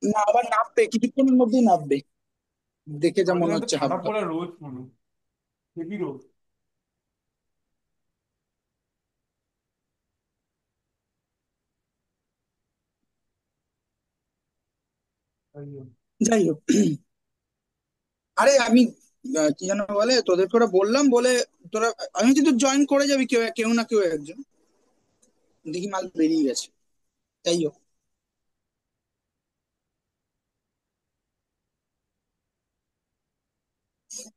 না, আবার নামবে, কিছুক্ষণের মধ্যেই নামবে, দেখে যা আমাদের মনে এখানে তো হচ্ছে হাব ছাতা ভাব। পড়া রোদ পুরো, হেভি রোদ। তাই জন্য। যাই হোক, আরে আমি কি যেন বলে, তোদেরকে ওরা বললাম বলে তোরা, আমি কিন্তু জয়েন করে যাবি, কেউ কেউ না কেউ একজন। দেখি মাল বেরিয়ে গেছে। যাই হোক,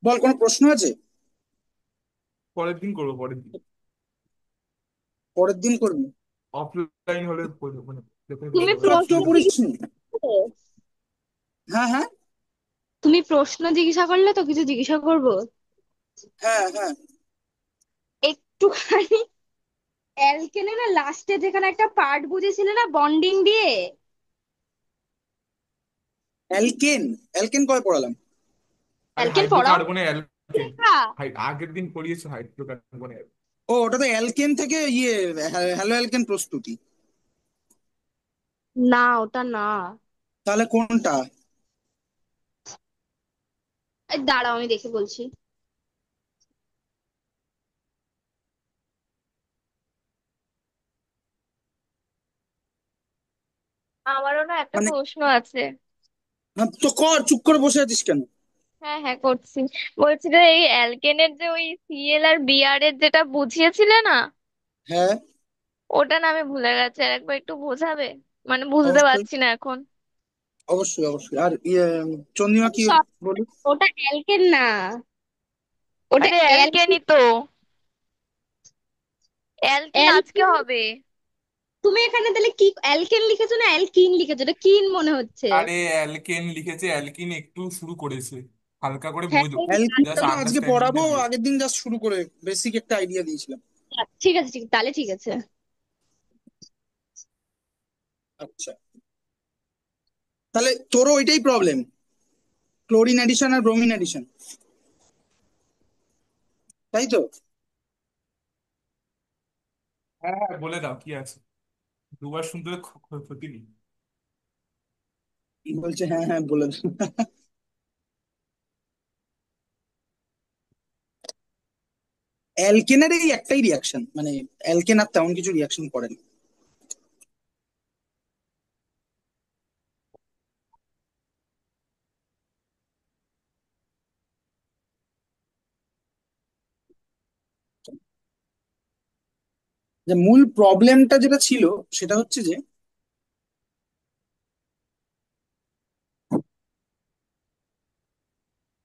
বল, কোনো প্রশ্ন আছে? পরের দিন করবো, পরের দিন। পরের দিন করবি? অফলাইন হলে মানে দেখে তুমি ভালো হয়, তোরা প্রশ্ন আজকেও অসুবিধা। করিস জিজ্ঞেস নি? করো? হ্যাঁ, হ্যাঁ, তুমি প্রশ্ন জিজ্ঞাসা করলে তো কিছু জিজ্ঞাসা করবো। হ্যাঁ, হ্যাঁ। একটুখানি অ্যালকেনে না লাস্টে যেখানে একটা পার্ট বুঝেছিলে না বন্ডিং দিয়ে। অ্যালকেন? অ্যালকেন কবে পড়ালাম? আরে অ্যালকেন পড়াও হাইড্রোকার্বনে অ্যালকেন। না? আগের দিন পড়িয়েছে হাইড্রোকার্বনে। ও, ওটা তো অ্যালকেন থেকে হ্যালো অ্যালকেন প্রস্তুতি। না ওটা না। তাহলে কোনটা? এই দাঁড়াও আমি দেখে বলছি। আমারও না একটা মানে, প্রশ্ন আছে। না তো কর, চুপ করে বসে আছিস কেন? হ্যাঁ হ্যাঁ করছি। বলছি যে এই অ্যালকেনের যে ওই সিএল আর বিআর এর যেটা বুঝিয়েছিলে না, হ্যাঁ, ওটা না আমি ভুলে গেছি, আর একবার একটু বোঝাবে? মানে বুঝতে অবশ্যই, পারছি না এখন। অবশ্যই, অবশ্যই। আর চন্দ্রিমা কি সব, বলি? ওটা অ্যালকেন না, ওটা আরে অ্যালকিন। অ্যালকেনই তো। অ্যালকিন আজকে অ্যালকেন। হবে। তুমি এখানে তাহলে কি অ্যালকেন লিখেছো না অ্যালকিন লিখেছো? এটা কিন মনে হচ্ছে। আরে অ্যালকেন লিখেছে, অ্যালকিন একটু শুরু করেছে, হালকা করে হ্যাঁ বোঝো। এই অ্যালকেনটা জাস্ট তো আজকে পড়াবো, আন্ডারস্ট্যান্ডিংটা দিয়ে। আগের দিন জাস্ট শুরু করে বেসিক একটা আইডিয়া দিয়েছিলাম। ঠিক আছে, ঠিক তাহলে ঠিক আছে। আচ্ছা, তাহলে তোরও ওইটাই প্রবলেম, ক্লোরিন অ্যাডিশন আর ব্রোমিন অ্যাডিশন, তাই তো? হ্যাঁ হ্যাঁ, বলে দাও কি আছে, দুবার শুনতে তো ক্ষতি নেই। বলছে হ্যাঁ, হ্যাঁ, বলে দে। অ্যালকেনের এই একটাই রিয়াকশন, মানে অ্যালকেন আর তেমন কিছু রিয়াকশন করে না। যে মূল প্রবলেমটা যেটা ছিল, সেটা হচ্ছে যে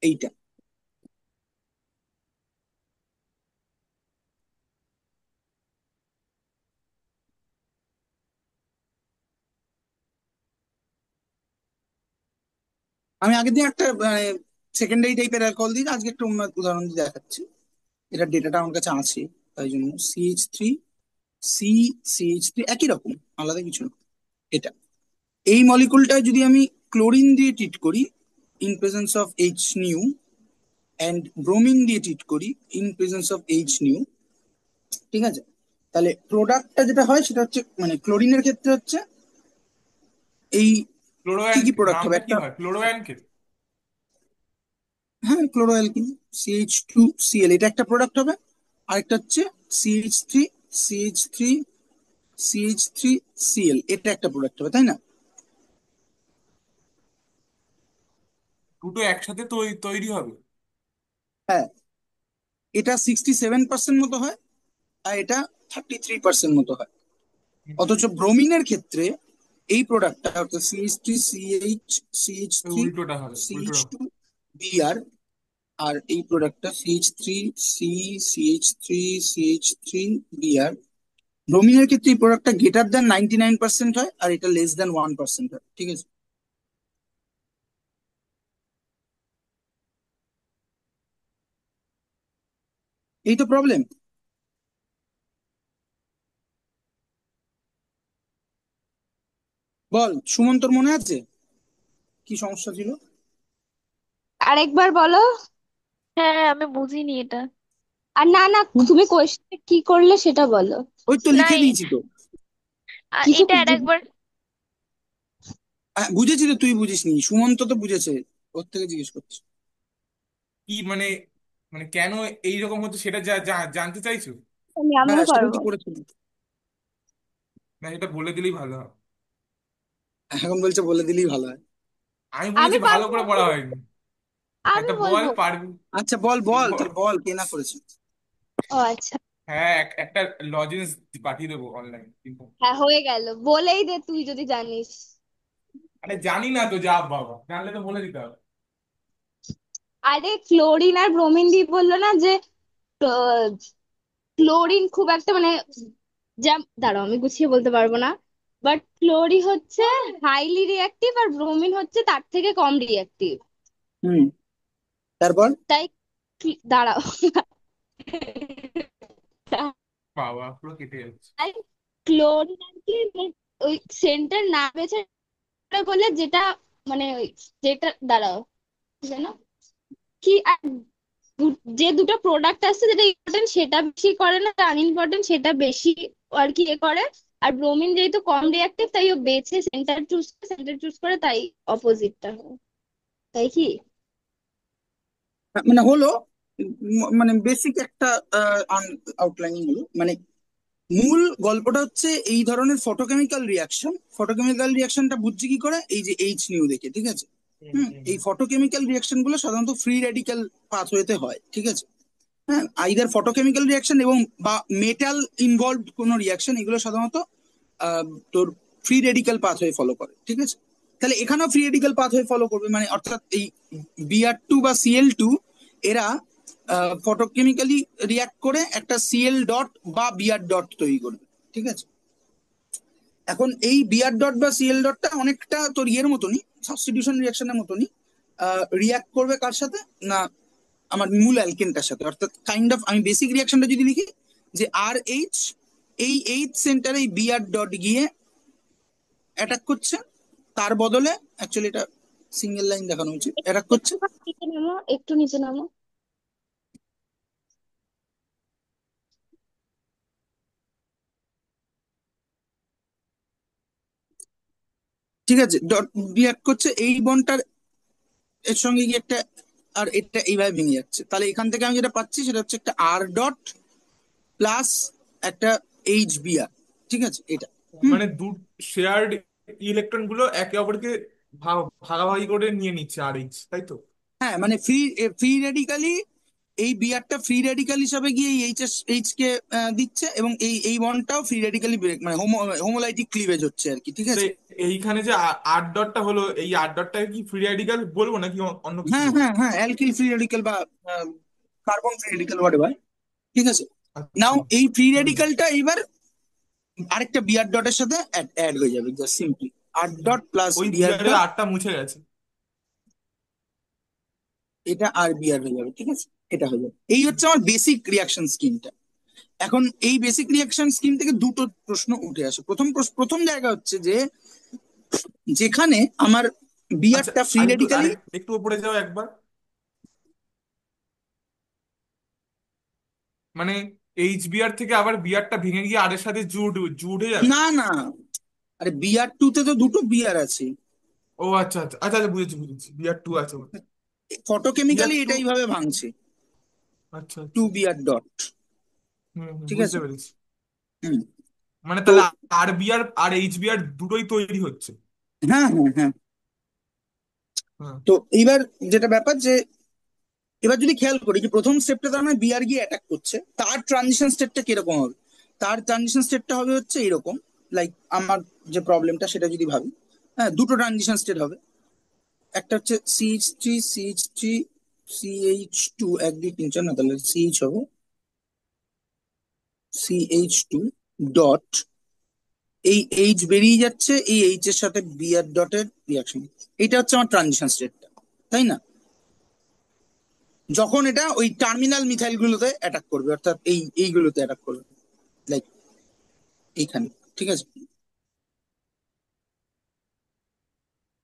এইটা। আমি আগের দিন একটা মানে সেকেন্ডারি টাইপের অ্যালকোহল দিই, আজকে একটা অন্য উদাহরণ দিয়ে দেখাচ্ছি। এটা ডেটাটা আমার কাছে আছে, তাই জন্য CH3, CH3 একই রকম, আলাদা কিছু না। এটা, এই মলিকুলটা যদি আমি ক্লোরিন দিয়ে ট্রিট করি in presence of H new, and bromine দিয়ে ট্রিট করি in presence of H new, ঠিক আছে? তাহলে প্রোডাক্টটা যেটা হয় সেটা হচ্ছে, মানে ক্লোরিনের ক্ষেত্রে হচ্ছে এই, কি ক্লোরোয়ান, কি প্রোডাক্ট হবে নামটা কি একটা? হয় ক্লোরোয়ানকে? হ্যাঁ, ক্লোরোঅ্যালকিন, CH2Cl, এটা একটা প্রোডাক্ট হবে। আরেকটা হচ্ছে CH3, CH3 CH3Cl, এটা একটা প্রোডাক্ট হবে, তাই না? দুটো একসাথে তৈরি হবে? হ্যাঁ, এটা 67% মতো হয়, আর এটা 33% মতো হয়। অথচ ব্রোমিনের ক্ষেত্রে এই প্রোডাক্টটা অর্থাৎ ওই CH3 উল্টোটা হবে, উল্টোটা। CH2Br, আর এই প্রোডাক্টটা CH3 CH3 CH3Br, ব্রোমিনের ক্ষেত্রে এই প্রোডাক্টটা গ্রেটার দ্যান 99% হয়, আর এটা লেস দ্যান 1% হয়, ঠিক আছে? এই তো প্রবলেম। বল সুমন, তোর মনে আছে কি সমস্যা ছিল? আরেকবার বলো। হ্যাঁ আমি বুঝিনি এটা। আর না না, তুমি কোয়েশ্চেন কি করলে সেটা বলো। ওই তো লিখে নাই, দিয়েছি তো। কিছু এটা আর একবার। বুঝেছি তো, তুই বুঝিসনি, সুমন্ত তো বুঝেছে, ওর থেকে জিজ্ঞেস করছি। কি মানে, মানে কেন এইরকম হচ্ছে সেটা জানতে চাইছো? আমি আমিও হ্যাঁ, সেটাই পারবো। তো করেছিল। না, এটা বলে দিলেই ভালো হয়। এখন বলছে বলে দিলেই ভালো হয়। আমি আমি বুঝেছি ভালো পারবো, করে পড়া হয়নি। হ্যাঁ, আমি তা বল বলবো। পারবি। আচ্ছা বল বল, বল। তাহলে বল কে না করেছে। ও আচ্ছা। হ্যাঁ, একটা লজেন্স পাঠিয়ে দেবো অনলাইন কিন্তু। হ্যাঁ, হয়ে গেল, বলেই দে তুই যদি জানিস। আরে জানি না তো, যা বাবা, জানলে তো বলে দিতে হবে। আরে ক্লোরিন আর ব্রোমিন দিয়ে বললো না যে ক্লোরিন খুব একটা মানে, যা, দাঁড়াও আমি গুছিয়ে বলতে পারবো না, বাট ক্লোরি হচ্ছে হাইলি রিঅ্যাক্টিভ আর ব্রোমিন হচ্ছে তার থেকে কম রিঅ্যাক্টিভ। হুম, তারপর। তাই দাঁড়াও, বাবা, পুরো কেটে যাচ্ছে। তাই ক্লোরিন আর কি ওই সেন্টার না বেছে বলে যেটা, মানে যেটা, দাঁড়াও যেন কি আর যে দুটো প্রোডাক্ট আছে যেটা ইম্পর্টেন্ট সেটা বেশি করে না, আনইম্পর্টেন্ট সেটা বেশি আর কি এ করে। আর ব্রোমিন যেহেতু কম রিঅ্যাক্টিভ তাই ও বেছে সেন্টার চুজ করে তাই অপোজিটটা হয়। তাই কি? মানে হলো, মানে বেসিক একটা আউটলাইনিং হলো, মানে মূল গল্পটা হচ্ছে এই ধরনের ফটোকেমিক্যাল রিয়াকশন। ফটোকেমিক্যাল রিয়াকশনটা বুঝছি কি করে, এই যে এইচ নিউ দেখে, ঠিক আছে। হুম, হুম, হুম, এই ফটোকেমিক্যাল রিয়াকশন গুলো সাধারণত ফ্রি রেডিক্যাল পাথওয়েতে হয়, ঠিক আছে। হ্যাঁ, আইদার ফটোকেমিক্যাল রিয়াকশন এবং বা মেটাল ইনভলভড কোনো রিয়াকশন, এগুলো সাধারণত তোর ফ্রি রেডিক্যাল পাথওয়ে ফলো করে, ঠিক আছে। তাহলে এখানেও ফ্রি রেডিক্যাল পাথওয়ে ফলো করবে, মানে অর্থাৎ এই বিআর টু বা সিএল টু, এরা ফটোকেমিক্যালি রিয়াক্ট করে একটা সিএল ডট বা বিআর ডট তৈরি করবে, ঠিক আছে। এখন এই বিআর ডট বা সিএল ডটটা অনেকটা তোর ইয়ের মতনই, সাবস্টিটিউশন রিয়াকশনের মতনই রিয়াক্ট করবে কার সাথে না, আমার মূল অ্যালকেনটার সাথে। অর্থাৎ কাইন্ড অফ আমি বেসিক রিয়াকশনটা যদি লিখি, যে আর এইচ, এই এইচ সেন্টারে এই বিআর ডট গিয়ে অ্যাটাক করছে, তার বদলে, অ্যাকচুয়ালি এটা সিঙ্গেল লাইন দেখানো উচিত, অ্যাটাক করছে। একটু নিচে নামো, একটু নিচে নামো। ঠিক আছে, ডট রিয়াক্ট করছে এই বন্ডটার এর সঙ্গে গিয়ে একটা, আর এটা এইভাবে ভেঙে যাচ্ছে। তাহলে এখান থেকে আমি যেটা পাচ্ছি সেটা হচ্ছে একটা আর ডট প্লাস একটা এইচ বিআর, ঠিক আছে এটা। হুম, মানে শেয়ার্ড ইলেকট্রন গুলো একে অপরকে ভাগাভাগি করে নিয়ে নিচ্ছে আর এইচ, তাই তো? হ্যাঁ, মানে ফ্রি ফ্রি রেডিকালি, এই বিআরটা ফ্রি রেডিকাল হিসাবে গিয়ে এই এইচ কে দিচ্ছে, এবং এই বন্ডটাও ফ্রি রেডিকালি ব্রেক, মানে হোমোলাইটিক ক্লিভেজ হচ্ছে আর কি, ঠিক তো আছে। এইখানে যে আট ডটটা হলো, এই আট ডটটাকে কি ফ্রি রেডিক্যাল বলবো নাকি অন্য কিছু হ্যাঁ বলবো? হ্যাঁ হ্যাঁ, অ্যালকিল ফ্রি রেডিকাল বা carbon free radical, what ever, ঠিক আছে। আচ্ছা। নাও এই ফ্রি হুম। রেডিকালটা এবার আরেকটা বিআর ডটের সাথে অ্যাড হয়ে যাবে, জাস্ট সিম্পলি আর ডট প্লাস ওই বিআর বিয়ারের ডট, আটটা মুছে গেছে। এটা আর বিআর হয়ে যাবে, ঠিক আছে। এটা হয়ে যাবে, এই হচ্ছে আমার বেসিক রিয়াকশন স্কিমটা। এখন এই বেসিক রিয়াকশন স্কিম থেকে দুটো প্রশ্ন উঠে আসে। প্রথম জায়গা হচ্ছে যে, যেখানে আমার আচ্ছা, বিআরটা ফ্রি আরেকটু রেডিকালি, আরেক একটু উপরে যাও একবার। মানে এইচ বিয়ার থেকে আবার বিয়ারটা ভেঙে গিয়ে আর এর সাথে জুড়ে যাবে? না না, আরে বিআর টু তে তো দুটো বিআর আছে। ও আচ্ছা আচ্ছা আচ্ছা আচ্ছা, বুঝেছি বুঝেছি, বিয়ার টু আছে বলছে। বিয়ার ফটোকেমিক্যালি টু। এটা এইভাবে ভাঙছে, আচ্ছা টু আচ্ছা। বিআর ডট, হুম হুম, ঠিক বুঝতে আছে। পেরেছি। হুম, মানে তো তাহলে আর বিয়ার আর এইচ বিয়ার দুটোই তৈরি হচ্ছে। হ্যাঁ হ্যাঁ হ্যাঁ, হ্যাঁ। তো এইবার যেটা ব্যাপার যে, এবার যদি খেয়াল করি যে প্রথম স্টেপটা তার মানে বিআর গিয়ে অ্যাটাক করছে, তার ট্রানজিশন স্টেটটা কিরকম হবে। তার ট্রানজিশন স্টেটটা হবে হচ্ছে এরকম, লাইক আমার যে প্রবলেমটা সেটা যদি ভাবি, হ্যাঁ দুটো ট্রানজিশন স্টেট হবে। একটা হচ্ছে CH three, CH three, CH two, এক দুই তিন চার, না তাহলে সিএইচ হবে সিএইচ টু ডট, এই এইচ বেরিয়ে যাচ্ছে, এই এইচ এর সাথে বিআর ডটের রিয়াকশন। এটা হচ্ছে আমার ট্রানজিশন স্টেটটা, তাই না। যখন এটা ওই টার্মিনাল মিথাইল গুলোতে অ্যাটাক করবে, অর্থাৎ এইগুলোতে অ্যাটাক করবে, লাইক এইখানে, ঠিক আছে।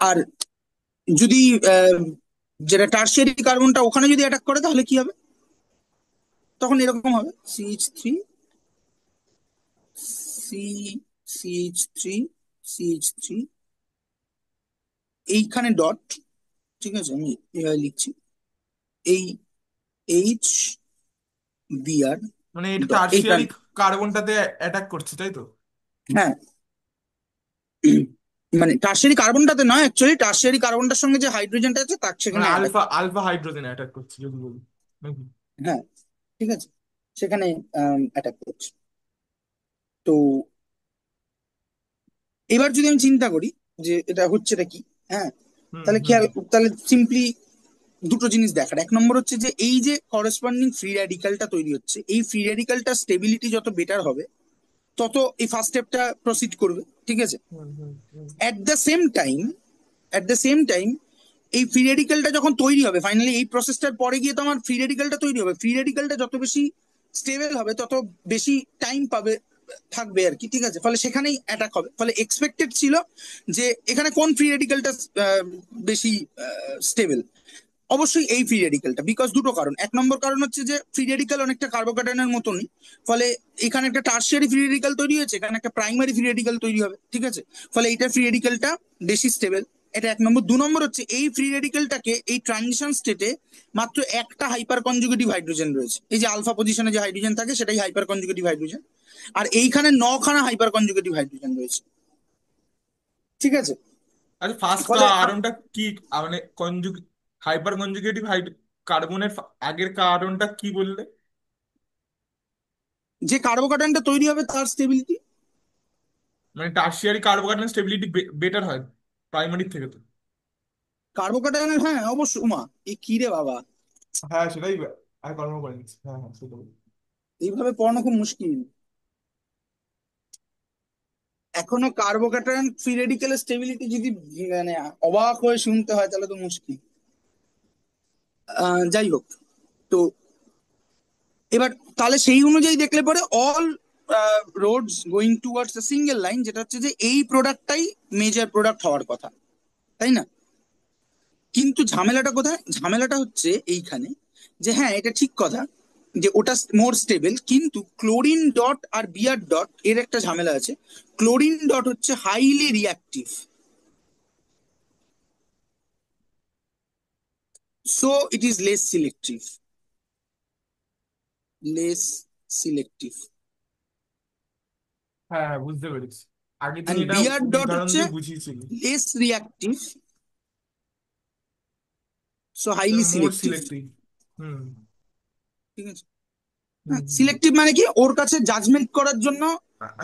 আর যদি আহ, যেটা টার্সিয়ারি কার্বনটা ওখানে যদি অ্যাটাক করে তাহলে কি হবে, তখন এরকম হবে CH three, C CH three, CH three, এইখানে ডট, ঠিক আছে, আমি এভাবে লিখছি, এই এইচ বিআর মানে এটা ডট টার্সিয়ারি এইখানে। কার্বনটাতে অ্যাটাক করছে তাই তো? হ্যাঁ, মানে টার্সিয়ারি কার্বনটাতে নয়, অ্যাকচুয়ালি টার্সিয়ারি কার্বনটার সঙ্গে যে হাইড্রোজেনটা আছে তার মানে সেখানে attack. Alpha alpha hydrogen attack করছে যদি বলি নাকি? হ্যাঁ, ঠিক আছে, সেখানে অ্যাটাক করছে। তো এবার যদি আমি চিন্তা করি যে এটা হচ্ছেটা কি, হ্যাঁ, হুম তাহলে হুম। খেয়াল, তাহলে সিম্পলি দুটো জিনিস দেখার। এক নম্বর হচ্ছে যে এই যে করেসপন্ডিং ফ্রি র্যাডিক্যালটা তৈরি হচ্ছে, এই ফ্রি র্যাডিক্যালটা স্টেবিলিটি যত বেটার হবে তত এই ফার্স্ট স্টেপটা প্রসিড করবে, ঠিক আছে। হুম হুম হুম। অ্যাট দ্য সেম টাইম, এই ফ্রি রেডিক্যালটা যখন তৈরি হবে ফাইনালি, এই প্রসেসটার পরে গিয়ে তো আমার ফ্রি রেডিক্যালটা তৈরি হবে, ফ্রি রেডিক্যালটা যত বেশি স্টেবল হবে তত বেশি টাইম পাবে, থাকবে আর কি, ঠিক আছে। ফলে সেখানেই অ্যাটাক হবে। ফলে এক্সপেক্টেড ছিল যে এখানে কোন ফ্রি রেডিক্যালটা বেশি স্টেবল, অবশ্যই এই ফ্রি রেডিক্যালটা। বিকজ দুটো কারণ, এক নম্বর কারণ হচ্ছে যে ফ্রি রেডিক্যাল অনেকটা কার্বোক্যাটায়নের মতনই, ফলে এখানে একটা টার্সিয়ারি ফ্রি রেডিক্যাল তৈরি হয়েছে, এখানে একটা প্রাইমারি ফ্রি রেডিক্যাল তৈরি হবে, ঠিক আছে। ফলে এইটা ফ্রি রেডিক্যালটা বেশি স্টেবল, এটা এক নম্বর। দু নম্বর হচ্ছে এই ফ্রি রেডিক্যালটাকে এই ট্রানজিশন স্টেটে মাত্র একটা হাইপার কনজুগেটিভ হাইড্রোজেন রয়েছে, এই যে আলফা পজিশনে যে হাইড্রোজেন থাকে সেটাই হাইপার কনজুগেটিভ হাইড্রোজেন, আর এইখানে 9খানা হাইপার কনজুগেটিভ হাইড্রোজেন রয়েছে, ঠিক আছে। আচ্ছা ফার্স্ট ফলে কারণটা কি? মানে হাইপার কনজুগেটিভ কার্বনের আগের কারণটা কি বললে? যে কার্বোক্যাটায়নটা তৈরি হবে তার স্টেবিলিটি। মানে টার্সিয়ারি কার্বোকার্বন স্টেবিলিটি বেটার হয় প্রাইমারি থেকে তো? কার্বোক্যাটায়নের, হ্যাঁ অবশ্যই। উমা, এ কি রে বাবা, হ্যাঁ সেটাই আর কর্ম করে নিচ্ছি, হ্যাঁ হ্যাঁ সেটাই। এইভাবে পড়ানো খুব মুশকিল। এখনো কার্বোক্যাটায়ন ফ্রি রেডিক্যালের স্টেবিলিটি যদি মানে অবাক হয়ে শুনতে হয় তাহলে তো মুশকিল। যাই হোক, তো এবার তাহলে সেই অনুযায়ী দেখলে পরে all Rhodes going towards a single line, যেটা হচ্ছে যে এই প্রোডাক্টটাই মেজর প্রোডাক্ট হওয়ার কথা, তাই না? কিন্তু ঝামেলাটা কোথায়? ঝামেলাটা হচ্ছে এইখানে, যে হ্যাঁ এটা ঠিক কথা যে ওটা মোর স্টেবল, কিন্তু ক্লোরিন ডট আর বিআর ডট এর একটা ঝামেলা আছে। ক্লোরিন ডট হচ্ছে highly reactive, so it is less selective, less selective. হ্যাঁ হ্যাঁ, বুঝতে পেরেছি। আগে তুমি অ্যান্ড এটা বিআর ডট উদাহরণ হচ্ছে দিয়ে বুঝিয়েছিলে। লেস রিঅ্যাক্টিভ, সো হাইলি মোর সিলেক্টিভ, সিলেক্টিভ। হুম ঠিক আছে। হুম হ্যাঁ, হুম। সিলেক্টিভ মানে কি, ওর কাছে জাজমেন্ট করার জন্য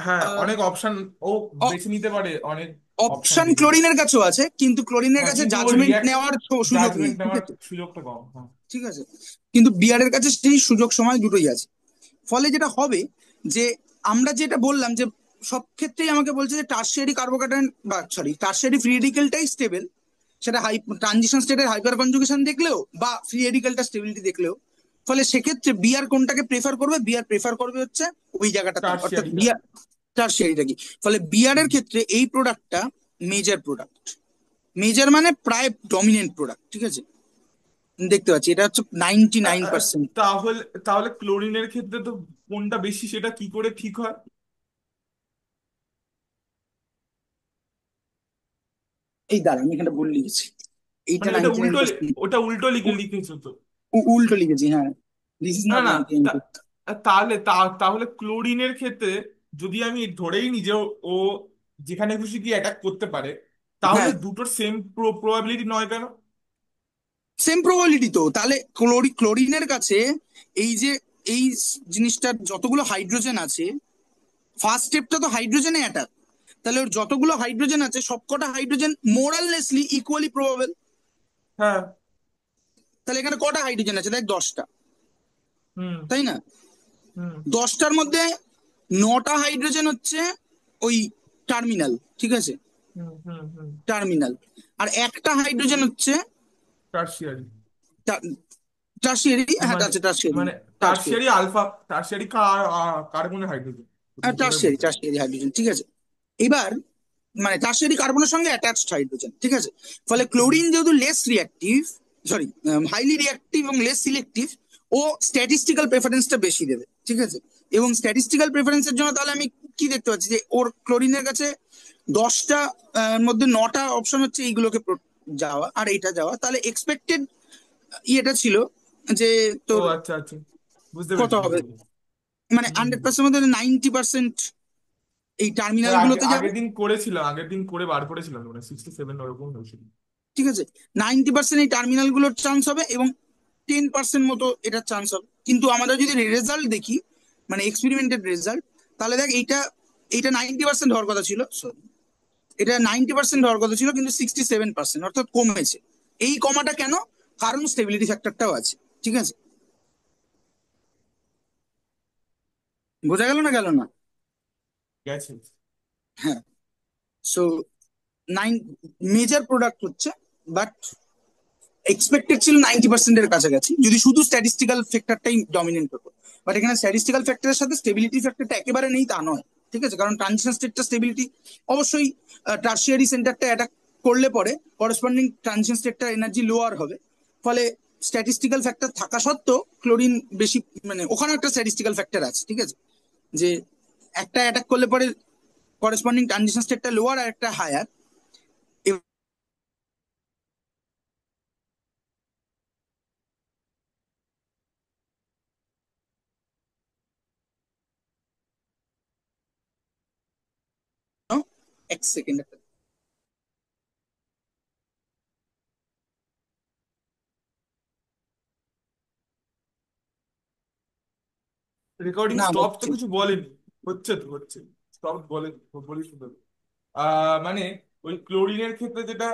হ্যাঁ অনেক অপশন ও বেছে নিতে পারে, অনেক অপশন অপশন থেকে। ক্লোরিনের কাছেও আছে, কিন্তু ক্লোরিনের হ্যাঁ কাছে কিন্তু ওর জাজমেন্ট রিয়াক্ট নেওয়ার সুযোগ নেই, জাজমেন্ট ঠিক নেওয়ার আছে, সুযোগটা কম, হ্যাঁ। ঠিক আছে। কিন্তু বিয়ারের কাছে সেই সুযোগ সময় দুটোই আছে। ফলে যেটা হবে যে আমরা যেটা বললাম যে সব ক্ষেত্রেই আমাকে বলছে যে টার্সিয়ারি কার্বোক্যাটায়ন বা সরি টার্সিয়ারি ফ্রি রেডিক্যালটাই স্টেবল, সেটা ট্রানজিশন স্টেটের হাইপার কনজুগেশন দেখলেও বা ফ্রি রেডিক্যালটা স্টেবিলিটি দেখলেও। ফলে সেক্ষেত্রে বিয়ার কোনটাকে প্রেফার করবে? বিয়ার প্রেফার করবে হচ্ছে ওই জায়গাটাতে, অর্থাৎ টার্সিয়ারিটা। বিয়ার টার্সিয়ারিটা কি। ফলে বিয়ারের ক্ষেত্রে এই প্রোডাক্টটা মেজর প্রোডাক্ট, মেজর মানে প্রায় ডমিনেন্ট প্রোডাক্ট, ঠিক আছে। দেখতে পাচ্ছি এটা হচ্ছে 99%। তাহলে তাহলে ক্লোরিনের ক্ষেত্রে তো কোনটা বেশি সেটা কি করে ঠিক হয়? এই দাঁড়া, আমি এখানে ভুল লিখেছি, এইটা মানে ওটা 99%। ওটা উল্টো লিখেছো তো? উল্টো লিখেছি, হ্যাঁ, দিস ইজ না নট না, 99। তাহলে তাহলে ক্লোরিনের ক্ষেত্রে যদি আমি ধরেই নিই যে ও যেখানে খুশি কি অ্যাটাক করতে পারে, তাহলে হ্যাঁ, দুটোর সেম প্রবাবিলিটি নয় কেন? সেম প্রবাবিলিটি তো। তাহলে ক্লোরিনের কাছে এই যে এই জিনিসটার যতগুলো হাইড্রোজেন আছে, ফার্স্ট স্টেপটা তো হাইড্রোজেনে অ্যাটাক, তাহলে ওর যতগুলো হাইড্রোজেন আছে সবকটা হাইড্রোজেন মোরাললেসলি ইকুয়ালি প্রবাবল। হ্যাঁ। তাহলে এখানে কটা হাইড্রোজেন আছে? দেখ, 10টা, হুম তাই না? হুম 10টার মধ্যে 9টা হাইড্রোজেন হচ্ছে ওই টার্মিনাল, ঠিক আছে, হুম হুম হুম। টার্মিনাল। আর একটা হাইড্রোজেন হচ্ছে টার্সিয়ারি। টার্সিয়ারি, হ্যাঁ মানে আছে টার্সিয়ারি, মানে টার্সিয়ারি, টার্সিয়ারি কার্বনের হাইড্রোজেন। দুটোটাই টার্সিয়ারি, বলতে টার্সিয়ারি হাইড্রোজেন, ঠিক আছে। এবার মানে টার্সিয়ারি কার্বনের সঙ্গে অ্যাটাচড হাইড্রোজেন, ঠিক আছে। ফলে হুম। ক্লোরিন যেহেতু less reactive, sorry highly reactive এবং লেস সিলেক্টিভ, ও স্ট্যাটিস্টিক্যাল প্রেফারেন্সটা বেশি দেবে, ঠিক আছে। এবং স্ট্যাটিস্টিক্যাল প্রেফারেন্সের জন্য তাহলে আমি কি দেখতে পাচ্ছি যে ওর ক্লোরিনের কাছে 10টা মধ্যে 9টা অপশন হচ্ছে এইগুলোকে যাওয়া আর এটা যাওয়া, তাহলে এক্সপেক্টেড ইয়েটা ছিল যে ও তোর আচ্ছা আচ্ছা, বুঝতে কত পেরেছি হবে, বুঝতে পেরেছি। মানে হুম হুম। 100% মধ্যে 90% এই টার্মিনাল হ্যাঁ গুলোতে যাবে। আগের দিন করেছিলাম, আগের দিন করে বার করেছিলাম, মানে 67 ওরকম হয়েছিল। ঠিক আছে, 90% এই টার্মিনাল গুলোর চান্স হবে এবং 10% মতো এটার চান্স হবে। কিন্তু আমরা যদি রেজাল্ট দেখি, মানে এক্সপেরিমেন্টেড রেজাল্ট, তাহলে দেখ এইটা এইটা 90% হওয়ার কথা ছিল, sorry, এটা 90% হওয়ার কথা ছিল কিন্তু 67%, অর্থাৎ কমেছে। এই কমাটা কেন? কারণ স্টেবিলিটি ফ্যাক্টরটাও আছে। ঠিক আছে, বোঝা গেল না গেল না? গেছে। হ্যাঁ। সো নাইন মেজর প্রোডাক্ট হচ্ছে, বাট এক্সপেক্টেড ছিল 90% এর কাছাকাছি যদি শুধু স্ট্যাটিস্টিক্যাল ফ্যাক্টরটাই ডমিনেন্ট হতো। বাট এখানে স্ট্যাটিস্টিক্যাল ফ্যাক্টরের সাথে স্টেবিলিটি ফ্যাক্টরটা একেবারে নেই তা নয়। ঠিক আছে, কারণ ট্রানজিশন স্টেটটা স্টেবিলিটি অবশ্যই, টার্সিয়ারি সেন্টারটা অ্যাটাক করলে পরে করেসপন্ডিং ট্রানজিশন স্টেটটা এনার্জি লোয়ার হবে। ফলে স্ট্যাটিস্টিক্যাল ফ্যাক্টর থাকা সত্ত্বেও ক্লোরিন বেশি, মানে ওখানে একটা স্ট্যাটিস্টিক্যাল ফ্যাক্টর আছে। ঠিক আছে, যে একটা অ্যাটাক করলে পরে করেসপন্ডিং ট্রানজিশন স্টেটটা লোয়ার আর একটা হায়ার। এক সেকেন্ড। রেকর্ডিং না স্টপ তো হচ্ছে। কিছু বলেনি। হচ্ছে তো হচ্ছে, স্টপ বলেনি, বলি শুধু মানে ওই ক্লোরিনের ক্ষেত্রে যেটা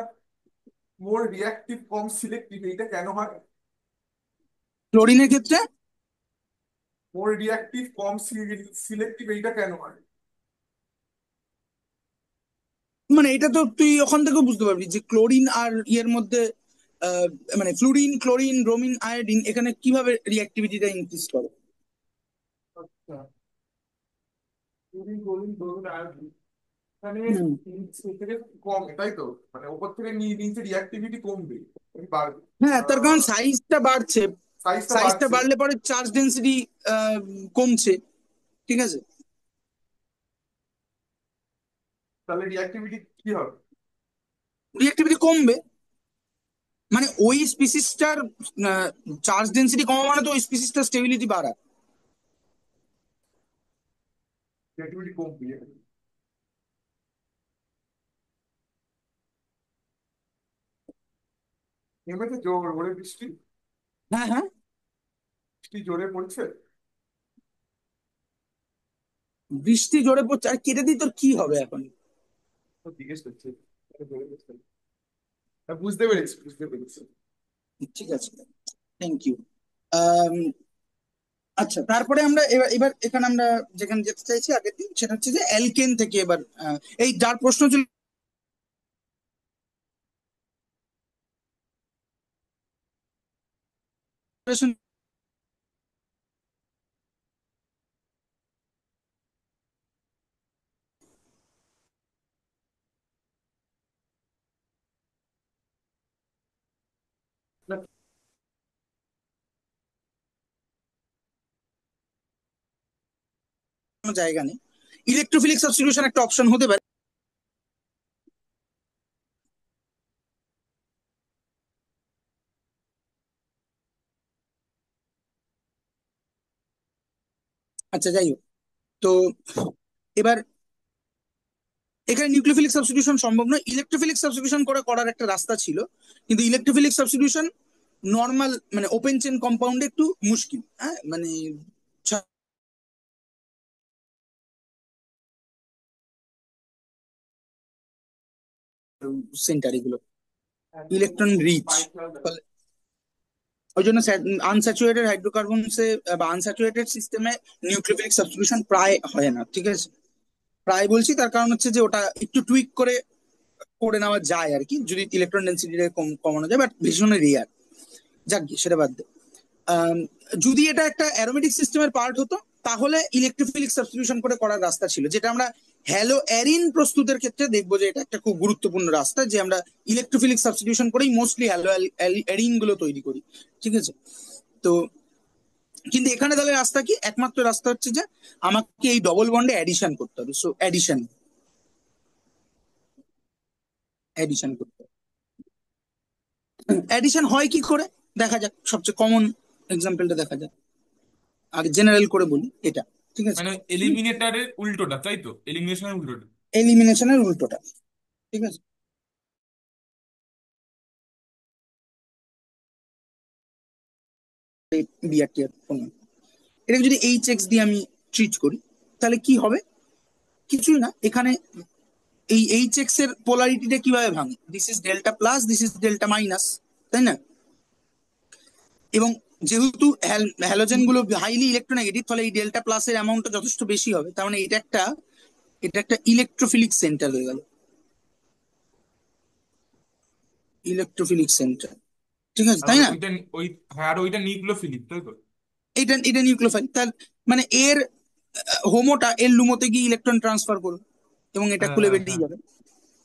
মোর রিয়াক্টিভ কম সিলেক্টিভ, এইটা কেন হয়? ক্লোরিনের ক্ষেত্রে মোর রিয়াক্টিভ কম সিলেক্টিভ, এইটা কেন হয়? মানে এটা তো তুই ওখান থেকেও বুঝতে পারবি যে ক্লোরিন আর ইয়ের মধ্যে, আহ, মানে ফ্লুরিন, ক্লোরিন, ব্রোমিন, আয়োডিন এখানে কিভাবে রিঅ্যাক্টিভিটিটা ইনক্রিজ করে। আচ্ছা, ক্লোরিন ক্লোরিন ক্লোরিন আয়োডিন, মানে হুম। নিচে থেকে কমে তাই তো, মানে উপর থেকে নিচে রিয়াক্টিভিটি কমবে, বাড়বে। হ্যাঁ, তার কারণ সাইজটা বাড়ছে। সাইজটা সাইজটা বাড়ছে, বাড়লে পরে চার্জ ডেন্সিটি কমছে। ঠিক আছে, তাহলে রিয়াক্টিভিটি কি হবে? রিঅ্যাক্টিভিটি কমবে। মানে ওই স্পিসিসটার চার্জ ডেন্সিটি কমা মানে তো ওই স্পিসিসটার স্টেবিলিটি বাড়া। রিয়াক্টিভিটি কমবে। নেমেছে জোরে বৃষ্টি, হ্যাঁ হ্যাঁ, বৃষ্টি জোরে পড়ছে। বৃষ্টি জোরে পড়ছে আর কেটে দিই তোর কি হবে এখন। তো জিজ্ঞেস করছে, জোরে পড়ছে। হ্যাঁ, বুঝতে পেরেছি বুঝতে পেরেছি। ঠিক আছে, থ্যাংক ইউ। আচ্ছা, তারপরে আমরা এবার এবার এখানে আমরা যেখানে যেতে চাইছি আগের দিন, সেটা হচ্ছে যে অ্যালকেন থেকে এবার এই যার প্রশ্ন ছিল কোনো জায়গা নেই, ইলেকট্রোফিলিক সাবস্টিটিউশন একটা অপশন হতে পারে। আচ্ছা, যাই হোক। তো এবার এখানে নিউক্লিওফিলিক সাবস্টিটিউশন সম্ভব নয়, ইলেকট্রোফিলিক সাবস্টিটিউশন করে করার একটা রাস্তা ছিল। কিন্তু ইলেকট্রোফিলিক সাবস্টিটিউশন নর্মাল, মানে ওপেন চেন কম্পাউন্ডে একটু মুশকিল, হ্যাঁ, মানে সেন্টার এগুলো ইলেকট্রন রিচ, ওই জন্য আনস্যাচুরেটেড হাইড্রোকার্বনসে বা আনস্যাচুরেটেড সিস্টেমে নিউক্লিওফিলিক সাবস্টিটিউশন প্রায় হয় না। ঠিক আছে, প্রায় বলছি তার কারণ হচ্ছে যে ওটা একটু টুইক করে করে নেওয়া যায় আর কি, যদি ইলেকট্রন ডেন্সিটিটা কমানো যায়, বাট ভীষণ রেয়ার। যাক গে, সেটা বাদ দে। আম, যদি এটা একটা অ্যারোমেটিক সিস্টেমের পার্ট হতো, তাহলে ইলেকট্রোফিলিক সাবস্টিটিউশন করে করার রাস্তা ছিল, যেটা আমরা হ্যালো অ্যারিন প্রস্তুতের ক্ষেত্রে দেখবো যে এটা একটা খুব গুরুত্বপূর্ণ রাস্তা, যে আমরা ইলেকট্রোফিলিক সাবস্টিটিউশন করেই মোস্টলি হ্যালো অ্যারিন গুলো তৈরি করি। ঠিক আছে, তো কিন্তু এখানে তাহলে রাস্তা কি, একমাত্র রাস্তা হচ্ছে যে আমাকে এই ডবল বন্ডে অ্যাডিশন করতে হবে। সো অ্যাডিশন, অ্যাডিশন করতে হবে। অ্যাডিশন হয় কি করে দেখা যাক, সবচেয়ে কমন এক্সাম্পলটা দেখা যাক। আগে জেনারেল করে বলি এটা, ঠিক আছে? মানে এলিমিনেটারের উল্টোটা, তাই তো, এলিমিনেশনের উল্টোটা। এলিমিনেশনের উল্টোটা, ঠিক আছে? বিআরটি এর কোনো, এটাকে যদি এইচ এক্স দিয়ে আমি ট্রিট করি, তাহলে কি হবে? কিছুই না, এখানে এই এইচ এক্স এর পোলারিটিটা কিভাবে ভাঙে? This is delta plus, this is delta minus, তাই না? এবং যেহেতু হ্যালোজেন গুলো হাইলি ইলেকট্রোনেগেটিভ, ফলে এই ডেল্টা প্লাস এর অ্যামাউন্টটা যথেষ্ট বেশি হবে। তার মানে এটা একটা ইলেকট্রোফিলিক সেন্টার হয়ে গেল, ইলেকট্রোফিলিক সেন্টার, ঠিক আছে, আর তাই না? ওইটা ওই, হ্যাঁ, আর ওইটা নিউক্লিওফিলিক, তাই তো। এটা নিউক্লিওফাইল, তার মানে এর হোমোটা এর লুমোতে গিয়ে ইলেকট্রন ট্রান্সফার করবে এবং এটা হ্যাঁ, খুলে হ্যাঁ, বেরিয়ে হ্যাঁ, যাবে,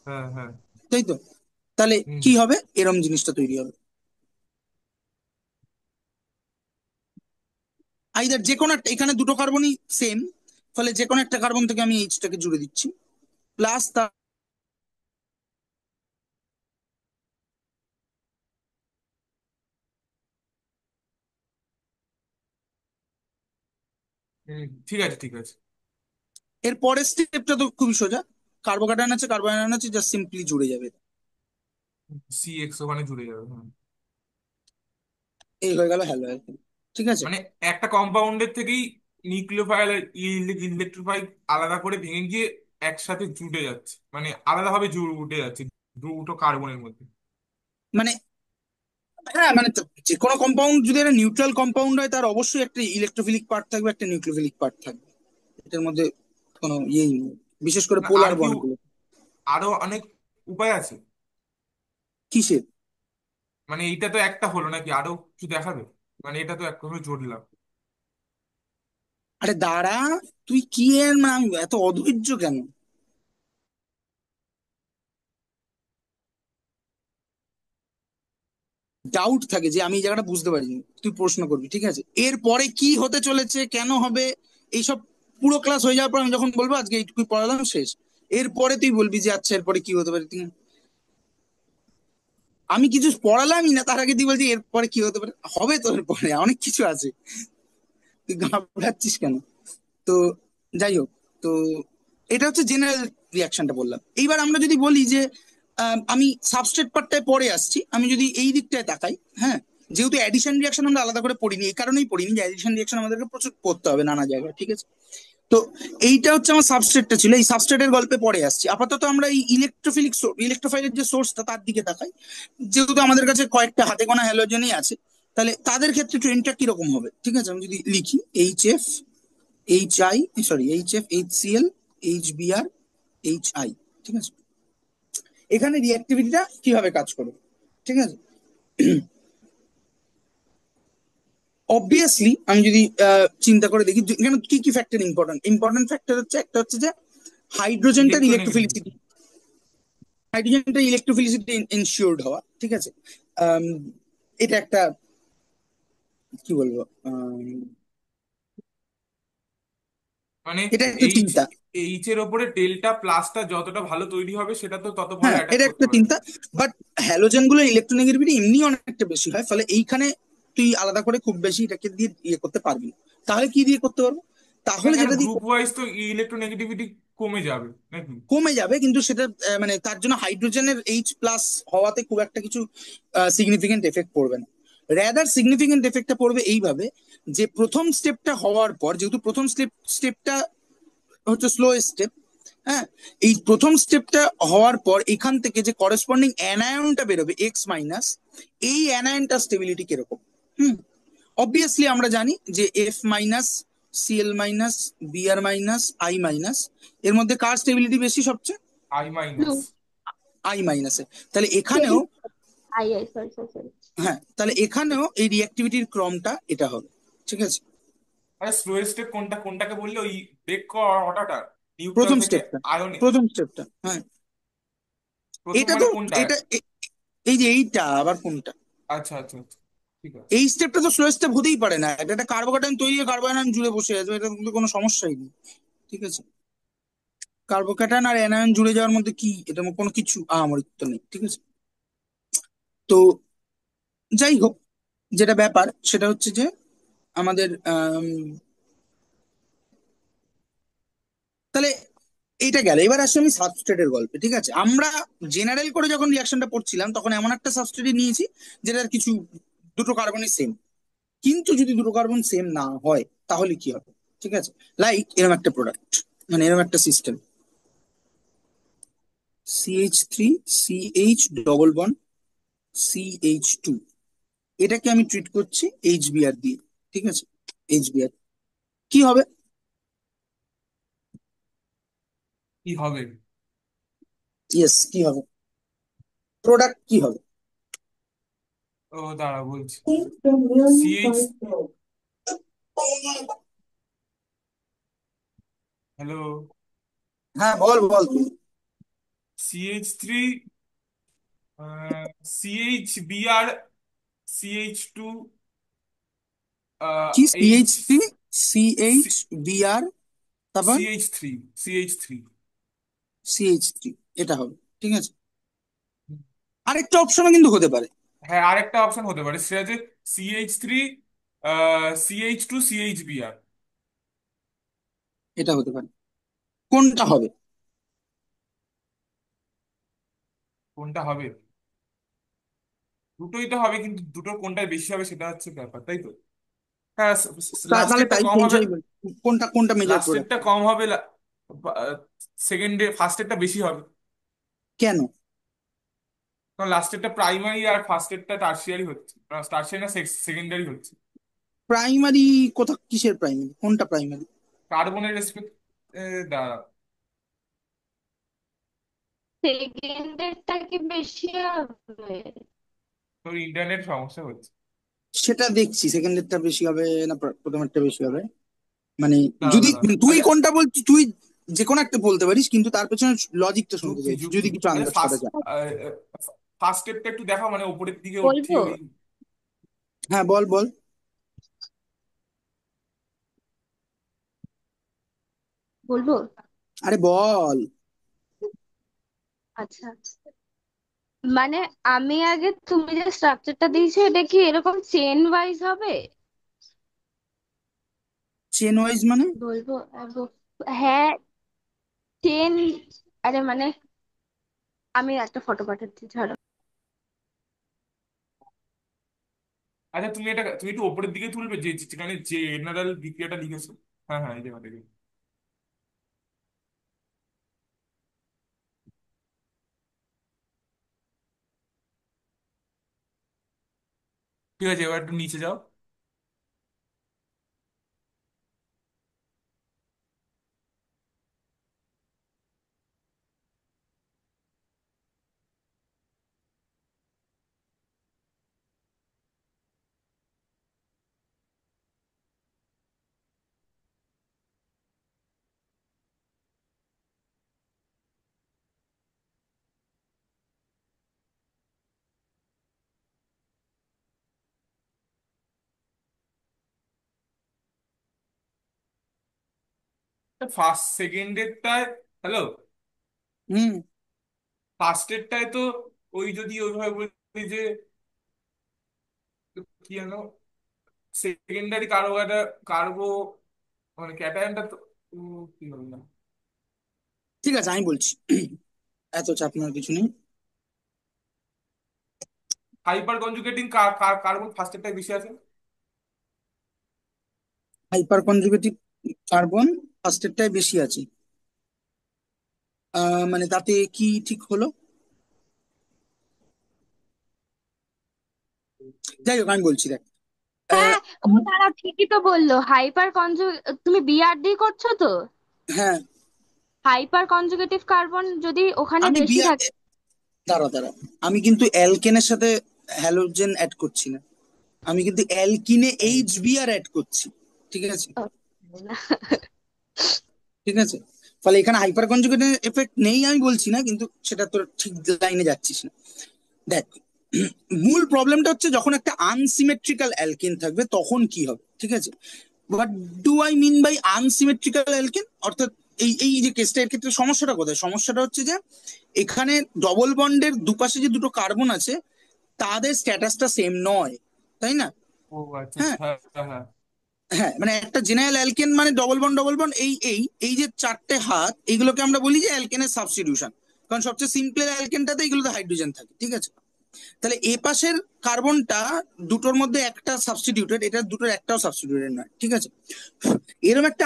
হ্যাঁ, হ্যাঁ। তাই তো? তাহলে হুম। কি হবে? এরম জিনিসটা তৈরি হবে। আইদার যে কোনো একটা, এখানে দুটো কার্বনই সেম, ফলে যে কোনো একটা কার্বন থেকে আমি এইচটাকে জুড়ে দিচ্ছি, প্লাস তার ঠিক আছে, ঠিক আছে। এর পরের স্টেপটা তো খুবই সোজা। কার্বোকাটায়ন আছে, জাস্ট সিম্পলি জুড়ে যাবে। সি এক্স ওখানে জুড়ে যাবে, হ্যাঁ। এই হয়ে গেল হ্যালো অ্যালকেন, ঠিক আছে? মানে একটা কম্পাউন্ডের থেকেই নিউক্লিওফাইল আর ইলেকট্রোফাইল আলাদা করে ভেঙে গিয়ে একসাথে জুড়ে যাচ্ছে, মানে আলাদাভাবে জুড়ে যাচ্ছে দুটো কার্বনের মধ্যে। মানে হ্যাঁ, মানে যে কোনো কম্পাউন্ড যদি একটা নিউট্রাল কম্পাউন্ড হয়, তার অবশ্যই একটা ইলেকট্রোফিলিক পার্ট থাকবে, একটা নিউক্লিওফিলিক পার্ট থাকবে। এটার মধ্যে কোনো ইয়েই নেই, বিশেষ করে না, আর পোলার কি বন্ড গুলো। আরো অনেক উপায় আছে? কিসের? মানে এইটা তো একটা হলো নাকি, আরো কিছু দেখাবে? মানে এটা তো একটা করে জুড়লাম। আরে দাঁড়া, তুই কি এর মানে এত অধৈর্য কেন? ডাউট থাকে যে আমি এই জায়গাটা বুঝতে পারিনি, তুই প্রশ্ন করবি, ঠিক আছে? এরপরে কি হতে চলেছে, কেন হবে, এইসব পুরো ক্লাস হয়ে যাওয়ার পর আমি যখন বলবো আজকে এইটুকুই পড়ালাম শেষ, এরপরে তুই বলবি যে আচ্ছা এরপরে কি হতে পারে। আমি কিছু পড়ালামই না, তার আগে তুই বলছি এরপরে কি হতে পারে। হবে তো, এরপরে অনেক কিছু আছে, তুই ঘাবড়াচ্ছিস কেন? তো যাই হোক, তো এটা হচ্ছে জেনারেল রিয়াকশনটা বললাম। এইবার আমরা যদি বলি যে আমি সাবস্ট্রেট পার্টটায় পরে আসছি, আমি যদি এই দিকটায় তাকাই, হ্যাঁ, যেহেতু অ্যাডিশন রিয়াকশন আমরা আলাদা করে পড়িনি, এই কারণেই পড়িনি যে অ্যাডিশন রিয়াকশন আমাদেরকে প্রচুর পড়তে হবে নানা জায়গায়, ঠিক আছে? তো এইটা হচ্ছে আমার সাবস্ট্রেটটা ছিল, এই সাবস্ট্রেটের গল্পে পরে আসছি। আপাতত আমরা এই ইলেকট্রোফাইলের যে সোর্সটা তার দিকে তাকাই। যেহেতু আমাদের কাছে কয়েকটা হাতে গোনা হ্যালোজেনই আছে, তাহলে তাদের ক্ষেত্রে ট্রেনটা কিরকম হবে, ঠিক আছে? আমি যদি লিখি এইচ এফ HCl HBr ঠিক আছে? এখানে রিঅ্যাক্টিভিটিটা কিভাবে কাজ করবে, ঠিক আছে? অবভিয়াসলি আমি যদি চিন্তা করে দেখি যে এখানে কি কি ফ্যাক্টর ইম্পর্টেন্ট ইম্পর্টেন্ট ফ্যাক্টর হচ্ছে, একটা হচ্ছে যে হাইড্রোজেনটার ইলেকট্রোনেগেটিভিটি। ইলেকট্রোফিলিসিটি, হাইড্রোজেনটার ইলেকট্রোফিলিসিটি এনশিওর্ড হওয়া, ঠিক আছে? আম, এটা একটা, কি বলবো, মানে এটা একটা এইচ চিন্তা। এইচ এর ওপরে ডেল্টা প্লাসটা যতটা ভালো তৈরি হবে, সেটা তো তত ভালো হ্যাঁ, অ্যাটাক এটা করতে একটা পারবে। চিন্তা। বাট হ্যালোজেন গুলো ইলেকট্রোনেগেটিভিটি এমনি অনেকটা বেশি হয়, ফলে এইখানে তুই আলাদা করে খুব বেশি এটাকে দিয়ে ইয়ে করতে পারবি না। তাহলে কি দিয়ে করতে পারবো? না, তাহলে কেন যেটা দিয়ে গ্রুপ ওয়াইজ তো ইলেকট্রোনেগেটিভিটি কমে যাবে নাকি? কমে যাবে, কিন্তু সেটা মানে তার জন্য হাইড্রোজেনের H+ হওয়াতে খুব একটা কিছু সিগনিফিকেন্ট এফেক্ট পড়বে না। রেদার সিগনিফিকেন্ট এফেক্টটা পড়বে এইভাবে, যে প্রথম স্টেপটা হওয়ার পর, যেহেতু প্রথম স্টেপটা হচ্ছে স্লো স্টেপ, হ্যাঁ, এই প্রথম স্টেপটা হওয়ার পর এখান থেকে যে করেসপন্ডিং অ্যানায়নটা বেরোবে X-, এই অ্যানায়নটা স্টেবিলিটি কিরকম? হুম, অবভিয়াসলি আমরা জানি যে F-Cl-Br-, এর মধ্যে কার স্টেবিলিটি বেশি সবচেয়ে? Eye blue. মাইনাস। I-এ। তাহলে এখানেও, I I sorry sorry sorry. হ্যাঁ, তাহলে এখানেও এই রিঅ্যাক্টিভিটির ক্রমটা এটা হবে, ঠিক আছে? আরে স্লোয়েস্ট কোনটা, কোনটাকে বললে ওই ব্রেক করা অর্ডারটা, নিউট্রাল প্রথম থেকে স্টেপটা, আয়নে? হ্যাঁ। প্রথম এটা মানে তো, কোনটা? এটা এই যে এইটা আবার কোনটা, আচ্ছা, আচ্ছা, আচ্ছা, ঠিক আছে। এই স্টেপটা তো স্লো স্টেপ হতেই পারে না, এটা একটা কার্বোক্যাটায়ন তৈরি হয়ে কার্বোয়ানায়ন জুড়ে বসে আছে, এটা কিন্তু কোনো সমস্যাই নেই, ঠিক আছে? কার্বোক্যাটায়ন আর অ্যানায়ন জুড়ে যাওয়ার মধ্যে কি, এটা কোনো কিছু আহামরি তো নেই, ঠিক আছে? তো যাই হোক, যেটা ব্যাপার সেটা হচ্ছে যে আমাদের তাহলে এইটা গেল। এবার আসি আমি সাবস্ট্রেটের গল্পে, ঠিক আছে? আমরা জেনারেল করে যখন রিয়াকশনটা পড়ছিলাম তখন এমন একটা সাবস্ট্রেট নিয়েছি যেটার কিছু দুটো কার্বনই সেম। কিন্তু যদি দুটো কার্বন সেম না হয় তাহলে কি হবে? ঠিক আছে, লাইক এরকম একটা প্রোডাক্ট, মানে এরকম একটা system, CH3 CH double bond CH2, এটাকে আমি ট্রিট করছি HBr দিয়ে, ঠিক আছে? HBr কি হবে? কি হবে? ইয়েস, কি হবে? প্রোডাক্ট কি হবে? ও দাঁড়া বলছি। সিএইচ, হ্যালো, হ্যাঁ, বল বল তুই। CH3, CHBr, CH2, কি? এইচ, CH3 CHBr, তারপর CH3, CH3। CH3, এটা হবে, ঠিক আছে? আরেকটা অপশনও কিন্তু হতে পারে। হ্যাঁ, আরেকটা অপশন হতে পারে, সেটা হচ্ছে CH3, CH2, CHBr। এটা হতে পারে। কোনটা হবে? কোনটা হবে? দুটোই তো হবে, কিন্তু দুটোর কোনটা বেশি হবে সেটা হচ্ছে ব্যাপার, তাই তো? হ্যাঁ, তাহলে লাস্টেরটা তাই কম হবে। বলছি, কোনটা কোনটা মেজর প্রোডাক্ট লাস্টেরটা হবে? কম হবে, সেকেন্ডে ফার্স্টেরটা বেশি হবে। কেন? কারণ লাস্টেরটা প্রাইমারি আর ফার্স্টেরটা টার্সিয়ারি হচ্ছে, টার্সিয়ারি না সেকেন্ডারি হচ্ছে। প্রাইমারি? কোথা, কিসের প্রাইমারি, কোনটা প্রাইমারি? কার্বনের রেসপেক্ট দ্বারা। সেকেন্ডেরটা কি বেশি হবে? তোর ইন্টারনেট সমস্যা হচ্ছে। সেটা দেখছি, সেকেন্ডেরটা বেশি হবে না প্রথমেরটা বেশি হবে, মানে দাঁড়া যদি দাঁড়া, তুই আচ্ছা, কোনটা বলছিস, তুই যে কোনো একটা বলতে পারিস, কিন্তু তার পেছনে লজিকটা শুনতে যুক্তি চাইছি, যুক্তি। যদি কিছু আরে আন্দাজ করা ফার্স্ট, যায়। ফার্স্ট স্টেপটা একটু দেখা, মানে ওপরের দিকে উঠছি বলবো ওই। হ্যাঁ, বল বল। বলবো আরে বল। আচ্ছা, মানে আমি আগে তুমি যে স্ট্রাকচারটা দিয়েছো এটা কি এরকম চেন ওয়াইজ হবে? চেন ওয়াইজ মানে? বলবো হ্যাঁ, চেন, আরে মানে আমি একটা ফটো পাঠাচ্ছি, ছাড়ো। আচ্ছা, তুমি একটু ওপরের দিকে তুলবে, যেখানে জেনারেল বিক্রিয়াটা লিখেছো। হ্যাঁ হ্যাঁ, এই জায়গাটা। ঠিক আছে, এবার একটু নিচে যাও। ফার্স্ট সেকেন্ডেরটায়, হ্যালো, হুম। ফার্স্টেরটায় তো ওই যদি ওইভাবে বলি যে কি জানো, সেকেন্ডারি কার্বো মানে ক্যাটায়নটা তো কি বললাম। ঠিক আছে, আমি বলছি, এত চাপ নেওয়ার কিছু নেই। হাইপার কনজুগেটিং কার্বন ফার্স্টেরটাই বেশি আছে। হাইপার কনজুগেটিভ কার্বন ফার্স্টেরটাই বেশি আছে? মানে তাতে কি ঠিক হলো? যাই হোক, আমি বলছি, দেখ। আহ, হ্যাঁ, ও তারা ঠিকই তো বললো, হাইপার তুমি বিআরডি করছো তো? হ্যাঁ। হাইপার কনজুগেটিভ কার্বন যদি ওখানে আমি বেশি বিয়া থাকে। দাঁড়া দাঁড়া, আমি কিন্তু অ্যালকেনের সাথে হ্যালোজেন অ্যাড করছি না, আমি কিন্তু অ্যালকিনে HBr অ্যাড করছি, ঠিক আছে? ও, না। ঠিক আছে, ফলে এখানে হাইপার কনজুগেটের এফেক্ট নেই আমি বলছি না, কিন্তু সেটা তোর ঠিক লাইনে যাচ্ছিস না। দেখ, মূল প্রবলেমটা হচ্ছে যখন একটা আনসিমেট্রিক্যাল অ্যালকেন থাকবে তখন কি হবে, ঠিক আছে? What do I mean by unsymmetrical alkene? অর্থাৎ এই এই যে কেসটা, এর ক্ষেত্রে সমস্যাটা কোথায়? সমস্যাটা হচ্ছে যে এখানে ডবল বন্ডের দুপাশে যে দুটো কার্বন আছে তাদের স্ট্যাটাসটা সেম নয়, তাই না? ও আচ্ছা হ্যাঁ, আচ্ছা, হ্যাঁ হ্যাঁ হ্যাঁ। হ্যাঁ, মানে একটা জেনারেল অ্যালকেন মানে ডবল বন্ড ডবল বন্ড, এই যে চারটে হাত, এইগুলোকে আমরা বলি যে অ্যালকেনের সাবস্টিটিউশন। কারণ সবচেয়ে সিম্পল অ্যালকেনটাতে এগুলোতে হাইড্রোজেন থাকে, ঠিক আছে? তাহলে এ পাশের কার্বনটা দুটোর মধ্যে একটা সাবস্টিটিউটেড, এটা দুটোর একটাও সাবস্টিটিউটেড নয়, ঠিক আছে? এরকম একটা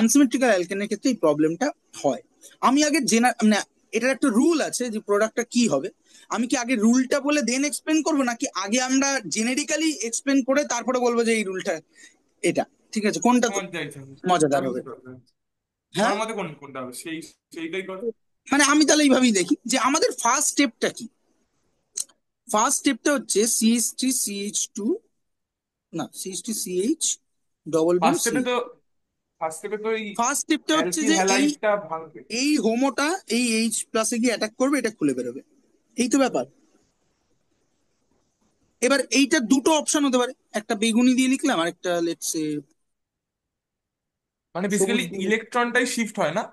আনসিমেট্রিক্যাল অ্যালকেনের ক্ষেত্রে এই প্রবলেমটা হয়। আমি আগে মানে এটার একটা রুল আছে যে প্রোডাক্টটা কি হবে। আমি কি আগে রুলটা বলে দেন এক্সপ্লেন করবো, নাকি আগে আমরা জেনেরিক্যালি এক্সপ্লেন করে তারপরে বলবো যে এই রুলটা এটা, ঠিক আছে, কোনটা কেমন চাইছেন? মজাদার আমি হবে? বুঝতে পারলাম। হ্যাঁ, তোমার মতে কোনটা হবে সেইটাই করো। মানে আমি তাহলে এইভাবেই দেখি যে আমাদের ফার্স্ট স্টেপটা কি। ফার্স্ট স্টেপটা হচ্ছে CH3CH2, না CH3CH double bond first C. স্টেপে তো ফার্স্ট স্টেপে তো এই ফার্স্ট স্টেপটা হচ্ছে অ্যালকিল যে এই হ্যালাইডটা ভাঙবে। এই হোমোটা এই এইচ প্লাসে গিয়ে অ্যাটাক করবে, এটা খুলে বেরোবে, এই তো ব্যাপার। এবার এইটা দুটো অপশন হতে পারে, একটা বেগুনি দিয়ে লিখলাম আর একটা লেটস সে মানে সবুজ বেসিক্যালি দিয়ে। ইলেকট্রনটাই শিফট হয় না?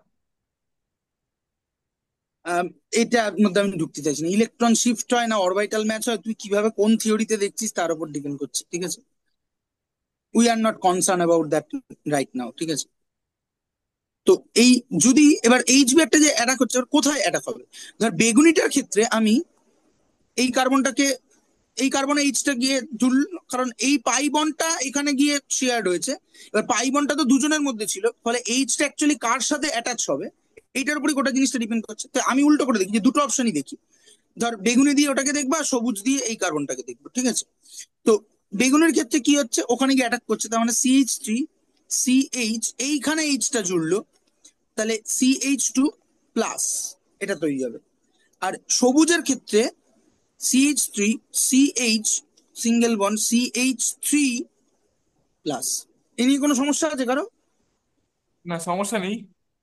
আম, এটার মধ্যে আমি ঢুকতে চাইছি না, ইলেকট্রন শিফট হয় না অরবিটাল ম্যাচ হয়, তুই কিভাবে কোন থিওরিতে দেখছিস তার উপর ডিপেন্ড করছে, ঠিক আছে? We are not concern about that right now, ঠিক আছে? তো এই যদি এবার এইচবি একটা যে অ্যাটাক হচ্ছে, ওর কোথায় অ্যাটাক হবে? ধর বেগুনিটার ক্ষেত্রে আমি এই কার্বনটাকে, এই কার্বনে এইচটা গিয়ে জুড়ল, কারণ এই পাই বন্ডটা এখানে গিয়ে শেয়ার্ড হয়েছে। এবার পাই বন্ডটা তো দুজনের মধ্যে ছিল, ফলে এইচটা অ্যাকচুয়ালি কার সাথে অ্যাটাচ হবে এইটার উপরে গোটা জিনিসটা ডিপেন্ড করছে। তো আমি উল্টো করে দেখি যে দুটো অপশনই দেখি, ধর বেগুনি দিয়ে ওটাকে দেখবা, সবুজ দিয়ে এই কার্বনটাকে দেখবো, ঠিক আছে? তো বেগুনের ক্ষেত্রে কি হচ্ছে, ওখানে গিয়ে অ্যাটাক করছে, তার মানে CH3CH, এইখানে এইচটা জুড়লো, তাহলে CH2 প্লাস, এটা তৈরি হবে। আর সবুজের ক্ষেত্রে CH3CH single bond CH3 plus. এ নিয়ে কোনো সমস্যা আছে কারো? না, সমস্যা নেই।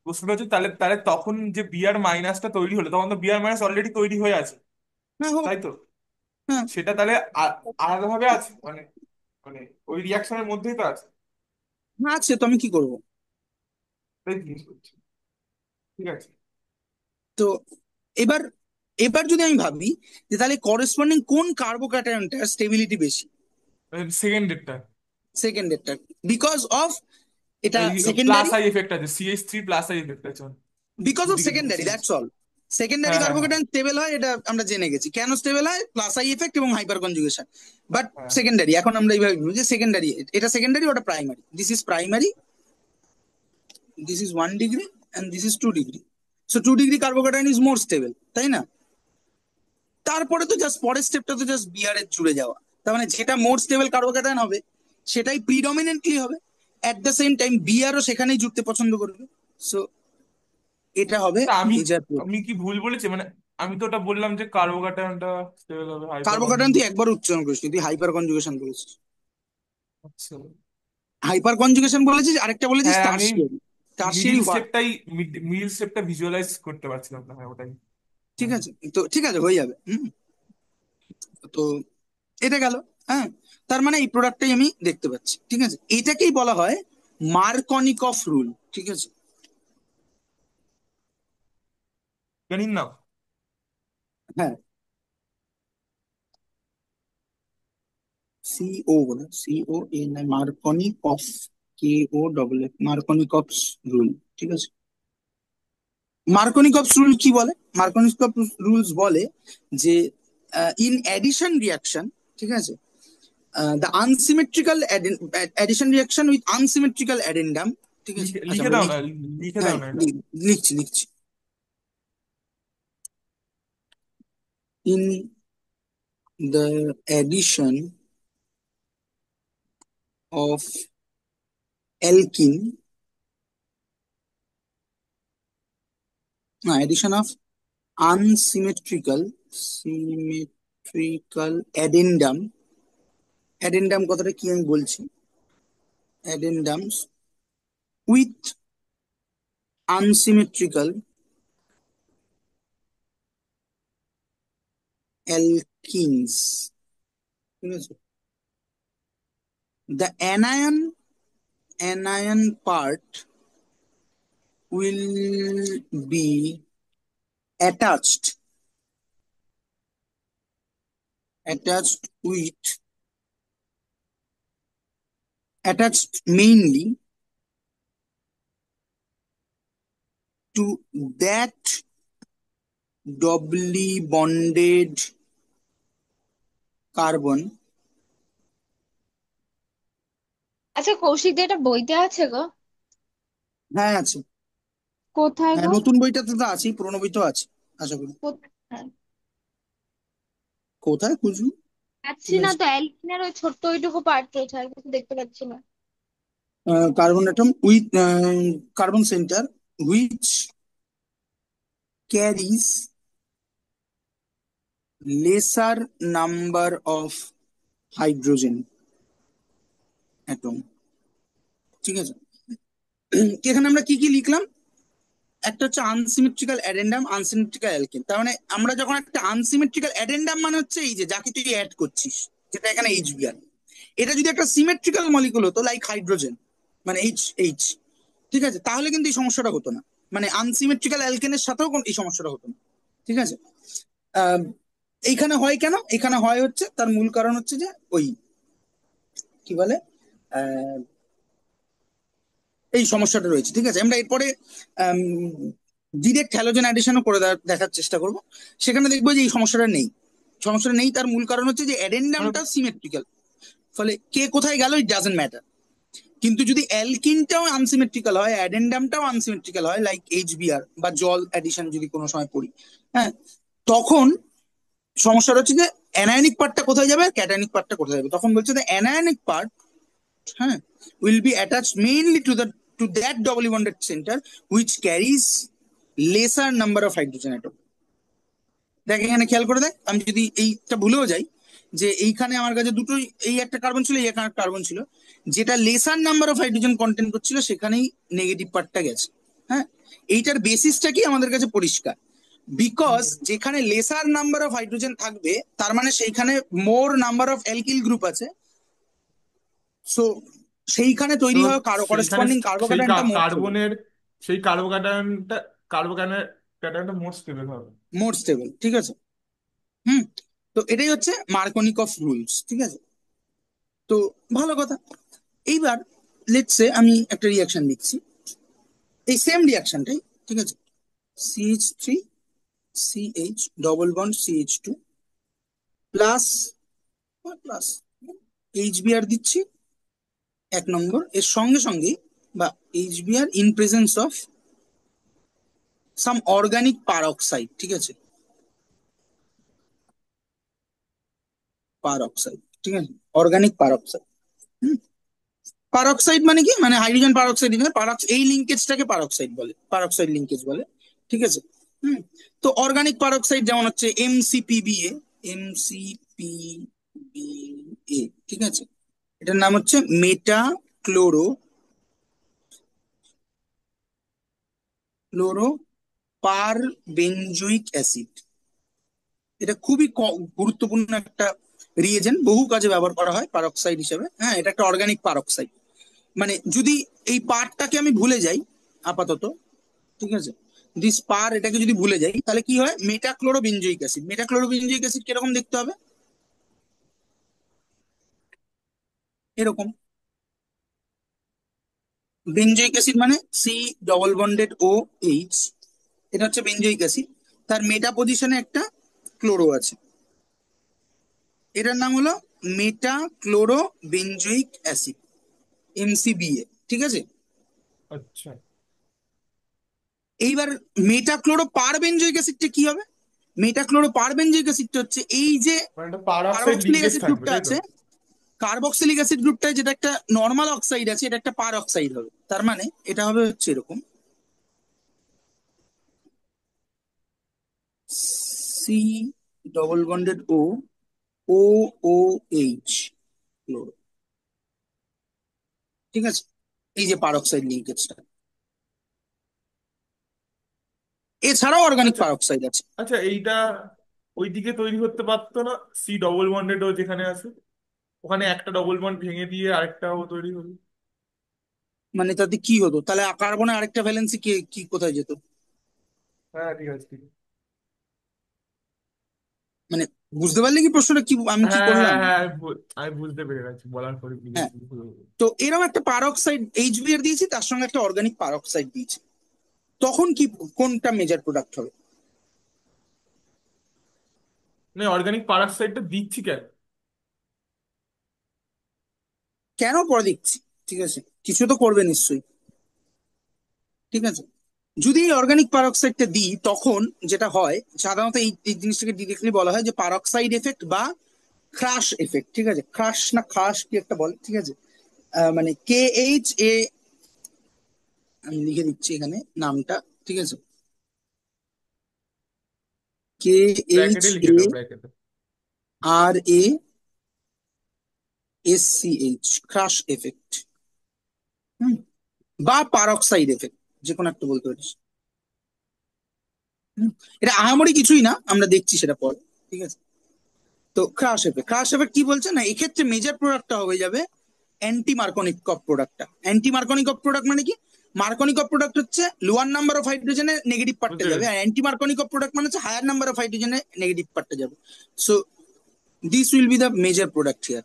বুঝতে পারছি। তাহলে তাহলে তখন যে বিআর মাইনাসটা তৈরি হলো, তখন তো বিআর মাইনাস অলরেডি তৈরি হয়ে আছে, হ্যাঁ, হোক। তাই তো? হ্যাঁ, সেটা তাহলে আলাদাভাবে আছে, মানে মানে ওই রিয়াকশনের মধ্যেই তো আছে। হ্যাঁ আছে তো, আমি কি করব? তাই জিনিস করছি। ঠিক আছে। তো এবার এবার যদি আমি ভাবি যে তাহলে করেসপন্ডিং কোন কার্বোক্যাটায়নটার স্টেবিলিটি বেশি, সেকেন্ড ডেটটা, সেকেন্ডেরটা, বিকজ অফ এটা এই প্লাস সেকেন্ডারি, আই এফেক্ট আছে, CH3 প্লাস আই এফেক্ট আছে বিকজ অফ দুদিকে secondary, CH। That's all. Secondary হ্যাঁ হ্যাঁ হ্যাঁ কার্বোকেটায়ন স্টেবল হয়, এটা আমরা জেনে গেছি কেন স্টেবল হয়, প্লাস আই এফেক্ট এবং হাইপার কনজুগেশন। বাট হ্যাঁ। সেকেন্ডারি, এখন আমরা এইভাবে বলবো যে সেকেন্ডারি, এটা সেকেন্ডারি, ওটা primary, this is primary, this is 1 degree and this is 2 degree. So 2 degree carbocation is more stable, তাই না? তারপরে তো জাস্ট পরের স্টেপটা তো জাস্ট বিআর এর জুড়ে যাওয়া, তার মানে যেটা মোর স্টেবল কার্বোকেটায়ন হবে সেটাই প্রিডমিনেন্টলি হবে। At the same time BRO সেখানেই জুড়তে পছন্দ করবে। সো এটা হবে তা আমি মেজার। আমি কি ভুল বলেছি? মানে আমি তো ওটা বললাম যে কার্বোক্যাটায়নটা স্টেবল হবে হাইপার কার্বোকেটায়ন তুই কনজুগেশন। একবার উচ্চারণ করিস, তুই হাইপার কনজুগেশন বলেছিস। আচ্ছা। হাইপার কনজুগেশন বলেছিস, আরেকটা বলেছিস হ্যাঁ, আমি টার্সিয়ারি। টার্সিয়ারি মিডিল স্টেপটাই মিডিল স্টেপটা ভিজুয়ালাইজ করতে পারছিলাম না, হ্যাঁ ওটাই। ঠিক হ্যাঁ। আছে, তো ঠিক আছে, হয়ে যাবে। তো এটা গেল। হ্যাঁ, তার মানে এই প্রোডাক্টটাই আমি দেখতে পাচ্ছি, ঠিক আছে? এটাকেই বলা হয় মার্কনিকফ রুল, ঠিক আছে? জানিন না। হ্যাঁ, সিও বলে, COA নয়, মার্কনিকফ, KO, মার্কনিকফ রুল, ঠিক আছে? মার্কনিকফ রুল কি বলে? মার্কনিকফ রুলস বলে যে ইন অ্যাডিশন রিয়াকশন, ঠিক আছে, the unsymmetrical addition reaction with unsymmetrical addendum, ঠিক আছে? লিখে আচ্ছা লিখে আমরা দাও না, লিখি। লিখে হ্যাঁ, দাও না এটা। লিখছি। In the addition of alkene, addition of unsymmetrical addendum, addendum কথাটা কি আমি বলছি, addendums with unsymmetrical alkenes, ঠিক আছে? The anion part will be attached attached with attached mainly to that doubly bonded carbon. আচ্ছা কৌশিক দা, এটা বইতে আছে গো? হ্যাঁ আছে। কোথায় হ্যাঁ গো? নতুন বইটাতে তো আছেই, পুরোনো বইতেও আছে আশা করি। কোথায়? কোথায় খুঁজবি? পাচ্ছি ঠিক না আছে। তো, অ্যালকিনের ওই ছোট্ট ওইটুকু পার্ট রয়েছে, আর কিছু দেখতে পাচ্ছি না। Carbon atom with carbon centre which carries lesser number of hydrogen atom। ঠিক আছে। এখানে আমরা কি কি লিখলাম? একটা হচ্ছে আনসিমেট্রিক্যাল অ্যাডেন্ডাম, আনসিমেট্রিক্যাল অ্যালকেন। তার মানে আমরা যখন একটা আনসিমেট্রিক্যাল অ্যাডেন্ডাম মানে হচ্ছে এই যে যাকে তুই অ্যাড করছিস, যেটা এখানে এইচবিআর, এটা যদি একটা সিমেট্রিক্যাল মলিকুল হতো লাইক হাইড্রোজেন, মানে এইচ এইচ, ঠিক আছে, তাহলে কিন্তু এই সমস্যাটা হতো না। মানে আনসিমেট্রিক্যাল অ্যালকেনের সাথেও এই সমস্যাটা হতো না। ঠিক আছে। আহ, এইখানে হয় কেন? এখানে হয় হচ্ছে তার মূল কারণ হচ্ছে যে ওই কি বলে এই সমস্যাটা রয়েছে। ঠিক আছে, আমরা এরপরে ডিরেক্ট হ্যালোজেন অ্যাডিশনও করে দেখার চেষ্টা করব। সেখানে দেখবো যে এই সমস্যাটা নেই। সমস্যাটা নেই তার মূল কারণ হচ্ছে যে মানে অ্যাডেন্ডামটা সিমেট্রিক্যাল, ফলে কে কোথায় গেল ইট ডাজেন্ট ম্যাটার। কিন্তু যদি অ্যালকিনটাও আনসিমেট্রিক্যাল হয়, অ্যাডেন্ডামটাও আনসিমেট্রিক্যাল হয় লাইক এইচবিআর বা জল অ্যাডিশন যদি কোনো সময় পড়ি, হ্যাঁ, তখন সমস্যাটা হচ্ছে যে অ্যানায়নিক পার্টটা কোথায় যাবে, ক্যাটায়নিক পার্টটা কোথায় যাবে। তখন বলছে যে অ্যানায়নিক পার্ট, হ্যাঁ, will be attached mainly to that doubly bonded center which carries lesser number of hydrogen atom। দেখ এখানে খেয়াল করে দেখ, আমি যদি এইটা ভুলেও যাই যে এইখানে আমার কাছে দুটোই, এই একটা কার্বন ছিল, এই একটা কার্বন ছিল, যেটা lesser number of hydrogen content করছিল সেখানেই নেগেটিভ পার্টটা গেছে। হ্যাঁ, এইটার বেসিসটা কি আমাদের কাছে পরিষ্কার, বিকজ যেখানে লেসার নাম্বার অফ হাইড্রোজেন থাকবে তার মানে সেইখানে মোর নাম্বার অফ অ্যালকিল গ্রুপ আছে। সো সেইখানে তো তৈরি হয় সেইখানে করেসপন্ডিং সেই কার্বোক্যাটায়নটা মোর স্টেবল। কার্বনের সেই কার্বোক্যাটায়নটা কার্বোক্যাটায়নটা মোর স্টেবল হবে। মোর স্টেবল, ঠিক আছে। হুম। তো এটাই হচ্ছে মার্কোনিকফ রুলস। ঠিক আছে। তো ভালো কথা। এইবার লেটস সে আমি একটা রিয়াকশন দিচ্ছি, এই সেম রিয়াকশনটাই, ঠিক আছে, CH3 CH double bond CH2 plus plus HBr দিচ্ছি 1 নম্বর, এর সঙ্গে সঙ্গে বা HBr in presence of some organic per oxide. ঠিক আছে, পার অক্সাইড, ঠিক আছে, অর্গানিক পার অক্সাইড। পারক্সাইড মানে কি, মানে হাইড্রোজেন পারক্সাইড, এই লিঙ্কেজটাকে পারক্সাইড বলে, পারক্সাইড লিঙ্কেজ বলে। ঠিক আছে। হুম। তো অর্গানিক পারক্সাইড যেমন হচ্ছে MCPBA, MCPBA, ঠিক আছে, এটার নাম হচ্ছে মেটা ক্লোরো ক্লোরো পার বেঞ্জোইক অ্যাসিড। এটা খুবই গুরুত্বপূর্ণ একটা রিয়েজেন্ট, বহু কাজে ব্যবহার করা হয় পারক্সাইড হিসেবে। হ্যাঁ, এটা একটা অর্গানিক পারক্সাইড। মানে যদি এই পার্টটাকে আমি ভুলে যাই আপাতত, ঠিক আছে, দিস পার, এটাকে যদি ভুলে যাই তাহলে কি হয়, মেটাক্লোরোবেনজোইক অ্যাসিড। মেটাক্লোরোবেনজোইক অ্যাসিড কিরকম দেখতে হবে, এরকম। বেনজোইক অ্যাসিড মানে C ডবল বন্ডেড OH, এটা হচ্ছে বেনজোইক অ্যাসিড। তার মেটা পজিশনে একটা ক্লোরো আছে, এটার নাম হলো মেটাক্লোরোবেনজোইক অ্যাসিড, MCBA। ঠিক আছে। আচ্ছা, এইবার মেটাক্লোরো পারবেনজোইক অ্যাসিডটা কি হবে? মেটাক্লোরো পারবেনজোইক অ্যাসিডটা হচ্ছে এই যে মানে একটা পারঅক্সাইড কার্বক্সিলিক লিঙ্কেজ অ্যাসিড থাকবে গ্রুপটা তাই তো? আছে, কার্বক্সিলিক অ্যাসিড গ্রুপটায় যেটা একটা নর্মাল অক্সাইড আছে, এটা একটা পার অক্সাইড হবে। তার মানে এটা হবে হচ্ছে এরকম, C double bonded O, OOH, chloro. ঠিক আছে, এই যে পার অক্সাইড লিঙ্কেজটা, এছাড়াও অর্গানিক আচ্ছা পার অক্সাইড আছে। আচ্ছা, এইটা ওইদিকে তৈরি করতে পারতো না? C ডবল বন্ডেড যেখানে আছে, ওখানে একটা ডবল বন্ড ভেঙে দিয়ে আরেকটাও তৈরি হলো। মানে তাতে কি হতো তাহলে, কার্বনে আরেকটা ভ্যালেন্সি কি কি কোথায় যেত? হ্যাঁ ঠিক আছে, ঠিক আছে। মানে বুঝতে পারলে কি প্রশ্নটা কি আমি কি হ্যাঁ করলাম? হ্যাঁ হ্যাঁ, আমি বুঝতে পেরে গেছি, বলার পরে হ্যাঁ, বুঝেছি। তো এরকম একটা পারক্সাইড এইচবিআর দিয়েছি, তার সঙ্গে একটা অর্গানিক পারক্সাইড দিয়েছি, তখন কি কোনটা মেজর প্রোডাক্ট হবে? না, অর্গানিক পারাক্সাইডটা দিচ্ছি কেন? কেন পরে দেখছি, ঠিক আছে, কিছু তো করবে নিশ্চয়ই। ঠিক আছে, যদি এই অর্গানিক পারক্সাইডটা দিই তখন যেটা হয় সাধারণত এই জিনিসটাকে ডিরেক্টলি বলা হয় যে পারক্সাইড এফেক্ট বা ক্রাশ এফেক্ট। ঠিক আছে, ক্রাশ না খাস কি একটা বলে, ঠিক আছে। মানে KHA, আমি লিখে দিচ্ছি এখানে নামটা, ঠিক আছে, ব্র্যাকেটে লিখে দাও, ব্র্যাকেটে। KHARASCH, ক্রাশ এফেক্ট বা পারক্সাইড এফেক্ট, যে কোনো একটা বলতে পারিস। হুম, এটা আহামরি কিছুই না, আমরা দেখছি সেটা পরে। ঠিক আছে, তো ক্রাশ এফেক্ট কি বলছে না, এক্ষেত্রে মেজর প্রোডাক্টটা হয়ে যাবে অ্যান্টি মার্কনিকভ প্রোডাক্টটা। অ্যান্টি মার্কনিকভ প্রোডাক্ট মানে কি? মার্কনিকভ প্রোডাক্ট হচ্ছে লোয়ার নাম্বার অফ হাইড্রোজেনে নেগেটিভ পার্টটা বুঝতে যাবে, পেরেছি। আর অ্যান্টি মার্কনিকভ প্রোডাক্ট মানে হচ্ছে হায়ার নাম্বার অফ হাইড্রোজেনে নেগেটিভ পার্টটা যাবে। So this will be the major product here.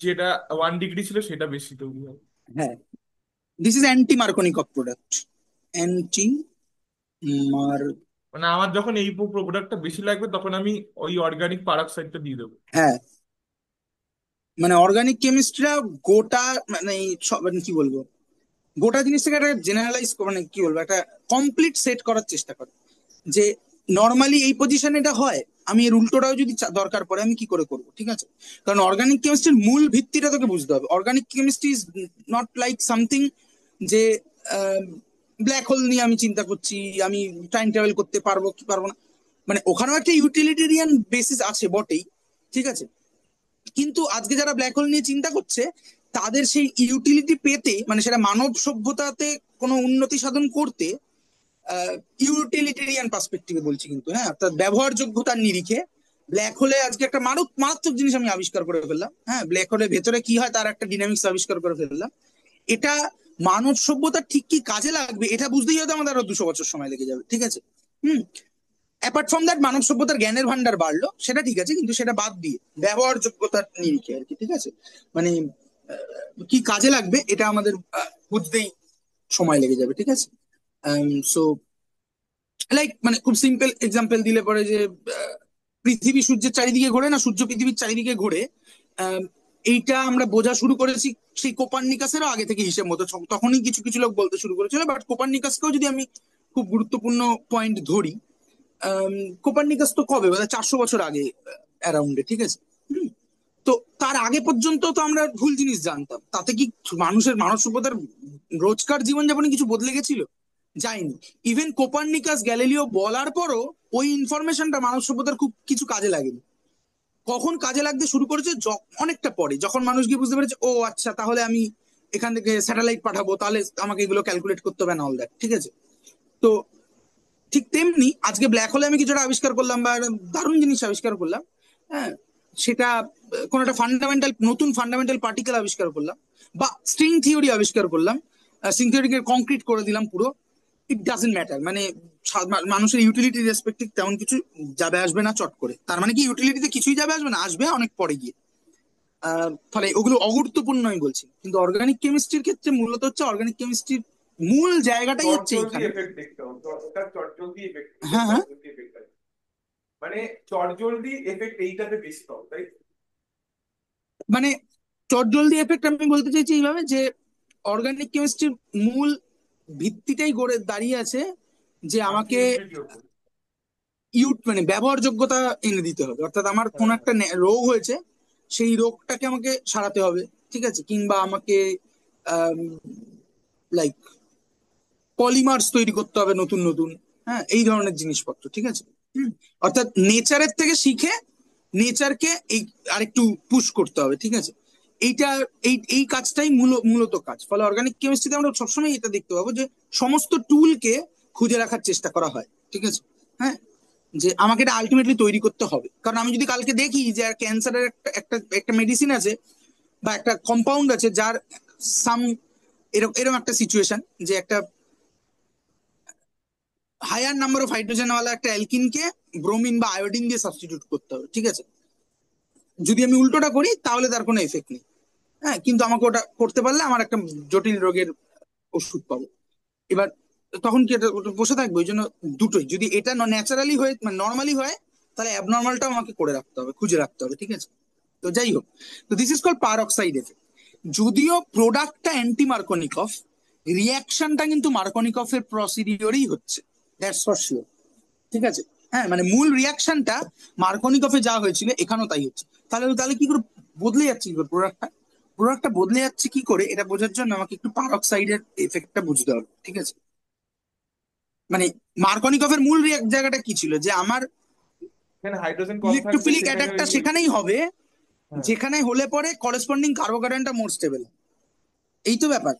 যেটা 1 ডিগ্রি ছিল সেটা বেশি তৈরি হয়। হ্যাঁ, this is anti Markovnikov product, anti মার মানে আমার যখন এই প্রোডাক্টটা বেশি লাগবে তখন আমি ওই অর্গানিক পারাক্সাইডটা দিয়ে দেবো। হ্যাঁ, মানে অর্গানিক কেমিস্ট্রিরা গোটা, মানে মানে কি বলবো, গোটা জিনিসটাকে একটা জেনারেলাইজ, মানে কি বলবো, একটা কমপ্লিট সেট করার চেষ্টা করে যে নর্মালি এই পজিশনে এটা হয়, আমি এর উল্টোটাও যদি দরকার পড়ে আমি কি করে করব। ঠিক আছে, কারণ অর্গানিক কেমিস্ট্রির মূল ভিত্তিটা তোকে বুঝতে হবে। Organic chemistry is not like something যে ব্ল্যাক হোল নিয়ে আমি চিন্তা করছি, আমি টাইম ট্রাভেল করতে পারবো কি পারবো না, মানে ওখানেও একটা ইউটিলিটেরিয়ান বেসিস আছে বটেই। ঠিক আছে, কিন্তু আজকে যারা ব্ল্যাক হোল নিয়ে চিন্তা করছে তাদের সেই ইউটিলিটি পেতে, মানে সেটা মানব সভ্যতাতে কোনো উন্নতি সাধন করতে, ইউটিলিটেরিয়ান পার্সপেক্টিভে বলছি কিন্তু, হ্যাঁ, অর্থাৎ ব্যবহারযোগ্যতার নিরিখে ব্ল্যাক হোলে আজকে একটা মারাত্মক জিনিস আমি আবিষ্কার করে ফেললাম। হ্যাঁ, ব্ল্যাক হোলের ভেতরে কি হয় তার একটা ডিনামিক্স আবিষ্কার করে ফেললাম। এটা মানব সভ্যতার ঠিক কি কাজে লাগবে এটা বুঝতেই হয়তো আমাদের আরো 200 বছর সময় লেগে যাবে। ঠিক আছে, হুম, অ্যাপার্ট ফ্রম দ্যাট মানব সভ্যতার জ্ঞানের ভান্ডার বাড়লো, সেটা ঠিক আছে, কিন্তু সেটা বাদ দিয়ে ব্যবহারযোগ্যতার নিরিখে আর কি, ঠিক আছে, মানে কি কাজে লাগবে এটা আমাদের বুঝতেই সময় লেগে যাবে। ঠিক আছে, সো লাইক, মানে খুব সিম্পল এক্সাম্পল দিলে পরে যে পৃথিবী সূর্যের চারিদিকে ঘোরে না, সূর্য পৃথিবীর চারিদিকে ঘোরে, আহ, এইটা আমরা বোঝা শুরু করেছি সেই কোপার্নিকাসেরও আগে থেকে হিসেব মতো। তখনই কিছু কিছু লোক বলতে শুরু করেছিল, বাট কোপার্নিকাসকেও যদি আমি খুব গুরুত্বপূর্ণ পয়েন্ট ধরি, কোপার্নিকাস তো কবে, মানে 400 বছর আগে অ্যারাউন্ডে। ঠিক আছে, হুম, তো তার আগে পর্যন্ত তো আমরা ভুল জিনিস জানতাম, তাতে কি মানব সভ্যতার রোজকার জীবনযাপনে কিছু বদলে গেছিল? যায়নি। ইভেন কোপার্নিকাস গ্যালিলিও বলার পরও ওই ইনফরমেশনটা মানব সভ্যতার খুব কিছু কাজে লাগেনি। কখন কাজে লাগতে শুরু করেছে, অনেকটা পরে, যখন মানুষ গিয়ে বুঝতে পেরেছে ও আচ্ছা তাহলে আমি এখান থেকে স্যাটেলাইট পাঠাবো, তাহলে আমাকে এগুলো ক্যালকুলেট করতে হবে না, অল দ্যাট। ঠিক আছে, তো ঠিক তেমনি আজকে ব্ল্যাক হোলে আমি কিছুটা আবিষ্কার করলাম বা একটা দারুণ জিনিস আবিষ্কার করলাম, হ্যাঁ, সেটা কোন একটা নতুন ফান্ডামেন্টাল পার্টিকেল আবিষ্কার করলাম, বা স্ট্রিং থিওরি আবিষ্কার করলাম, স্ট্রিং থিওরিকে কংক্রিট করে দিলাম পুরো, ইট ডাজেন্ট ম্যাটার, মানে মানুষের ইউটিলিটি রেসপেক্টিভ তেমন কিছু যাবে আসবে না চট করে। তার মানে কি ইউটিলিটিতে কিছুই যাবে আসবে না, আসবে অনেক পরে গিয়ে। ফলে ওগুলো অগুরুত্বপূর্ণ আমি বলছি, কিন্তু অর্গানিক কেমিস্ট্রির ক্ষেত্রে মূলত হচ্ছে অর্গানিক কেমিস্ট্রির মূল জায়গাটাই হচ্ছে চটজলদি এইখানে। এফেক্ট দেখতে হবে, ওটা চটজলদি এফেক্ট, হ্যাঁ, হ্যাঁ, চটজলদি এফেক্ট আছে। মানে চটজলদি এফেক্ট এইটাতে বেশি পাবো, তাই? মানে চটজলদি এফেক্ট আমি বলতে চাইছি এইভাবে যে অর্গানিক কেমিস্ট্রির মূল ভিত্তিটাই গড়ে দাঁড়িয়ে আছে যে আমি আমাকে ইউটিলিটি ওপর। মানে ব্যবহারযোগ্যতা এনে দিতে হবে, অর্থাৎ আমার কোন হ্যাঁ একটা রোগ হয়েছে, সেই রোগটাকে আমাকে সারাতে হবে। ঠিক আছে, কিংবা আমাকে লাইক পলিমার্স তৈরি করতে হবে নতুন নতুন, হ্যাঁ, এই ধরনের জিনিসপত্র। ঠিক আছে, হুম, অর্থাৎ নেচারের থেকে শিখে নেচারকে এই আরেকটু পুশ করতে হবে। ঠিক আছে, এইটা এই কাজটাই মূলত কাজ। ফলে অর্গানিক কেমিস্ট্রিতে আমরা সবসময় এটা দেখতে পাবো যে সমস্ত টুলকে খুঁজে রাখার চেষ্টা করা হয়। ঠিক আছে, হ্যাঁ, যে আমাকে এটা আলটিমেটলি তৈরি করতে হবে, কারণ আমি যদি কালকে দেখি যে ক্যান্সারের একটা একটা একটা মেডিসিন আছে বা একটা কম্পাউন্ড আছে যার সাম এরকম এরকম একটা সিচুয়েশন, যে একটা হায়ার নাম্বার অফ হাইড্রোজেনওয়ালা একটা অ্যালকিনকে ব্রোমিন বা আয়োডিন দিয়ে সাবস্টিটিউট করতে হবে, ঠিক আছে? যদি আমি উল্টোটা করি তাহলে তার কোনো এফেক্ট নেই। হ্যাঁ, কিন্তু আমাকে ওটা করতে পারলে আমার একটা জটিল রোগের ওষুধ পাবো। এবার তখন কি ওটা বসে থাকবে? ওই জন্য দুটোই, যদি এটা ন্যাচারালি হয়ে মানে নর্মালি হয়, তাহলে অ্যাবনর্মালটাও আমাকে করে রাখতে হবে, খুঁজে রাখতে হবে, ঠিক আছে? তো যাই হোক, তো this is call peroxide effect. যদিও প্রোডাক্টটা অ্যান্টি মার্কনিকফ, রিয়াকশনটা কিন্তু মার্কনিকফ এর প্রসিডিওরেই হচ্ছে, দ্যাটস ফর শিওর, ঠিক আছে? হ্যাঁ, মানে মূল রিয়াকশনটা মার্কনিকফে যা হয়েছিল এখানেও তাই হচ্ছে। তাহলে তাহলে কি করে বদলে যাচ্ছে, কি করে প্রোডাক্টটা? প্রোডাক্টটা বদলে যাচ্ছে কি করে, এটা বোঝার জন্য আমাকে একটু পারঅক্সাইডের এফেক্টটা বুঝতে হবে, ঠিক আছে? মানে মার্কনিকফের মূল জায়গাটা কি ছিল, যে আমার এখানে হাইড্রোজেন কম থাকবে, ইলেকট্রোফিলিক সেখানে অ্যাটাকটা সেখানেই হবে, হ্যাঁ যেখানে হলে পরে করেসপন্ডিং কার্বোকার্বনটা মোর স্টেবল। এই তো ব্যাপার।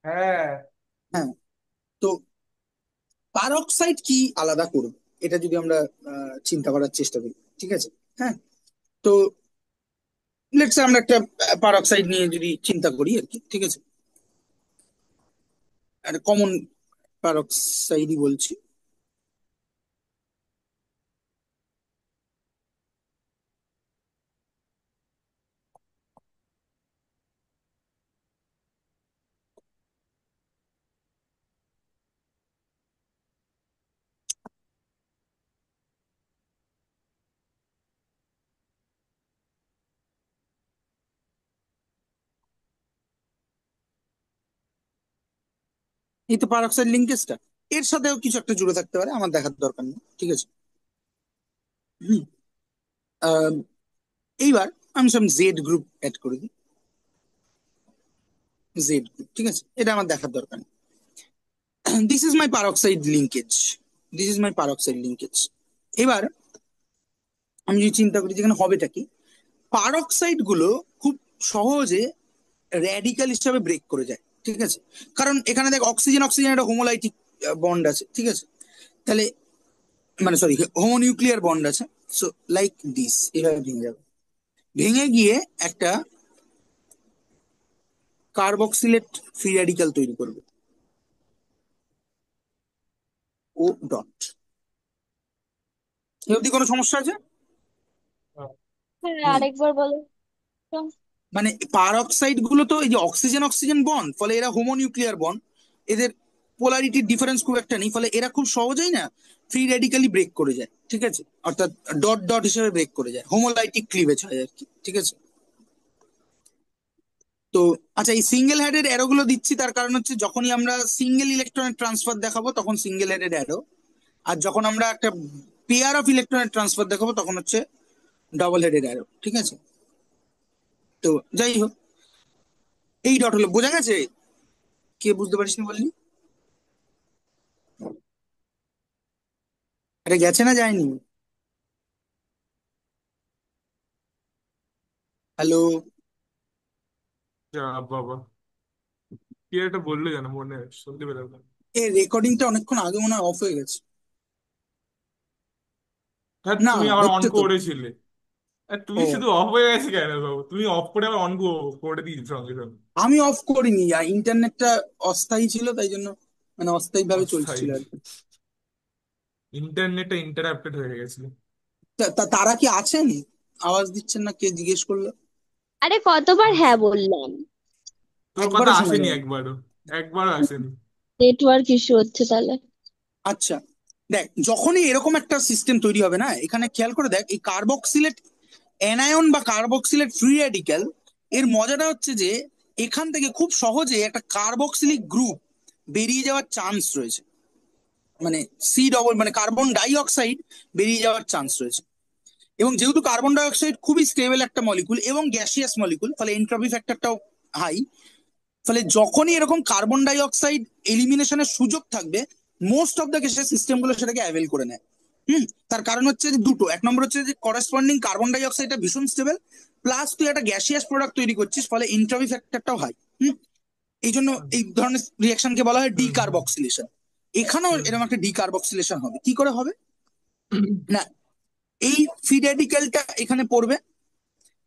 হ্যাঁ। হ্যাঁ, তো পারঅক্সাইড কি আলাদা করব, এটা যদি আমরা চিন্তা করার চেষ্টা করি, ঠিক আছে? হ্যাঁ, তো লেটস আমরা একটা পারঅক্সাইড নিয়ে যদি চিন্তা করি আর কি, ঠিক আছে? একটা কমন পারঅক্সাইডই বলছি। এই তো পারঅক্সাইড লিঙ্কেজটা, এর সাথেও কিছু একটা জুড়ে থাকতে পারে, আমার দেখার দরকার নেই, ঠিক আছে? হুম। আহ, এইবার আমি সব জেড গ্রুপ অ্যাড করে দিই, জেড গ্রুপ, ঠিক আছে? এটা আমার দেখার দরকার নেই। This is my peroxide linkage, this is my peroxide linkage. এবার আমি যদি চিন্তা করি যেখানে হবেটা কি, পারঅক্সাইড গুলো খুব সহজে র্যাডিক্যাল হিসাবে ব্রেক করে যায়, ঠিক আছে? কারণ এখানে দেখ, অক্সিজেন অক্সিজেন একটা হোমোলাইটিক বন্ড আছে, ঠিক আছে? তাহলে মানে সরি, হোমোনিউক্লিয়ার বন্ড আছে। সো লাইক দিস, এভাবে ভেঙে যাবে, ভেঙে গিয়ে একটা কার্বক্সিলেট ফ্রি র্যাডিক্যাল তৈরি করবে, ও ডট। এ অবধি কোনো সমস্যা আছে? হ্যাঁ। হ্যাঁ, নেই। আরেকবার বলো তো। মানে পারঅক্সাইড গুলো তো এই যে অক্সিজেন অক্সিজেন বন্ড, ফলে এরা হোমোনিউক্লিয়ার বন্ড, এদের পোলারিটির ডিফারেন্স খুব একটা নেই, ফলে এরা খুব সহজেই না ফ্রি রেডিক্যালি ব্রেক করে যায়, ঠিক আছে? অর্থাৎ ডট ডট হিসেবে ব্রেক করে যায়, হোমোলাইটিক ক্লিভেজ হয় আর কি, ঠিক আছে? তো আচ্ছা, এই সিঙ্গেল হেডেড অ্যারো গুলো দিচ্ছি তার কারণ হচ্ছে, যখনই আমরা সিঙ্গেল ইলেকট্রনের ট্রান্সফার দেখাবো তখন সিঙ্গেল হেডেড অ্যারো, আর যখন আমরা একটা পেয়ার অফ ইলেকট্রনের ট্রান্সফার দেখাবো তখন হচ্ছে ডাবল হেডেড অ্যারো, ঠিক আছে? তো যাই হোক, এই ডট হলো, বোঝা গেছে? কে বুঝতে পারিস না বললি? এটা গেছে না যায়নি? হ্যালো? যা বাবা, কি একটা বললো যেন মনে শুনতে পেলাম না। এই রেকর্ডিংটা অনেকক্ষণ আগে মনে হয় অফ হয়ে গেছে। হ্যাঁ, না, তুমি আবার অন হচ্ছে তো। করেছিলে। আর তুমি ও, শুধু অফ হয়ে গেছে কেন বাবু, তুমি অফ করে আবার অন করে দিয়েছো সঙ্গে সঙ্গে। আমি অফ করিনি, আর ইন্টারনেটটা অস্থায়ী ছিল তাই জন্য, মানে অস্থায়ী ভাবে অস্থায়ী। চলছিল আর কি। ইন্টারনেটটা ইন্টারাপ্টেড হয়ে গেছিল। তারা কি আছেন? আওয়াজ দিচ্ছেন না, কে জিজ্ঞেস করলো? আরে কতবার হ্যাঁ বললাম। তোর কথা একবারও শোনা আসেনি যায়নি। একবারও, একবারও আসেনি। নেটওয়ার্ক ইস্যু হচ্ছে তাহলে। আচ্ছা, দেখ, যখনই এরকম একটা সিস্টেম তৈরি হবে না, এখানে খেয়াল করে দেখ, এই কার্বক্সিলেট অ্যানায়ন বা কার্বক্সিলেট ফ্রি রেডিক্যাল, এর মজাটা হচ্ছে যে এখান থেকে খুব সহজে একটা কার্বক্সিলিক গ্রুপ বেরিয়ে যাওয়ার চান্স রয়েছে, মানে সি ডবল মানে কার্বন ডাই অক্সাইড বেরিয়ে যাওয়ার চান্স রয়েছে। এবং যেহেতু কার্বন ডাই অক্সাইড খুবই স্টেবল একটা মলিকুল এবং গ্যাসিয়াস মলিকুল, ফলে এন্ট্রপি ফ্যাক্টরটাও হাই, ফলে যখনই এরকম কার্বন ডাই অক্সাইড এলিমিনেশনের সুযোগ থাকবে, মোস্ট অফ দ্য কেসে সিস্টেম গুলো সেটাকে অ্যাভেল করে নেয়। হুম। তার কারণ হচ্ছে যে দুটো, এক নম্বর হচ্ছে যে করেসপন্ডিং কার্বন ডাই অক্সাইডটা ভীষণ স্টেবল, প্লাস তুই একটা গ্যাসিয়াস প্রোডাক্ট তৈরি করছিস, ফলে এন্ট্রপি ফ্যাক্টরটাও হাই। হুম। এই জন্য হুম এই ধরনের রিয়াকশনকে বলা হয় হুম হুম ডিকার্বক্সিলেশন। এখানেও হুম এরকম একটা ডিকার্বক্সিলেশন হবে, কি করে হবে হুম। না, এই ফ্রি রেডিক্যালটা এখানে পড়বে,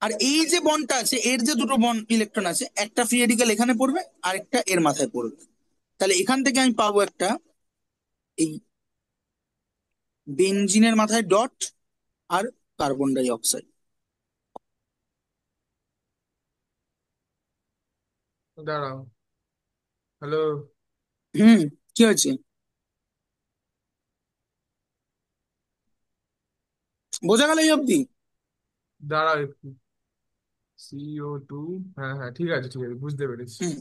আর এই যে বন্ডটা আছে, এর যে দুটো বন্ড ইলেকট্রন আছে, একটা ফ্রি রেডিক্যাল এখানে পড়বে, আরেকটা এর মাথায় পড়বে। তাহলে এখান থেকে আমি পাবো একটা, এই বেনজিনের মাথায় ডট আর কার্বন ডাই অক্সাইড। দাঁড়াও, হ্যালো। হুম, কি হয়েছে? বোঝা গেল এই অব্দি? দাঁড়াও একটু, CO2, হ্যাঁ হ্যাঁ ঠিক আছে ঠিক আছে, বুঝতে পেরেছি। হুম,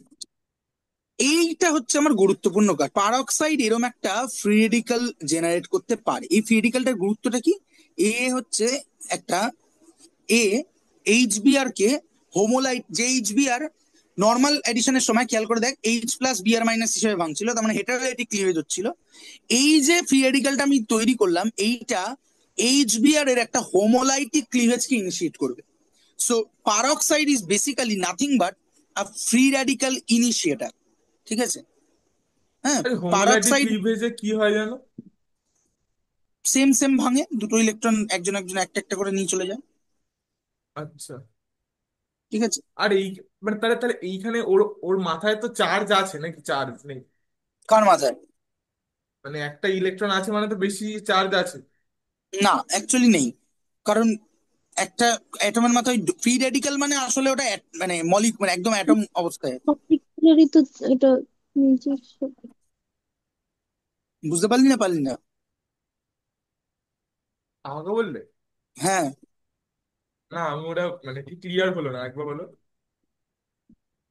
এইটা হচ্ছে আমার গুরুত্বপূর্ণ কাজ। পারঅক্সাইড এরম একটা ফ্রি রেডিকাল জেনারেট করতে পারে। এই ফ্রি রেডিকালটার গুরুত্বটা কি? এ হচ্ছে একটা, এ এইচবিআর কে হোমোলাইট, যে এইচবিআর নর্মাল এডিশনের সময় খেয়াল করে দেখ এইচ প্লাস বিআর মাইনাস হিসেবে ভাঙছিল, তার মানে হেটারোলাইটিক ক্লিভেজ হচ্ছিল। এই যে ফ্রি রেডিকালটা আমি তৈরি করলাম, এইটা এইচবিআর এর একটা হোমোলাইটিক ক্লিভেজকে ইনিশিয়েট করবে। So peroxide is basically nothing but a free radical initiator. ঠিক আছে? হ্যাঁ, আরে হোমোলাইটিক পারঅক্সাইড ক্লিভেজে কি হয় জানো? সেম সেম ভাঙে, দুটো ইলেকট্রন একজন একজন একটা একটা করে নিয়ে চলে যায়। আচ্ছা। ঠিক আছে? আর এই, মানে তাহলে তাহলে এইখানে ওর ওর মাথায় তো চার্জ আছে নাকি চার্জ নেই? কার মাথায়? মানে একটা ইলেকট্রন আছে মানে তো বেশি চার্জ আছে। না, অ্যাকচুয়ালি নেই। কারণ একটা অ্যাটমের মাথায় ফ্রি রেডিক্যাল মানে আসলে ওটা মানে মলিক, মানে একদম অ্যাটম অবস্থায়। পার্টিকুলারই তো এটা নিজস্ব। বুঝতে পারলি না পারলি না? আমাকে বললে? হ্যাঁ, না আমি ওটা মানে কি ক্লিয়ার হলো না, একবার বলো।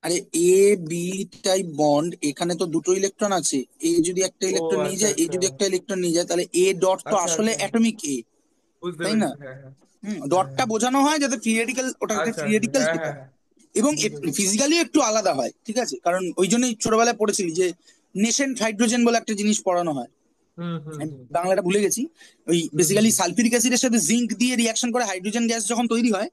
আরে এ বি টাইপ বন্ড, এখানে তো দুটো ইলেকট্রন আছে। এ যদি একটা ও ইলেকট্রন নিয়ে আচ্ছা যায়, এ আচ্ছা যদি একটা ইলেকট্রন নিয়ে যায়, তাহলে এ ডট তো আচ্ছা আসলে আচ্ছা, অ্যাটমিক এ, বুঝতে তাই না? পেরেছি, হ্যাঁ হ্যাঁ হ্যাঁ ডটটা হ্যাঁ। বোঝানো হয় যাতে ফ্রি রেডিক্যাল, ওটাকে আচ্ছা ফ্রি আচ্ছা, রেডিক্যাল হ্যাঁ যেটা, হ্যাঁ হ্যাঁ, এবং বুঝতে পেরেছি। ফিজিক্যালি একটু আলাদা হয়। ঠিক আছে? কারণ ওই জন্যই ছোটবেলায় পড়েছিলি যে নেসেন্ট হাইড্রোজেন বলে একটা জিনিস পড়ানো হয়। হুম হুম আমি হুম বাংলাটা ভুলে গেছি। ওই হুম হুম বেসিক্যালি সালফিউরিক অ্যাসিডের সাথে জিঙ্ক দিয়ে রিয়াকশন করে হাইড্রোজেন গ্যাস যখন তৈরি হয়,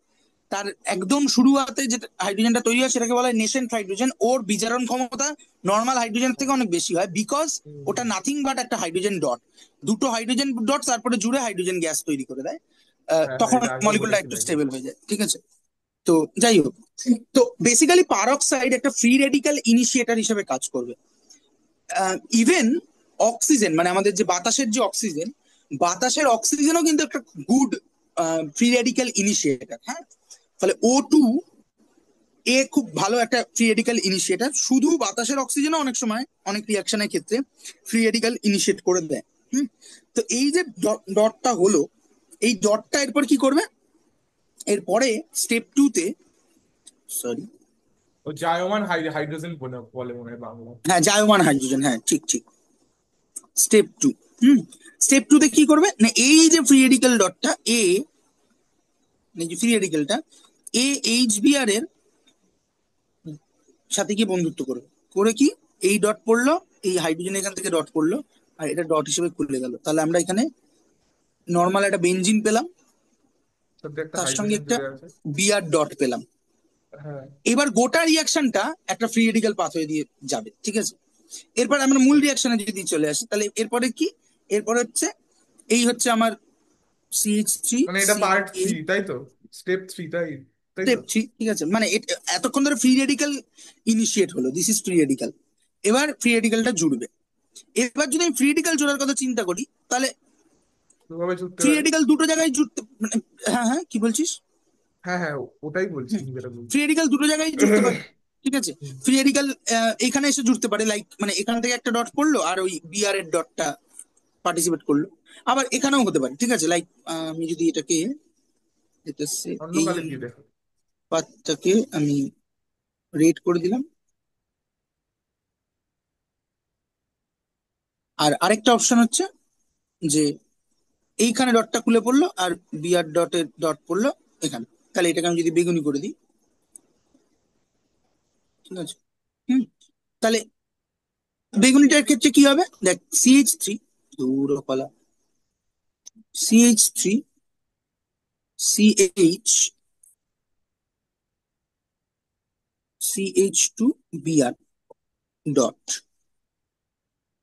তার একদম শুরুয়াতে যে হাইড্রোজেনটা তৈরি হয় সেটাকে বলা হয় নেসেন্ট হাইড্রোজেন। ওর বিজারণ ক্ষমতা নর্মাল হাইড্রোজেনের থেকে অনেক বেশি হয়, বিকজ হুম, ওটা নাথিং বাট একটা হাইড্রোজেন ডট। দুটো হাইড্রোজেন ডট তারপরে জুড়ে হাইড্রোজেন গ্যাস তৈরি করে দেয়। হ্যাঁ হ্যাঁ, তখন এটা আগেও মলিকুলটা একটু বলেছিলাম একবার। স্টেবল হয়ে যায়। ঠিক আছে? তো যাই হোক, তো বেসিক্যালি পারঅক্সাইড একটা ফ্রি রেডিক্যাল ইনিশিয়েটর হিসেবে কাজ করবে। ইভেন অক্সিজেন, মানে আমাদের যে বাতাসের যে অক্সিজেন, বাতাসের অক্সিজেনও কিন্তু একটা গুড ফ্রি রেডিক্যাল ইনিশিয়েটর। হ্যাঁ, ফলে O2 এ খুব ভালো একটা ফ্রি রেডিক্যাল ইনিশিয়েটর। শুধু বাতাসের অক্সিজেনও অনেক সময় অনেক রিয়াকশনের ক্ষেত্রে ফ্রি রেডিক্যাল ইনিশিয়েট করে দেয়। হুম, তো এই যে ডটটা হলো, এই ডটটা এরপর কি করবে? এরপরে স্টেপ 2 তে, সরি, ও জায়মান হাইড্রোজেন বলে বলে মনে হয় বাংলা। হ্যাঁ জায়মান হাইড্রোজেন, হ্যাঁ ঠিক ঠিক, স্টেপ 2। হুম, স্টেপ 2 তে কি করবে না, এই যে ফ্রি রেডিক্যাল ডটটা এ, এই যে ফ্রি রেডিক্যালটা এ এইচবিআর এর সাথে কি বন্ধুত্ব করবে, করে কি এই ডট পড়লো, এই হাইড্রোজেন এখান থেকে ডট পড়লো, আর এটা ডট হিসেবে খুলে গেল। তাহলে আমরা এখানে নর্মাল একটা বেনজিন পেলাম, সাথে একটা তার সঙ্গে হাইড্রোজেন একটা জুড়ে আছে। বিআর ডট পেলাম। হ্যাঁ। এবার গোটা রিয়াকশনটা একটা ফ্রি রেডিক্যাল পাথওয়ে দিয়ে যাবে। ঠিক আছে? এরপর আমরা মূল রিয়াকশনে যদি চলে আসি, তাহলে এরপরে কি? এরপরে হচ্ছে, এই হচ্ছে আমার CH3 মানে এটা পার্ট থ্রি CH, তাই তো? স্টেপ থ্রি, তাই তাই তো? স্টেপ 3। ঠিক আছে? মানে এতক্ষণ ধরে ফ্রি রেডিক্যাল ইনিশিয়েট হলো, দিস ইজ ফ্রি রেডিক্যাল। এবার ফ্রি রেডিক্যালটা জুড়বে। এবার যদি আমি ফ্রি রেডিক্যাল জোড়ার কথা চিন্তা করি, তাহলে কিভাবে ছুটতে ফ্রি পারে? রেডিক্যাল দুটো জায়গায় জুড়তে, মানে, হ্যাঁ হ্যাঁ, কি বলছিস? হ্যাঁ হ্যাঁ, ওটাই বলছি, হুম, তুমি যেটা বলছি। ফ্রি রেডিক্যাল দুটো জায়গায় জুড়তে পারে। ঠিক আছে? ফ্রি রেডিক্যাল এখানে এসে জুড়তে পারে, লাইক মানে এখান থেকে একটা ডট পড়লো আর ওই বিআর এর ডটটা পার্টিসিপেট করলো। আবার এখানেও হতে পারে। ঠিক আছে? লাইক আমি যদি এটাকে, অন্য এই কালে দিয়ে দেখো। পাথটাকে আমি রেড করে দিলাম, আর আরেকটা অপশন হচ্ছে যে এইখানে ডটটা খুলে পড়লো আর বিআর ডটের ডট পড়লো এখানে। তাহলে এটাকে আমি যদি বেগুনি করে দিই, ঠিক আছে? হুম, তাহলে বেগুনিটার ক্ষেত্রে কি হবে? দেখ, CH3, দূর কলা, CH3 CH, CH2 BR dot,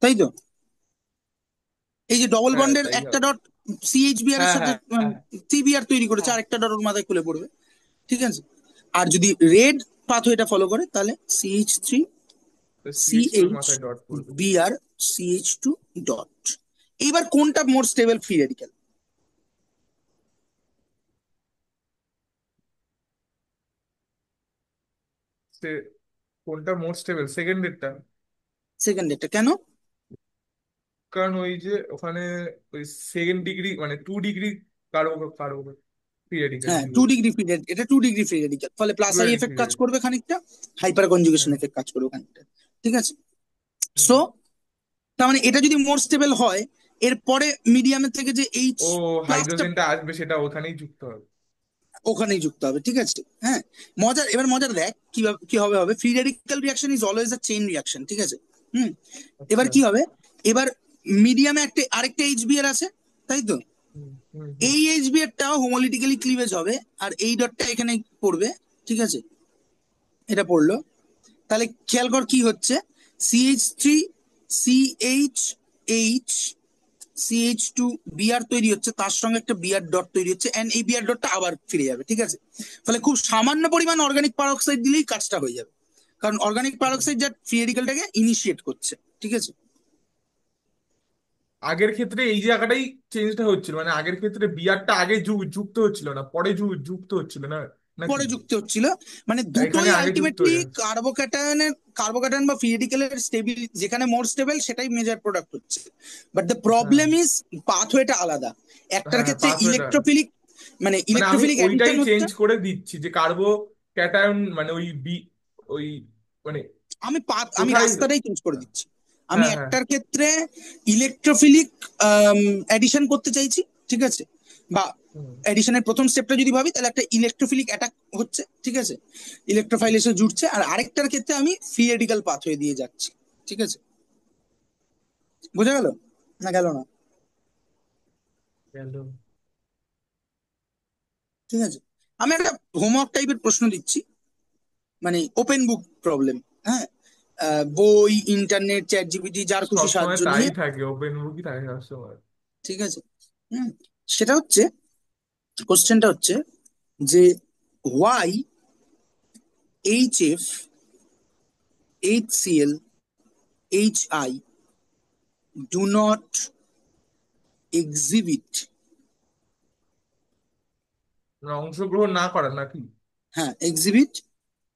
তাই তো? এই যে ডবল হ্যাঁ বন্ডের তাই একটা হবে। ডট CH বিআর এর হ্যাঁ সাথে হ্যাঁ হ্যাঁ 3 বিআর তৈরি করেছে, হ্যাঁ। আরেকটা ডট ওর মাথায় খুলে পড়বে। ঠিক আছে? আর যদি রেড পাথওয়েটা ফলো করে, তাহলে CH3 সি সিএইচ টু এর এইচ মাথায় ডট পড়বে। BR CH2 dot. এইবার কোনটা মোর স্টেবল ফ্রি রেডিক্যাল? সে কোনটা মোর স্টেবল? সেকেন্ডেরটা। সেকেন্ডেরটা কেন? কারণ ওই যে ওখানে ওই সেকেন্ড ডিগ্রি মানে 2 ডিগ্রি কারো কারো ফ্রি রেডিক্যাল হ্যাঁ, ইউজ টু হচ্ছে। ডিগ্রি ফ্রি রেডিক্যাল, এটা 2 ডিগ্রি ফ্রি রেডিক্যাল, ফলে প্লাস আই 2 এফেক্ট ফ্রি কাজ রেডিক্যাল। করবে খানিকটা, হাইপার কনজুগেশন হ্যাঁ। এফেক্ট কাজ করবে খানিকটা। ঠিক আছে। হুম। সো তার মানে এটা যদি মোর স্টেবল হয়, এরপরে মিডিয়ামের থেকে যে এইচ ও, প্লাসটা হাইড্রোজেনটা আসবে সেটা ওখানেই যুক্ত হবে। ওখানেই যুক্ত হবে। ঠিক আছে। হ্যাঁ, মজার দেখ কিভাবে কি হবে free radical reaction is always a chain reaction. ঠিক আছে। হুম। এবার আচ্ছা। কি হবে, এবার মিডিয়ামে আরেকটা এইচবিআর আছে, তাই তো? হুম হুম হুম। এই এইচবিআরটাও হোমোলিটিক্যালি ক্লিভেজ হবে, আর এই ডটটা এখানে পড়বে। ঠিক আছে, এটা পড়লো। তাহলে খেয়াল কর কি হচ্ছে, CH3 CH CH2 বিআর তৈরি হচ্ছে, তার সঙ্গে একটা বিআর ডট তৈরি হচ্ছে, এন্ড এই বিআর ডটটা আবার ফিরে যাবে। ঠিক আছে। ফলে খুব সামান্য পরিমাণ অর্গানিক পারঅক্সাইড দিলেই কাজটা হয়ে যাবে, কারণ অর্গানিক হুম। পারঅক্সাইড যা ফ্রি রেডিক্যালটাকে ইনিশিয়েট করছে। ঠিক আছে। আগের ক্ষেত্রে এই জায়গাটাই চেঞ্জটা হচ্ছিল, মানে আগের ক্ষেত্রে বিয়ারটা আগে যুক্ত হচ্ছিল না, পরে যুক্ত হচ্ছিল না নাকি? পরে যুক্ত হচ্ছিল, মানে এখানে দুটোই আগে যুক্ত আলটিমেটলি হয়ে যাচ্ছে। কার্বোক্যাটায়ন বা ফ্রি রেডিক্যালের স্টেবিল, যেখানে মোর স্টেবল সেটাই মেজর প্রোডাক্ট হচ্ছে। বাট দ্য হ্যাঁ প্রবলেম ইজ পাথওয়েটা আলাদা। একটার হ্যাঁ, ক্ষেত্রে পাথওয়েটা। ইলেকট্রোফিলিক, মানে মানে আমি ইলেকট্রোফিলিক ওইটাই অ্যাডিশন হচ্ছে। চেঞ্জ করে দিচ্ছি যে কার্বো ক্যাটায়ন মানে ওই মানে আমি কোথায়। রাস্তাটাই চেঞ্জ করে দিচ্ছি। আমি হ্যাঁ হ্যাঁ। একটার ক্ষেত্রে ইলেকট্রোফিলিক অ্যাডিশন করতে চাইছি। ঠিক আছে। বা হুম। এডিশনের প্রথম স্টেপটা যদি ভাবি, তাহলে একটা ইলেকট্রোফিলিক অ্যাটাক হচ্ছে। ঠিক আছে। ইলেকট্রোফাইল এসে জুড়ছে, আর আরেকটার ক্ষেত্রে আমি ফ্রি রেডিক্যাল পাথওয়ে দিয়ে যাচ্ছি। ঠিক আছে। বোঝা গেল না গেল না? গেল। ঠিক আছে। আমি একটা হোমওয়ার্ক টাইপের প্রশ্ন দিচ্ছি, মানে ওপেন বুক প্রবলেম। হ্যাঁ, বই, ইন্টারনেট, চ্যাট জিপিটি, যার খুশি সবসময় সাহায্য তাই নিয়ে। থাকে, ওপেন বুকই থাকে সবসময়। ঠিক আছে। হুম। সেটা হচ্ছে, কোশ্চেনটা হচ্ছে যে Y HF HCl HI do not exhibit, মানে অংশগ্রহণ না করার নাকি? হ্যাঁ এক্সিবিট,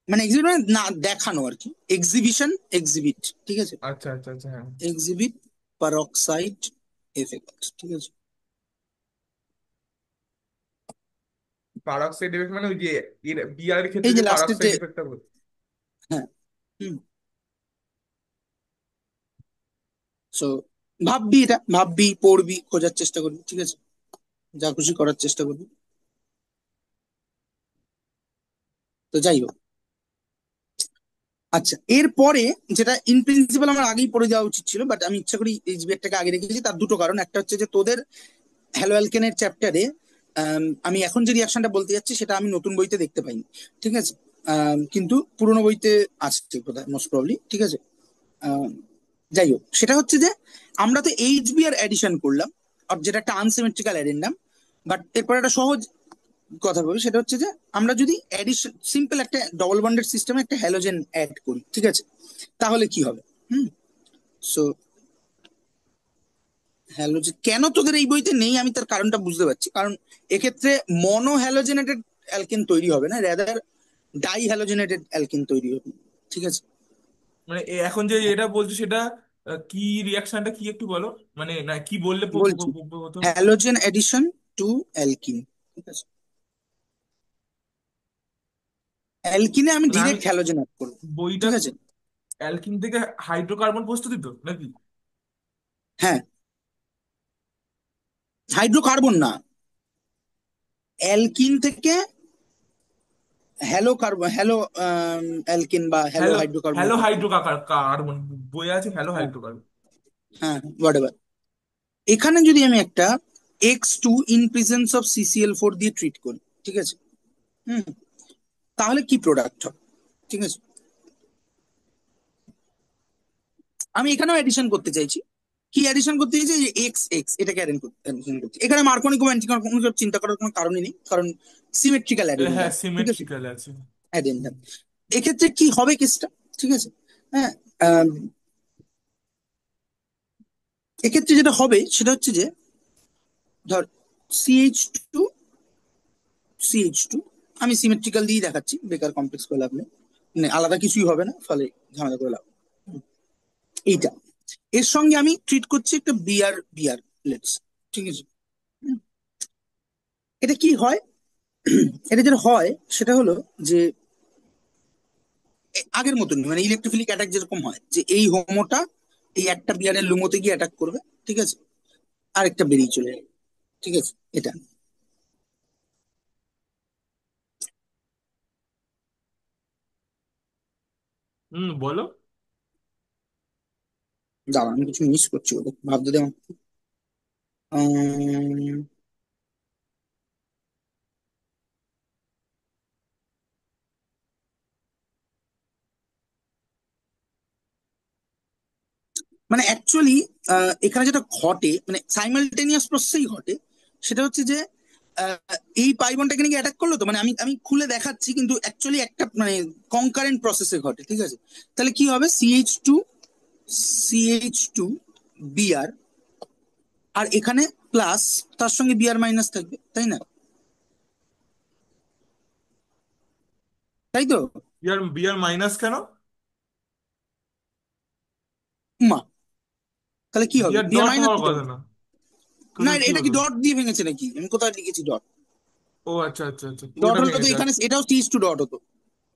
মানে এক্সিবিট মানে না দেখানো আর কি, এক্সিবিশন এক্সিবিট। ঠিক আছে। আচ্ছা আচ্ছা আচ্ছা, হ্যাঁ। Exhibit peroxide effect. ঠিক আছে। পারঅক্সাইড এফেক্ট মানে ওই যে বিয়ার এর ক্ষেত্রে এই যে যে লাস্টের যে, পারঅক্সাইড এফেক্টটা বল। হ্যাঁ। হুম। সো ভাববি, এটা ভাববি, পড়বি, খোঁজার চেষ্টা করবি। ঠিক আছে। যা খুশি করার চেষ্টা করবি। তো যাই হোক, আচ্ছা এরপরে যেটা ইন প্রিন্সিপাল আমার আগেই পড়ে যাওয়া উচিত ছিল, বাট আমি ইচ্ছা করি এইচবিআরটাকে আগে রেখেছি, তার দুটো কারণ। একটা হচ্ছে যে তোদের হ্যালো অ্যালকেনের চ্যাপ্টারে আমি এখন যে রিয়াকশনটা বলতে যাচ্ছি সেটা আমি নতুন বইতে দেখতে পাইনি। ঠিক আছে। কিন্তু পুরোনো বইতে আসছে কোথায় মোস্ট প্রবলি। ঠিক আছে। আম, যাই হোক, সেটা হচ্ছে যে আমরা তো এইচবিআর অ্যাডিশন করলাম, আর যেটা একটা আনসিমেট্রিক্যাল অ্যাডেন্ডাম। বাট এরপর একটা সহজ কথা বলি, সেটা হচ্ছে যে আমরা যদি অ্যাডিশন সিম্পল একটা ডবল বন্ডেড সিস্টেমে একটা হ্যালোজেন অ্যাড করি। ঠিক আছে। তাহলে কি হবে? হুম। সো হ্যালোজেন কেন তোদের এই বইতে নেই, আমি তার কারণটা বুঝতে পারছি। কারণ এক্ষেত্রে মনো হ্যালোজেনেটেড অ্যালকেন তৈরি হবে না, রেদার ডাই হ্যালোজেনেটেড অ্যালকেন তৈরি হবে। ঠিক আছে। মানে এখন যে এটা বলছো সেটা কি রিয়াকশনটা কি একটু বলো, মানে না কি বললে বলছি, প্রথম। Halogen addition to alkene. ঠিক আছে। অ্যালকিনে আমি মানে আমি ডিরেক্ট হ্যালোজেন অ্যাড করবো। বইটা ঠিক আছে। অ্যালকিন থেকে হাইড্রোকার্বন প্রস্তুত তো নাকি? হ্যাঁ, হাইড্রোকার্বন না, অ্যালকিন থেকে হ্যালো অ্যালকিন বা hello hello, hydrocarbon. Hello carbon বই আছে, হ্যালো হ্যাঁ হাইড্রোকার্বন। হ্যাঁ, হোয়াট, এখানে যদি আমি একটা X2 in presence of CCl4 দিয়ে ট্রিট করি। ঠিক আছে। হুম। তাহলে কি প্রোডাক্ট হবে? ঠিক আছে। আমি এখানেও এডিশন করতে চাইছি। কি এডিশন করতে চাইছি? যে এক্স এক্স এটাকে addition করছি। এখানে মার্কনিকম অ্যান্টিমার্কনিকম চিন্তা করার কোনো কারণই নেই, কারণ সিমেট্রিক্যাল হ্যাঁ, অ্যাডেন্ডাম। ঠিক আছে। সিমেট্রিক্যাল আছে। অ্যাডেন্ডাম। এক্ষেত্রে কি হবে কেসটা? ঠিক আছে। হ্যাঁ, আহ, এক্ষেত্রে যেটা হবে সেটা হচ্ছে যে ধর CH2 CH2, আমি সিমেট্রিক্যাল দিয়ে দেখাচ্ছি, বেকার কমপ্লেক্স করে লাভ নেই, মানে আলাদা কিছুই হবে না, ফলে ঝামেলা করে লাভ নেই। এইটা এর সঙ্গে আমি ট্রিট করছি একটা বিয়ার বিয়ার লেটস, ঠিক আছে। হুম, এটা কি হয়, এটা যেটা হয় সেটা হলো যে আগের মতনই, মানে ইলেকট্রোফিলিক অ্যাটাক যেরকম হয়, যে এই হোমোটা এই একটা বিয়ারের লুমোতে গিয়ে অ্যাটাক করবে, ঠিক আছে, আরেকটা বেরিয়ে চলে যাবে, ঠিক আছে। এটা বলো। দাঁড়া, আমি কিছু মিস করছি, ওটা ভাবতে দে আমাকে। উম, মানে অ্যাকচুয়ালি এখানে যেটা ঘটে, মানে সাইমালটেনিয়াস প্রসেসেই ঘটে, সেটা হচ্ছে যে এই পাইবনটা এখানে গিয়ে অ্যাটাক করলো, তো মানে আমি আমি খুলে দেখাচ্ছি, কিন্তু অ্যাকচুয়ালি একটা মানে কনকারেন্ট প্রসেসে ঘটে, ঠিক আছে। তাহলে কি হবে, CH2 বিআর, আর এখানে প্লাস, তার সঙ্গে বিআর মাইনাস থাকবে, তাই না? তাই তো? বিয়ার বিয়ার মাইনাস কেন? মা, তাহলে কি হবে, বিয়ার বিআর ডট মাইনাস হওয়ার দিতে কথা হবে। না। না, কোথায় কি এটা কি হলো? ডট দিয়ে ভেঙেছে নাকি, আমি কোথায় লিখেছি ডট? ও আচ্ছা আচ্ছা আচ্ছা, ডট পুরোটা হলে তো ভেঙে যায়। এখানে এটাও CH2 ডট হতো।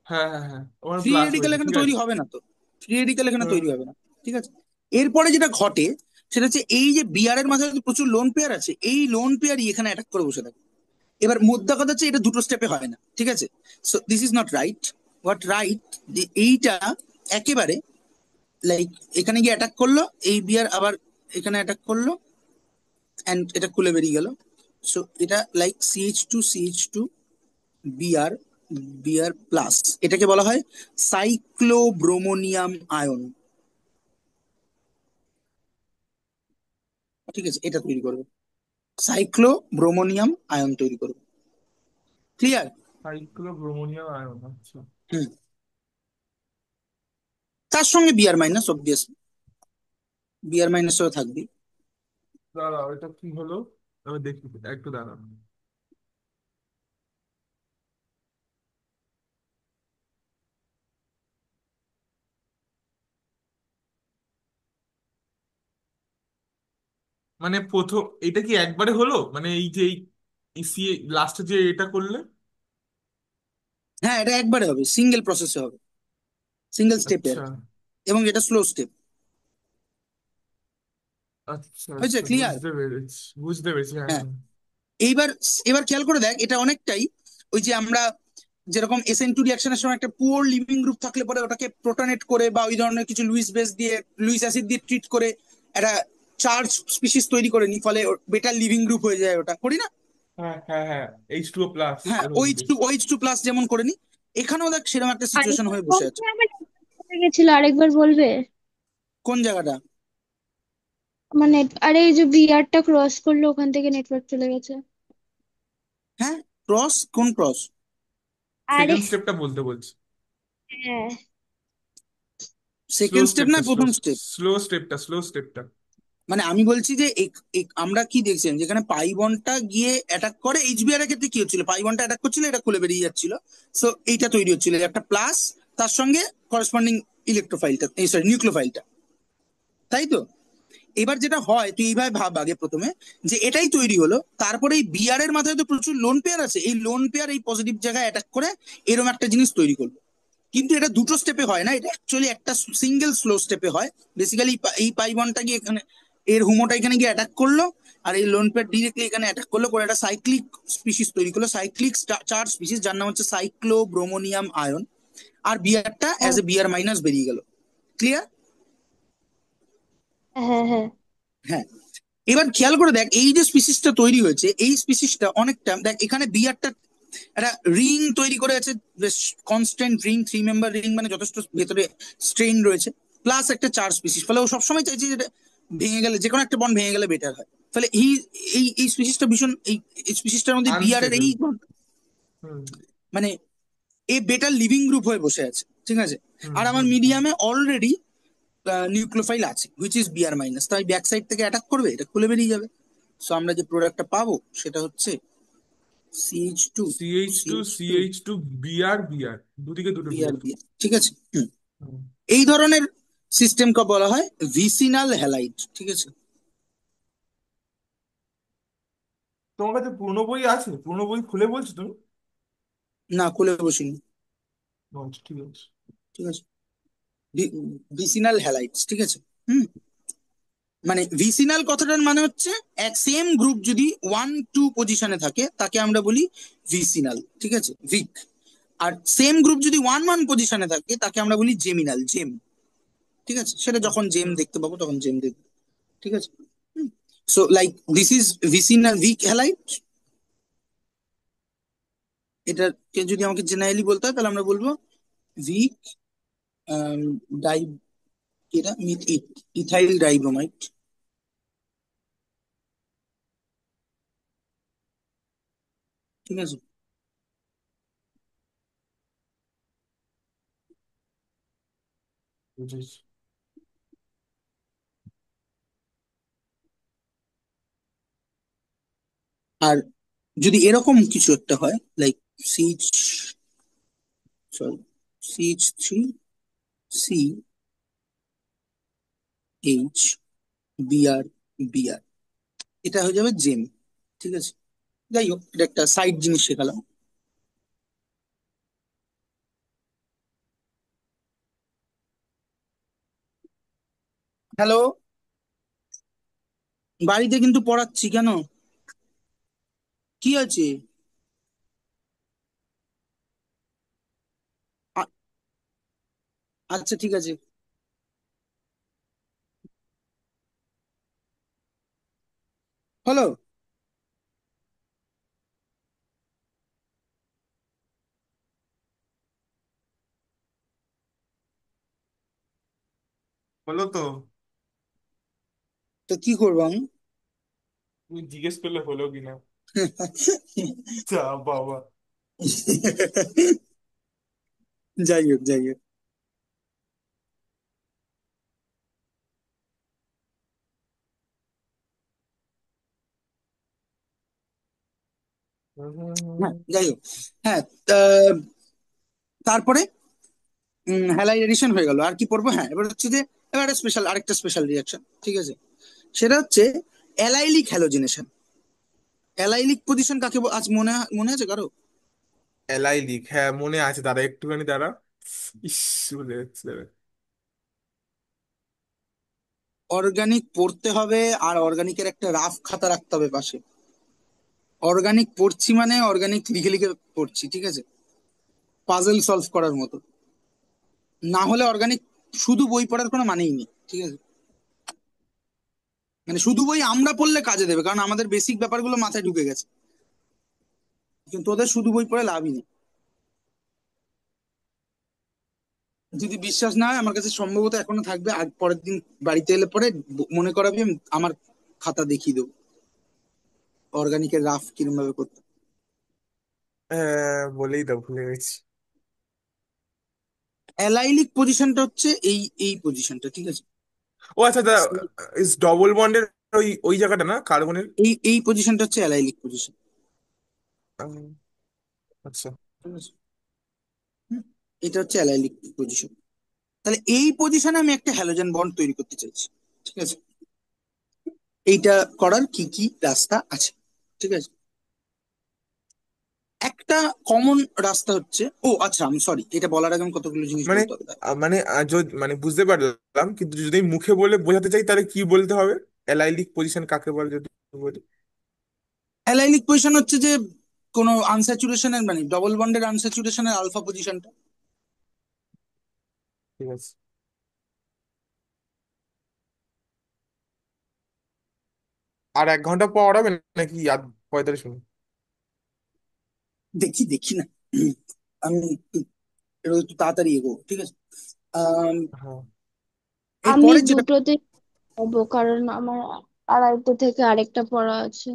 হ্যাঁ হ্যাঁ হ্যাঁ, ওখানে ফ্রি প্লাস রেডিক্যাল হয়েছে, এখানে ঠিক তৈরি আছে। হবে না তো, ফ্রি রেডিক্যাল এখানে হুম। তৈরি হবে না, ঠিক আছে। এরপরে যেটা ঘটে সেটা হচ্ছে এই যে বিআর এর মাথায় যদি প্রচুর লোন পেয়ার আছে, এই লোন পেয়ারই এখানে অ্যাটাক করে বসে থাকে। এবার মুদ্রা কথা হচ্ছে এটা দুটো স্টেপে হয় না, ঠিক আছে। So this is not right. What right, যে এইটা একেবারে লাইক এখানে গিয়ে অ্যাটাক করলো, এই বিয়ার আবার এখানে অ্যাটাক করলো, এন্ড এটা খুলে বেরিয়ে গেল। সো এটা like CH2 BR BR plus, এটাকে বলা হয় সাইক্লোব্রোমোনিয়াম আয়ন, ঠিক আছে। এটা তৈরি করবে, সাইক্লোব্রোমোনিয়াম আয়ন তৈরি করবে, ক্লিয়ার? সাইক্লোব্রোমোনিয়াম আয়ন, আচ্ছা। হুম, তার সঙ্গে বিআর মাইনাস, অবভিয়াসলি বিআর মাইনাসও থাকবে। দাঁড়াও, এটা কি হলো? আমি দেখি, একটু দাঁড়াও। মানে প্রথম এটা কি একবারে হলো, মানে এই যে সি লাস্টে যে এটা করলে? হ্যাঁ, এটা একবারে হবে, সিঙ্গেল প্রসেসে হবে, সিঙ্গেল স্টেপে আর আচ্ছা কি। এবং এটা স্লো স্টেপ, আচ্ছা হয়েছে, আচ্ছা, ক্লিয়ার? বুঝতে পেরেছি, বুঝতে পেরেছি, হ্যাঁ হ্যাঁ, হ্যাঁ। এইবার এবার খেয়াল করে দেখ, এটা অনেকটাই ওই যে আমরা যেরকম SN2 রিয়াকশনের সময় একটা পুওর লিভিং গ্রুপ থাকলে পরে ওটাকে প্রোটনেট করে বা ওই ধরনের কিছু লুইস বেস দিয়ে, লুইস অ্যাসিড দিয়ে ট্রিট করে একটা চার্জ স্পিসিস তৈরি করে নি, ফলে বেটার লিভিং গ্রুপ হয়ে যায়, ওটা করি না? হ্যাঁ হ্যাঁ হ্যাঁ, H2O প্লাস হ্যাঁ, এরকম OH2 বেশ। OH2 প্লাস যেমন করে নি, এখানেও দেখ সেরকম একটা সিচুয়েশন আরেকবার হয়ে বসে বলবে, আছে। আমার চলে গেছিল, আরেকবার বলবে? কোন জায়গাটা? মানে আরে এই যে বিআরটা ক্রস করলো, ওখান থেকে নেটওয়ার্ক চলে গেছে। হ্যাঁ, ক্রস, কোন ক্রস? আরে সেকেন্ড স্টেপটা বলতে বলছি। হ্যাঁ, স্লো সেকেন্ড স্টেপ না স্টেপটা, স্লো প্রথম স্টেপ? স্লো স্টেপটা। মানে আমি বলছি যে আমরা কি দেখছিলাম, যেখানে পাই বন্ডটা গিয়ে অ্যাটাক করে, HBr এর ক্ষেত্রে কি হচ্ছিল, পাই বন্ডটা অ্যাটাক করছিল, এটা খুলে বেরিয়ে যাচ্ছিল। সো এইটা তৈরি হচ্ছিল একটা প্লাস, তার সঙ্গে করসপন্ডিং ইলেকট্রোফাইলটা, এই সরি নিউক্লিওফাইলটা, তাই তো? এবার যেটা হয়, তুই এইভাবে ভাব আগে প্রথমে, যে এটাই তৈরি হলো, তারপরে এই বিআর এর মাথায় তো প্রচুর লোন পেয়ার আছে, এই লোন পেয়ার এই পজিটিভ জায়গায় অ্যাটাক করে এরকম একটা জিনিস তৈরি করলো। কিন্তু এটা দুটো স্টেপে হয় না, এটা অ্যাকচুয়ালি একটা সিঙ্গেল স্লো স্টেপে হয়। বেসিক্যালি এই পাই বন্ডটা গিয়ে এখানে, এর হুমোটা এখানে গিয়ে অ্যাটাক করলো, আর এই লোন পেয়ার ডিরেক্টলি এখানে অ্যাটাক করলো, করে একটা সাইক্লিক স্পিসিস তৈরি করলো, সাইক্লিক চার্জ স্পিসিস, যার নাম হচ্ছে সাইক্লোব্রোমোনিয়াম আয়ন। আর বিআরটা অ্যাজ এ বিআর মাইনাস বেরিয়ে গেল, ক্লিয়ার? হ্যাঁ হ্যাঁ হ্যাঁ, এবার খেয়াল করে দেখ, এই যে স্পিসিসটা তৈরি হয়েছে, এই স্পিসিসটা অনেকটা দেখ, এখানে বিআরটা একটা রিং তৈরি করে আছে, বেশ কনস্ট্যান্ট রিং, 3 মেম্বার রিং, মানে যথেষ্ট ভেতরে স্ট্রেন রয়েছে, প্লাস একটা চার্জ স্পিসিস, ফলে ও সবসময় চাইছে যে এটা ভেঙে গেলে, যে কোনো একটা বন্ড ভেঙে গেলে বেটার হয়। ফলে এই স্পিসিসটা ভীষণ, এই স্পিসিসটার মধ্যে বিআর এর আনস্টেবল। এই হুম মানে এ বেটার লিভিং গ্রুপ হয়ে বসে আছে, ঠিক আছে। হুম আর আমার হুম হুম। মিডিয়ামে অলরেডি নিউক্লিওফাইল আছে হুইচ ইজ বিআর মাইনাস, তাই ব্যাক সাইড থেকে অ্যাটাক করবে, এটা খুলে বেরিয়ে যাবে। সো আমরা যে প্রোডাক্টটা পাবো সেটা হচ্ছে CH two CH two CH two CH two BR BR, দুদিকে দুটো বিআর বিআর। বিআর, ঠিক আছে। এই ধরনের সিস্টেমকে বলা হয় ভিসিনাল হ্যালাইড, ঠিক আছে। তোমার কাছে পুরনো বই আছে? পুরনো বই খুলে বলছো তুমি? না, খুলে বসিনি। আচ্ছা, ঠিক আছে। ঠিক আছে, ভিসিনাল হ্যালাইডস, ঠিক আছে। হুম, মানে ভিসিনাল কথাটার মানে হচ্ছে এক সেম গ্রুপ যদি 1-2 পজিশনে থাকে তাকে আমরা বলি ভিসিনাল, ঠিক আছে, ভিক। আর সেম গ্রুপ যদি 1-1 পজিশনে থাকে তাকে আমরা বলি জেমিনাল, জেম, ঠিক আছে। সেটা যখন জেম দেখতে পাবো তখন জেম দেখবো, ঠিক আছে। So like this is vicinal vic halide. এটাকে যদি আমাকে জেনারেলি বলতে হয় তাহলে আমরা বলবো ভিক ডাই, এটা ইথাইল ডাইব্রোমাইড, ঠিক আছে। বুঝেছি। আর যদি এরকম কিছু একটা হয় like CH, sorry, CH3CH BR BR, এটা হয়ে যাবে জেম, ঠিক আছে। যাই হোক, এটা একটা সাইড জিনিস শেখালাম। হ্যালো, বাড়িতে কিন্তু পড়াচ্ছি, কেন, কি আছে? আ- আচ্ছা, ঠিক আছে। হলো। বলো তো। তো কি করবো আমি? তুমি জিজ্ঞেস করলে হলো কিনা। যা বাবা। যাই হোক, যাই হোক। হ্যাঁ, যাই হোক। হ্যাঁ, তা- তারপরে হ্যালাইড এডিশন হয়ে গেল, আর কি পড়বো? হ্যাঁ, এবার হচ্ছে যে এবার আরেকটা স্পেশাল রিয়াকশন, ঠিক আছে। সেটা হচ্ছে অ্যালাইলিক হ্যালোজিনেশন। অ্যালাইলিক পজিশন কাকে আজ মনে আছে কারো? এলাই লিখ, হ্যাঁ মনে আছে, দাঁড়া একটুখানি দাঁড়া। ইস, ভুলে যাচ্ছে। অর্গানিক পড়তে হবে, আর অর্গানিকের একটা রাফ খাতা রাখতে হবে পাশে। অর্গানিক পড়ছি মানে অর্গানিক লিখে লিখে পড়ছি, ঠিক আছে, পাজল সলভ করার মতো। না হলে অর্গানিক শুধু বই পড়ার কোনো মানেই নেই, ঠিক আছে। মানে শুধু বই আমরা পড়লে কাজে দেবে, কারণ আমাদের বেসিক ব্যাপারগুলো মাথায় ঢুকে গেছে, কিন্তু ওদের শুধু বই পড়ে লাভই নেই। যদি বিশ্বাস না হয়, আমার কাছে সম্ভবত এখনো থাকবে, আর পরের দিন বাড়িতে এলে পরে মনে করাবি, আমি আমার খাতা দেখিয়ে দেবো অর্গানিকের রাফ কিরম ভাবে করতে। হ্যাঁ বলেই দাও, ভুলে গেছি। অ্যালাইলিক পজিশনটা হচ্ছে এই পজিশনটা, ঠিক আছে। ও আচ্ছা, ইস ডবল বন্ডের ওই ওই জায়গাটা না, কার্বনের। এই পজিশনটা হচ্ছে অ্যালাইলিক পজিশন, আচ্ছা। ঠিক আছে। হুম, এটা হচ্ছে অ্যালাইলিক পজিশন। তাহলে এই পজিশনে আমি একটা হ্যালোজেন বন্ড তৈরি করতে চাইছি, ঠিক আছে। এইটা করার কি কি রাস্তা আছে, ঠিক আছে। একটা কমন রাস্তা হচ্ছে, ও আচ্ছা, আমি সরি, এটা বলার আগে আমি কতগুলো জিনিস মানে বলতে হবে। মানে মানে বুঝতে পারলাম, কিন্তু যদি মুখে বলে বোঝাতে চাই তাহলে কি বলতে হবে? অ্যালাইলিক পজিশন কাকে বলে যদি বলি? অ্যালাইলিক পজিশন হচ্ছে যে কোনো আনস্যাচুরেশনের, মানে ডবল বন্ডের আনস্যাচুরেশনের আলফা পজিশনটা। ঠিক আছে। আর 1 ঘন্টা পড়াবে নাকি আর 45 মিনিট? দেখি দেখি না, আমি একটু তাড়াতাড়ি এগোবো, ঠিক আছে। আহ হ্যাঁ। আমি এরপরে যেটা, দুটোতে যাবো, কারণ আমার 2:30 থেকে আরেকটা পড়া আছে।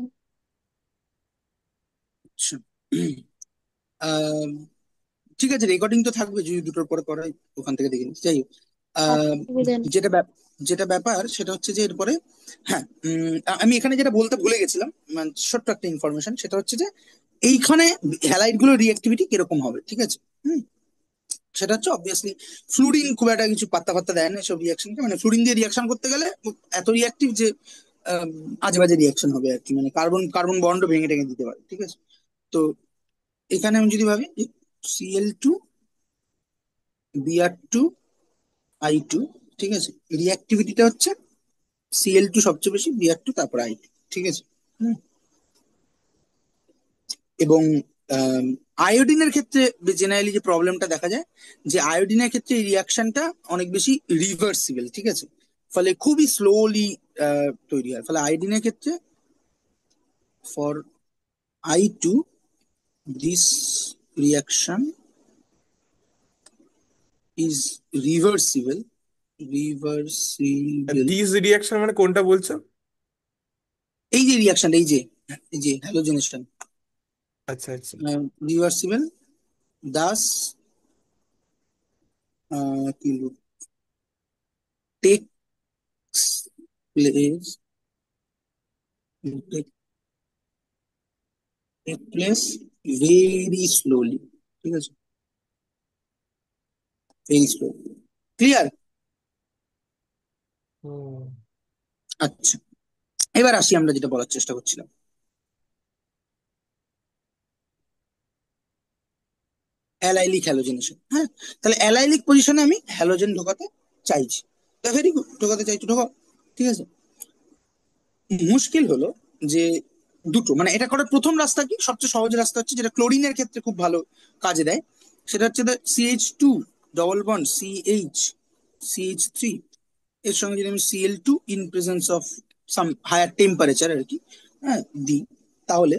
আচ্ছা, আহ, ঠিক আছে, রেকর্ডিং তো থাকবে, যদি দুটোর পরে করাই ওখান থেকে দেখে নিচ্ছি, যাই হোক। অসুবিধা নেই। যেটা যেটা ব্যাপার সেটা হচ্ছে যে এরপরে, হ্যাঁ, আমি এখানে যেটা বলতে ভুলে গেছিলাম, মানে ছোট্ট একটা ইনফরমেশন, সেটা হচ্ছে যে এইখানে হ্যালাইড গুলোর রিঅ্যাক্টিভিটি কিরকম হবে, ঠিক আছে? হুম সেটা হচ্ছে অবভিয়াসলি ফ্লুরিন খুব একটা কিছু পাত্তা পাত্তা দেয় না এসব রিয়াকশনকে, মানে ফ্লুরিন দিয়ে রিয়াকশন করতে গেলে এত রিয়াক্টিভ যে আজে বাজে রিয়াকশন হবে আর কি, মানে কার্বন কার্বন বন্ডও ভেঙে টেঙে দিতে পারে, ঠিক আছে? তো এখানে আমি যদি ভাবি Cl2 Br2 I2, ঠিক আছে, রিঅ্যাক্টিভিটিটা হচ্ছে Cl2 সবচেয়ে বেশি, Br2 তারপর I2, ঠিক আছে? হুম, এবং আয়োডিনের ক্ষেত্রে জেনারেলি যে প্রবলেমটা দেখা যায়, যে আয়োডিনের ক্ষেত্রে এই রিয়াকশনটা অনেক বেশি রিভার্সিবল, ঠিক আছে? ফলে খুবই স্লোলি তৈরি হয়, ফলে আয়োডিনের ক্ষেত্রে for I2 this reaction is reversible, reversible. This reaction মানে কোনটা বলছো? এই যে রিয়াকশন, এই যে হ্যালোজেনেশন, আচ্ছা আচ্ছা। রিভার্সিবল, দাস কি takes place, take place very slowly, ঠিক আছে, ভেরি স্লো। ক্লিয়ার? হুম। আচ্ছা, এবার আসি আমরা যেটা বলার চেষ্টা করছিলাম, অ্যালাইলিক হ্যালোজেনেশন। হ্যাঁ, তাহলে অ্যালাইলিক পজিশনে আমি হ্যালোজেন ঢোকাতে চাইছি, ভেরি গুড, ঢোকাতে চাইছি, ঢোকাও, ঠিক আছে। মুশকিল হলো যে দুটো, মানে এটা করার প্রথম রাস্তা কি, সবচেয়ে সহজ রাস্তা হচ্ছে যেটা ক্লোরিনের ক্ষেত্রে খুব ভালো কাজে দেয়, সেটা হচ্ছে CH2 ডবল বন্ড CH3 এর সঙ্গে যদি আমি Cl2 in presence of some higher temperature আর কি, হ্যাঁ, দিই, তাহলে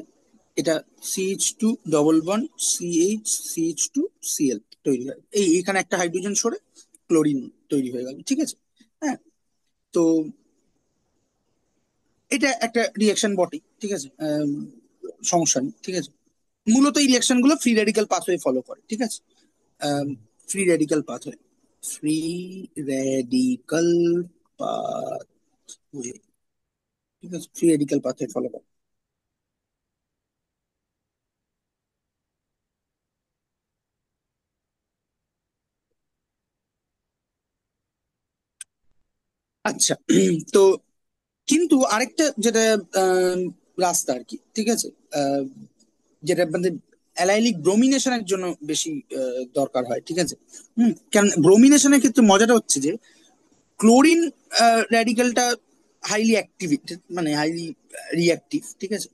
এটা CH2 double bond CH2 Cl তৈরি হয়, এইখানে একটা হাইড্রোজেন সরে ক্লোরিন তৈরি হয়ে গেল, ঠিক আছে? হ্যাঁ, তো এটা একটা রিয়াকশন বটে, ঠিক আছে, সমস্যা নেই, ঠিক আছে। মূলত এই রিয়াকশন গুলো ফ্রি রেডিক্যাল পাথওয়ে ফলো করে, ঠিক আছে, free radical pathway, free radical pathway, ঠিক আছে, ফ্রি রেডিক্যাল পাথওয়ে ফলো করে। আচ্ছা, তো কিন্তু আরেকটা যেটা আহ, রাস্তা আর কি, ঠিক আছে, আহ, যেটা আমাদের অ্যালাইলিক ব্রোমিনেশনের জন্য বেশি দরকার হয়, ঠিক আছে। কারণ ব্রোমিনেশনের ক্ষেত্রে মজাটা হচ্ছে যে ক্লোরিন র্যাডিক্যালটা হাইলি অ্যাক্টিভেটেড, মানে হাইলি রিঅ্যাক্টিভ, ঠিক আছে।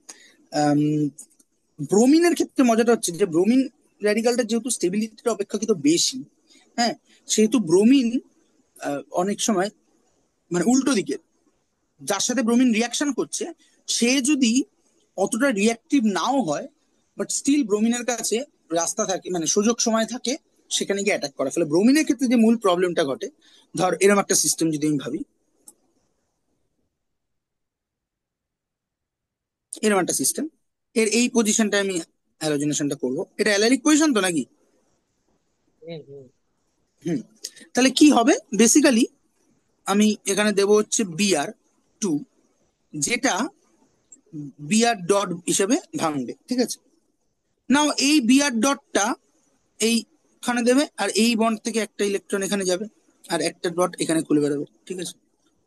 ব্রোমিনের ক্ষেত্রে মজাটা হচ্ছে যে ব্রোমিন র্যাডিক্যালটা যেহেতু স্টেবিলিটিটা অপেক্ষাকৃত বেশি, হ্যাঁ, সেহেতু ব্রোমিন অনেক সময় মানে উল্টো দিকে, যার সাথে ব্রোমিন রিয়াকশন করছে সে যদি অতটা রিয়াক্টিভ নাও হয়, বাট স্টিল ব্রোমিনের কাছে রাস্তা থাকে, মানে সুযোগ সময় থাকে সেখানে গিয়ে অ্যাটাক করা। ফলে ব্রোমিনের ক্ষেত্রে যে মূল প্রবলেমটা ঘটে, ধর এরকম একটা সিস্টেম যদি আমি ভাবি, এরকম একটা সিস্টেম, এর এই পজিশনটা আমি হ্যালোজেনেশনটা করবো, এটা অ্যালাইলিক পজিশন তো নাকি? হুম হুম। হুম, তাহলে কি হবে বেসিক্যালি, আমি এখানে দেবো হচ্ছে Br2, যেটা Br ডট হিসেবে ভাঙবে, ঠিক আছে। নাও এই Br ডটটা এইখানে দেবে, আর এই বন্ড থেকে একটা ইলেকট্রন এখানে যাবে, আর একটা ডট এখানে খুলে বেরোবে, ঠিক আছে।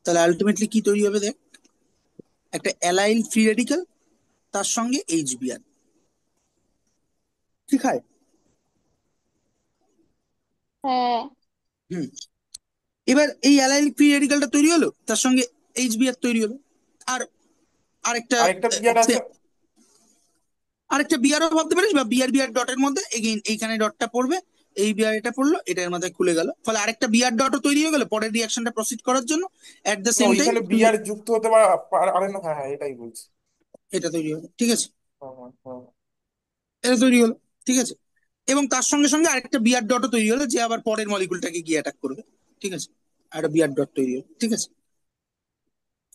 তাহলে আলটিমেটলি কি তৈরি হবে দেখ, একটা অ্যালাইল ফ্রি রেডিক্যাল, তার সঙ্গে HBr, ঠিক হয়। হ্যাঁ। হুম, এবার এই অ্যালাইল ফ্রি রেডিক্যালটা তৈরি হলো, তার সঙ্গে HBr তৈরি হলো, আর আরেকটা আরেকটা বিয়ার আছে। আরেকটা বিআরও ভাবতে পারিস, বা বিআর ডটের মধ্যে এগেইন এইখানে ডটটা পড়বে, এই বিআর এটা পড়লো, এটার মধ্যে খুলে গেল, ফলে আরেকটা বিআর ডটও তৈরি হয়ে গেল পরের রিয়াকশনটা প্রসিড করার জন্য। এট দ্য না, সেম টাইম ওইখানে তুই বিয়ার যুক্ত হতে পারে না, হ্যাঁ হ্যাঁ এটাই বলছি। এটা তৈরি হলো, ঠিক আছে, হ্যাঁ হ্যাঁ হ্যাঁ। এটা তৈরি হলো, ঠিক আছে। এবং তার সঙ্গে সঙ্গে আরেকটা বিআর ডটও তৈরি হলো, যে আবার পরের মলিকুলটাকে গিয়ে অ্যাটাক করবে, ঠিক আছে, একটা বিআর ডট তৈরি হলো, ঠিক আছে।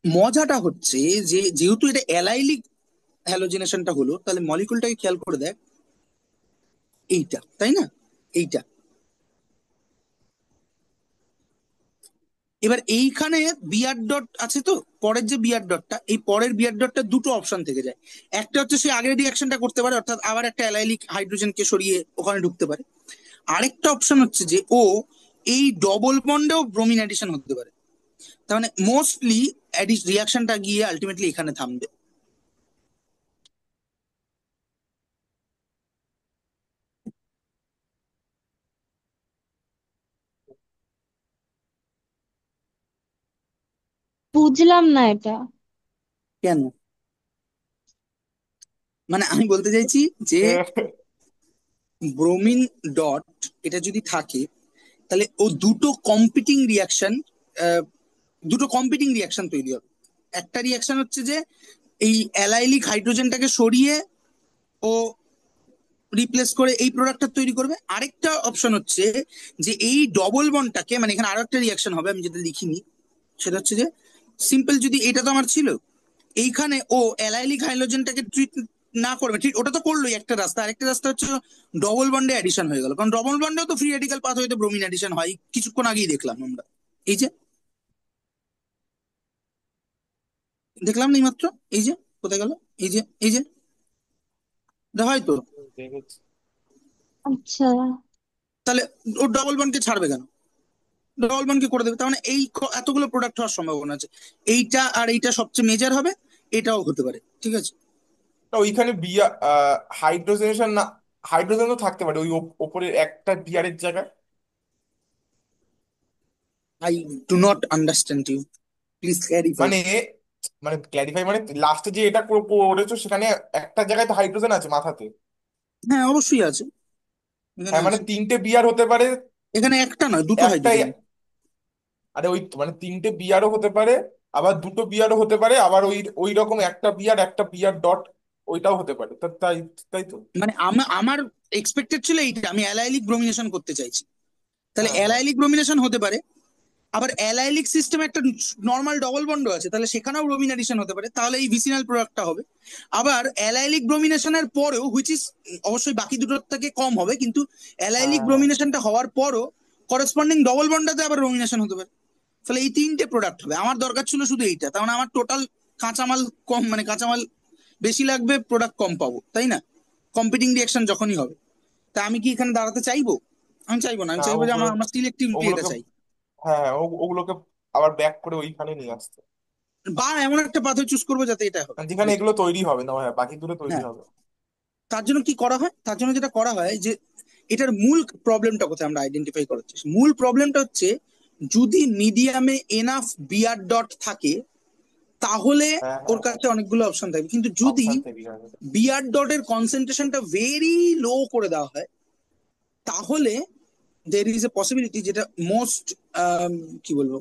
মজাটা হচ্ছে যে যেহেতু এটা অ্যালাইলিক হ্যালোজেনেশনটা হলো, তাহলে মলিকুলটাকে খেয়াল করে দেখ, এইটা তাই না, এইটা এবার এইখানে বিআর ডট আছে, তো পরের যে বিআর ডটটা, এই পরের বিআর ডটটা দুটো অপশন থেকে যায়। একটা হচ্ছে সে আগের রিয়াকশনটা করতে পারে, অর্থাৎ আবার একটা অ্যালাইলিক হাইড্রোজেনকে সরিয়ে ওখানে ঢুকতে পারে। আরেকটা অপশন হচ্ছে যে ও এই ডবল বন্ডেও ব্রোমিন অ্যাডিশন হতে পারে। তার মানে মোস্টলি রিয়াকশনটা গিয়ে আলটিমেটলি এখানে থামবে। বুঝলাম না এটা। কেন? মানে আমি বলতে চাইছি যে ব্রোমিন ডট এটা যদি থাকে, তাহলে ও দুটো কম্পিটিং রিয়াকশন তৈরি হবে। একটা রিয়াকশন হচ্ছে যে এই অ্যালাইলিক হাইড্রোজেনটাকে সরিয়ে ও রিপ্লেস করে এই প্রোডাক্টটা তৈরি করবে। আরেকটা অপশন হচ্ছে যে এই ডবল বন্ডটাকে, মানে এখানে আরো একটা রিয়াকশন হবে আমি যেটা লিখিনি, সেটা হচ্ছে যে সিম্পল, যদি এটা তো আমার ছিল, এইখানে ও অ্যালাইলিক হাইড্রোজেনটাকে ট্রিট না করবে, ঠিক ওটা তো করলোই একটা রাস্তা। আরেকটা রাস্তা হচ্ছে ডবল বন্ডে অ্যাডিশন হয়ে গেল, কারণ ডবল বন্ডেও তো ফ্রি রেডিক্যাল পাথ হইতে ব্রোমিন অ্যাডিশন হয়, কিছুক্ষণ আগেই দেখলাম আমরা। এই যে দেখলাম না এইমাত্র, এই যে কোথায় গেল, এই যে এটা হয় তো। দেখেছি। আচ্ছা। তাহলে ও ডবল বন্ডকে ছাড়বে কেন? ডবল বন্ডকে করে দেবে, তার মানে এই এতগুলো প্রোডাক্ট হওয়ার সম্ভাবনা আছে। এইটা আর এইটা সবচেয়ে মেজর হবে, এটাও হতে পারে, ঠিক আছে। না ওইখানে বিয়ার হাইড্রোজেনেশন না, হাইড্রোজেন তো থাকতে পারে ওই ওপরের একটা বিয়ারের জায়গায়। I do not understand you, please clarify. মানে মানে ক্ল্যারিফাই মানে লাস্টে যে এটা করেছো সেখানে একটা জায়গায় তো হাইড্রোজেন আছে মাথাতে। হ্যাঁ অবশ্যই আছে, এখানে হ্যাঁ মানে আছে। তিনটে বিয়ার হতে পারে। এখানে একটা নয়, দুটো একটাই, হাইড্রোজেন। আরে ওই তো মানে তিনটে বিয়ারও হতে পারে, আবার দুটো বিয়ারও হতে পারে, আবার ওই ওই রকম একটা বিয়ার ডট ওইটাও হতে পারে, তাই তাই তো। মানে আমার এক্সপেক্টেড ছিল এইটা, আমি অ্যালাইলিক ব্রোমিনেশন করতে চাইছি, তাহলে হ্যাঁ হ্যাঁ অ্যালাইলিক ব্রোমিনেশন হতে পারে। আবার অ্যালাইলিক সিস্টেমে একটা নর্মাল ডবল বন্ড আছে, তাহলে সেখানেও ব্রোমিন অ্যাডিশন হতে পারে, তাহলে এই ভিসিনাল প্রোডাক্টটা হবে। আবার অ্যালাইলিক ব্রোমিনেশনের পরেও, হুইচ ইজ অবশ্যই বাকি দুটোর থেকে কম হবে, কিন্তু হ্যাঁ অ্যালাইলিক হ্যাঁ। ব্রোমিনেশনটা হওয়ার পরও করেসপন্ডিং ডবল বন্ডটাতে আবার ব্রোমিনেশন হতে পারে। ফলে এই তিনটে প্রোডাক্ট হবে। আমার দরকার ছিল শুধু এইটা, তার মানে আমার টোটাল কাঁচামাল কম, মানে কাঁচামাল বেশি লাগবে, প্রোডাক্ট কম পাবো, তাই না? কম্পিটিং রিয়াকশন যখনই হবে। তা আমি কি এখানে দাঁড়াতে চাইবো? আমি চাইবো না, আমি হ্যাঁ চাইবো যে ওগুলো, আমার আমার সিলেক্টিভলি এটা ওগুলোকে, চাই। হ্যাঁ হ্যাঁ, ওগুলোকে আবার ব্যাক করে ওইখানে নিয়ে আসতে, বা এমন একটা পাথর চুজ করবো যাতে এটা হয়। আর যেখানে বেটার। এগুলো তৈরি হবে না, হ্যাঁ বাকি দুটো তৈরি হ্যাঁ, হবে। তার জন্য কি করা হয়, তার জন্য যেটা করা হয় যে এটার মূল প্রবলেমটা কোথায় আমরা আইডেন্টিফাই করার চেষ্টা, মূল প্রবলেমটা হচ্ছে যদি মিডিয়ামে এনাফ বিআর ডট থাকে, তাহলে হ্যাঁ ওর হ্যাঁ, কাছে অনেকগুলো অপশন থাকবে। কিন্তু যদি অপশন তৈরি হবে। বিআর ডটের কনসেন্ট্রেশনটা ভেরি লো করে দেওয়া হয়, তাহলে দের ইজ এ পসিবিলিটি, যেটা মোস্ট কি বলবো,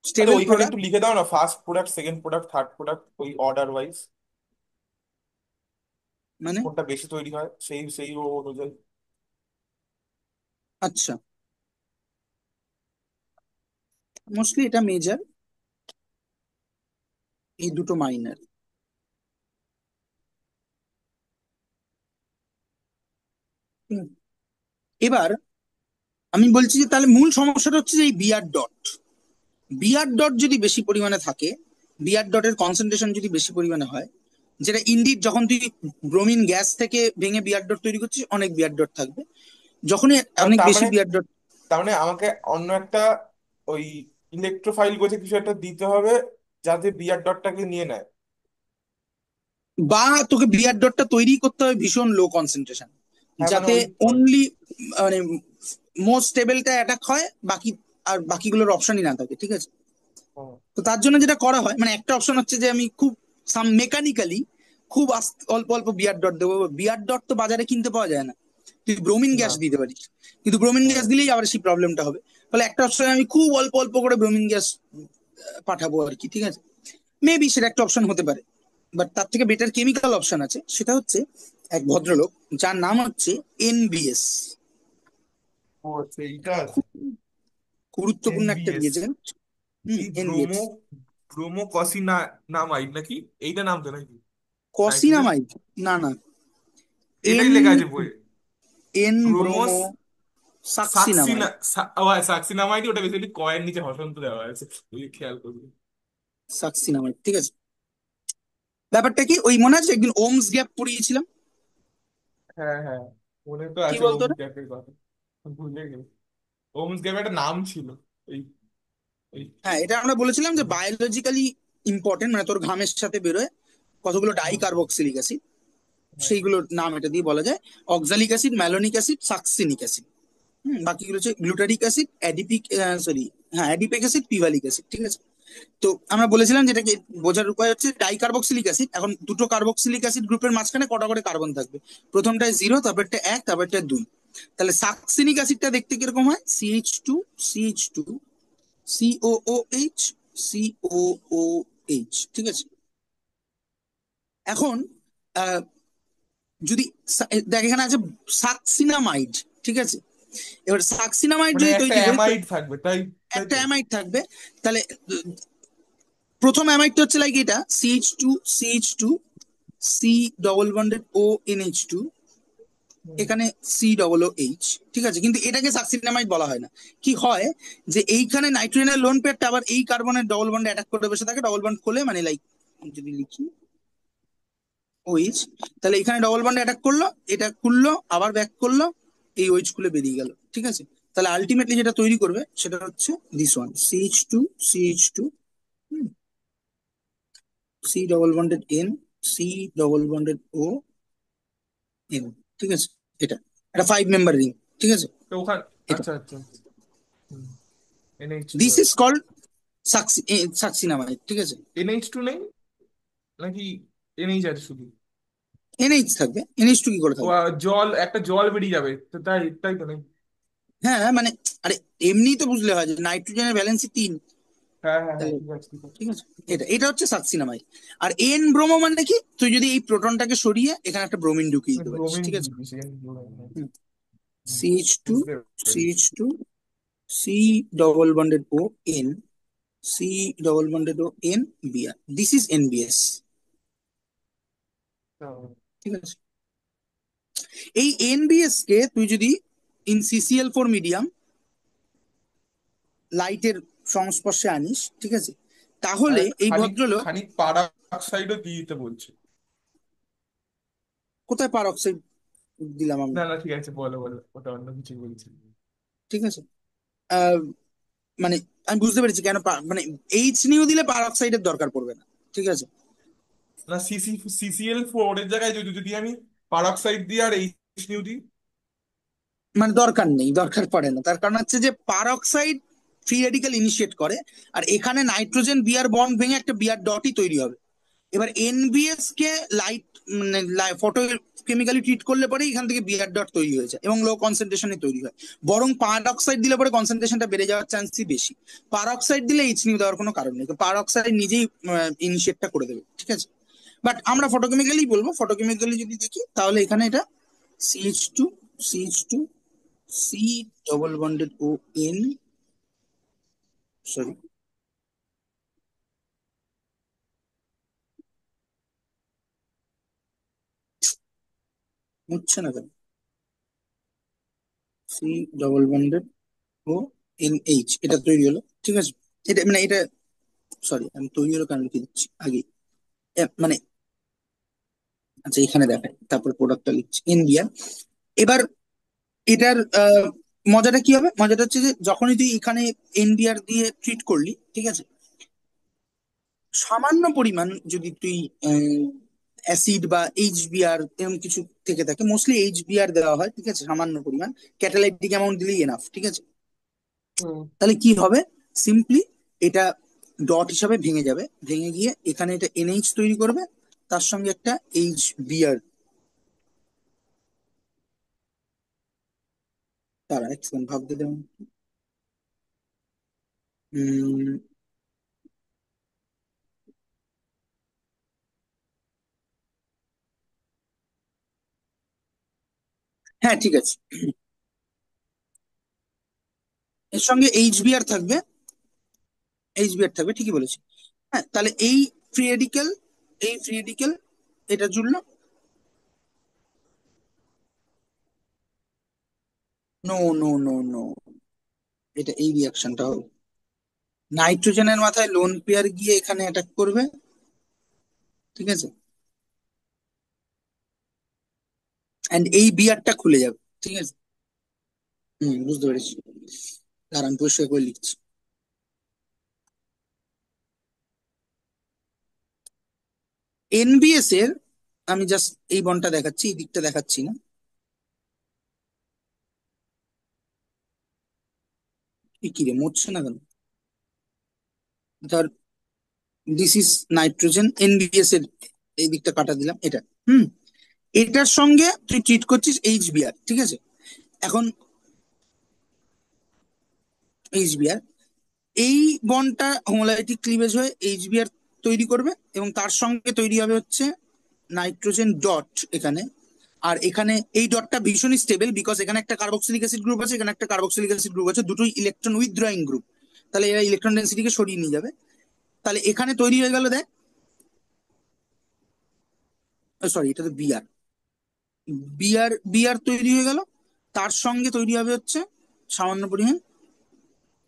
আচ্ছা স্টেবল ওইখানে প্রোডাক্ট। একটু লিখে দাও না, first product, second product, third product, ওই অর্ডার ওয়াইজ মানে কোনটা বেশি তৈরি হয় সেই সেই অনুযায়ী। আচ্ছা, মোস্টলি এটা মেজর, এই দুটো মাইনার। এবার আমি বলছি যে তাহলে মূল সমস্যাটা হচ্ছে যে এই বিআর ডট, বিআর ডট যদি বেশি পরিমাণে থাকে, বিআর ডটের কনসেন্ট্রেশন যদি বেশি পরিমাণে হয়, যেটা ইনডিড যখন তুই ব্রোমিন গ্যাস থেকে ভেঙে বিআর ডট তৈরি করছিস, অনেক বিআর ডট থাকবে। যখনই মানে অনেক তার বেশি মানে, বিআর ডট, তার মানে আমাকে অন্য একটা ওই ইলেকট্রোফাইল গোছে কিছু একটা দিতে হবে যাতে বিয়ার ডটটাকে নিয়ে নেয়। বা তোকে বিআর ডটটা তৈরি করতে হবে ভীষণ লো কনসেন্ট্রেশন, হ্যাঁ মানে যাতে ওই অনলি মানে মোস্ট স্টেবলটা অ্যাটাক হয়, বাকি আর বাকিগুলোর অপশনই না থাকে, ঠিক আছে। হুম, তো তার জন্য যেটা করা হয়, মানে একটা অপশন হচ্ছে যে আমি খুব সাম মেকানিক্যালি খুব অল্প অল্প বিয়ার ডট দেবো। বিয়ার ডট তো বাজারে কিনতে পাওয়া যায় না, তুই ব্রোমিন না, গ্যাস দিতে পারিস, কিন্তু ব্রোমিন হুম, গ্যাস দিলেই আবার সেই প্রবলেমটা হবে। ফলে একটা অপশন আমি খুব অল্প অল্প করে ব্রোমিন গ্যাস পাঠাবো আর কি, ঠিক আছে। মেবি সেটা একটা অপশন হতে পারে। বাট তার থেকে বেটার কেমিক্যাল অপশন আছে, সেটা হচ্ছে এক ভদ্রলোক যার নাম হচ্ছে এনবিএস। ও আচ্ছা এইটা আছে। গুরুত্বপূর্ণ একটা এনবিএস রিয়েজেন্ট। কি, এনবিএস, ব্রোমো, ব্রোমো কসিনা নামাইড নাকি, এইটা নাম তো নাকি নাইট্রোজেন, কসিনামাইড, না না, এটাই এন, লেখা আছে বইয়ে, এন ব্রোমোস, ব্রোমো, সাকসিনা সাকসিনামাইড। সাকসিনামাইড, ওটা বেসিক্যালি কয়ের নিচে হসন্ত দেওয়া আছে, ওই খেয়াল করবি। সাকসিনামাইড, ঠিক আছে। ব্যাপারটা কি, ওই মনে আছে একদিন ওমস গ্যাপ পড়িয়েছিলাম? হ্যাঁ হ্যাঁ, মনে তো কি আছে বলতো ওমস ওটা? গ্যাপের কথা, ভুলে গেছি। ওমস গ্যাপের একটা নাম ছিল, এই এই হ্যাঁ, এটা আমরা বলেছিলাম যে বায়োলজিক্যালি ইম্পর্টেন্ট, মানে তোর ঘামের সাথে বেরোয় কতগুলো হুম, ডাইকার্বক্সিলিক অ্যাসিড, হ্যাঁ সেইগুলোর নাম এটা দিয়ে বলা যায়। Oxalic acid, malonic acid, succinic acid. বাকিগুলো হচ্ছে গ্লুটারিক অ্যাসিড, অ্যাডিপিক, সরি, হ্যাঁ অ্যাডিপিক অ্যাসিড, পিভালিক অ্যাসিড, ঠিক আছে। তো আমরা বলেছিলাম যেটাকে বোঝার উপায় হচ্ছে ডাইকার্বক্সিলিক অ্যাসিড। এখন দুটো কার্বক্সিলিক অ্যাসিড গ্রুপের মাঝখানে কটা করে কার্বন থাকবে? প্রথমটায় 0, তারপরটা 1, তারপরটা 2। তাহলে সাকসিনিক অ্যাসিডটা দেখতে কিরকম হয়? CH2, CH2, COOH, COOH, ঠিক আছে। এখন আহ, যদি দেখ এখানে আছে সাকসিনামাইড, ঠিক আছে। এবার সাকসিনামাইড মানে যদি একটা তৈরি করি তো অ্যামাইড থাকবে, তাই তাই একটা তো। অ্যামাইড থাকবে। তাহলে প্রথম অ্যামাইডটা হচ্ছে লাইক এটা CH2, CH2, C double bonded ONH2, হুম। এখানে COOH, ঠিক আছে। কিন্তু এটাকে সাকসিনামাইড বলা হয় না। কি হয় যে এইখানে নাইট্রোজেনের লোন পেয়ারটা আবার এই কার্বনের ডবল বন্ডে অ্যাটাক করে বসে থাকে, ডবল বন্ড খোলে, মানে লাইক যদি লিখি OH, তাহলে এখানে ডবল বন্ডে অ্যাটাক করলো, এটা খুললো, আবার ব্যাক করলো, এই OH খুলে বেরিয়ে গেল, ঠিক আছে। তাহলে আলটিমেটলি যেটা তৈরি করবে সেটা হচ্ছে this one, CH2, CH2, C double bonded N, C double bonded ON, ঠিক আছে। এটা একটা 5 মেম্বার রিং, ঠিক আছে। তো ওখানে, এটা, আচ্ছা আচ্ছা, NH2 দিস ইজ আছে। কল্ড সাকসিনামাইড, ঠিক আছে। NH2 নেই নাকি? NH আছে শুধু? NH থাকবে, NH2 কি করে ও থাকবে? জল, একটা জল বেরিয়ে যাবে তো, তাই তাই তো নেই? হ্যাঁ মানে, আরে এমনি তো বুঝলে হয় যে নাইট্রোজেনের ভ্যালেন্সি 3, হ্যাঁ হ্যাঁ হ্যাঁ, তাহলে ঠিক আছে ঠিক আছে ঠিক আছে। ঠিক এটা আছে। এটা হচ্ছে সাকসিনামাইড। আর এন ব্রোমো মানে কি, তুই যদি এই প্রোটনটাকে সরিয়ে এখানে একটা ব্রোমিন ঢুকিয়ে দিতে পারিস, ব্রোমিন ঠিক আছে। দিয়ে দিবি, সেখানে ব্রোমিন আছে। হুম, CH2, বুঝতে পেরেছি। CH2, C double bonded ON, C double bonded ON, Br, this is NBS, তো, ঠিক আছে। এই NBS কে তুই যদি ইন CCl4 মিডিয়াম লাইটের সংস্পর্শে আনিস, ঠিক আছে, আর তাহলে এই খানিক ভদ্রলোক, খানিক পারাক্সাইডও দিয়ে দিতে বলছে। কোথায় পারক্সাইড দিলাম আমি? না না, ঠিক আছে, বলো বলো, ওটা অন্য কিছু বলছি। ঠিক আছে। আহ, মানে আমি বুঝতে পেরেছি কেন মানে H নিউ দিলে পারক্সাইডের দরকার পড়বে না, ঠিক আছে। না, CCl4 এর জায়গায় যদি যদি আমি পারাক্সাইড দিই আর এইচ নিউ দিই। মানে দরকার নেই, দরকার পড়ে না, তার কারণ হচ্ছে যে পারক্সাইড ফ্রি রেডিক্যাল ইনিশিয়েট করে, আর এখানে নাইট্রোজেন বিআর বন্ড ভেঙে একটা বিআর ডটই তৈরি হবে। এবার এনবিএস কে লাইট, মানে ফটো কেমিক্যালি ট্রিট করলে পরে এখান থেকে বিআর ডট তৈরি হয়ে যায় এবং লো কনসেন্ট্রেশনে তৈরি হয়। বরং পারঅক্সাইড দিলে পরে কনসেন্ট্রেশনটা বেড়ে যাওয়ার চান্সই বেশি। পারঅক্সাইড দিলে এইচ নিউ দেওয়ার কোনো কারণ নেই, পারঅক্সাইড নিজেই ইনিশিয়েটটা করে দেবে, ঠিক আছে। বাট আমরা ফটোকেমিক্যালি বলবো, ফটোকেমিক্যালি যদি দেখি তাহলে এখানে এটা CH2, CH2, C double bonded ON, sorry, হচ্ছে না কেন, সি ডবল বন্ডেড ONH, এটা তৈরি হলো, ঠিক আছে। এটা মানে এটা, সরি আমি তৈরি হলো কেন লিখে দিচ্ছি আগে, মানে আচ্ছা এখানে দেখাই, তারপর প্রোডাক্টটা লিখছি ইন্ডিয়ান। এবার এটার মজাটা কি হবে, মজাটা হচ্ছে যে যখনই তুই এখানে NBR দিয়ে ট্রিট করলি, ঠিক আছে, সামান্য পরিমাণ যদি তুই অ্যাসিড বা HBr এরকম কিছু থেকে থাকে, মোস্টলি HBr দেওয়া হয়, ঠিক আছে, সামান্য পরিমাণ, ক্যাটালাইটিক অ্যামাউন্ট দিলেই এনাফ, ঠিক আছে। হুম। তাহলে কি হবে, সিম্পলি এটা ডট হিসাবে ভেঙে যাবে, ভেঙে গিয়ে এখানে এটা NH তৈরি করবে, তার সঙ্গে একটা HBr, তারা এক সেকেন্ড ভাবতে দেবেন। উম, হ্যাঁ ঠিক আছে, এর সঙ্গে এইচবিআর থাকবে, ঠিকই বলেছি। হ্যাঁ, তাহলে ফ্রি রেডিক্যাল এই ফ্রি রেডিক্যাল এটা জুড়লো, নো নো নো নো, এটা এই রিয়াকশনটা হবে। নাইট্রোজেনের মাথায় লোন পেয়ার গিয়ে এখানে অ্যাটাক করবে, ঠিক আছে, এন্ড এই বিয়ারটা খুলে যাবে, ঠিক আছে। বুঝতে পেরেছি, দাঁড়ান পরিষ্কার করে লিখছি। এনবিএস এর, আমি জাস্ট এই বনটা দেখাচ্ছি, এই দিকটা দেখাচ্ছি না। এ কি রে, মরছে না কেন? ধর, দিস ইজ নাইট্রোজেন, এনবিএস এর এই দিকটা কাটা দিলাম, এটা। হুম এটার সঙ্গে তুই ট্রিট করছিস এইচবিআর, ঠিক আছে। এখন এইচবিআর, এই বন্ডটা হোমোলাইটিক ক্লিভেজ হয়ে এইচবিআর তৈরি করবে, এবং তার সঙ্গে তৈরি হবে হচ্ছে নাইট্রোজেন ডট এখানে। আর এখানে এই ডটটা ভীষণই স্টেবল, বিকজ এখানে একটা কার্বক্সিলিক অ্যাসিড গ্রুপ আছে, এখানে একটা কার্বক্সিলিক অ্যাসিড গ্রুপ আছে, দুটোই ইলেকট্রন উইথড্রয়িং গ্রুপ। তাহলে এরা ইলেকট্রন ডেন্সিটিকে সরিয়ে নিয়ে যাবে। তাহলে এখানে তৈরি হয়ে গেল, দেখ, সরি, এটা তো বিআর, বিআর বিআর তৈরি হয়ে গেল। তার সঙ্গে তৈরি হবে হচ্ছে সামান্য পরিমাণ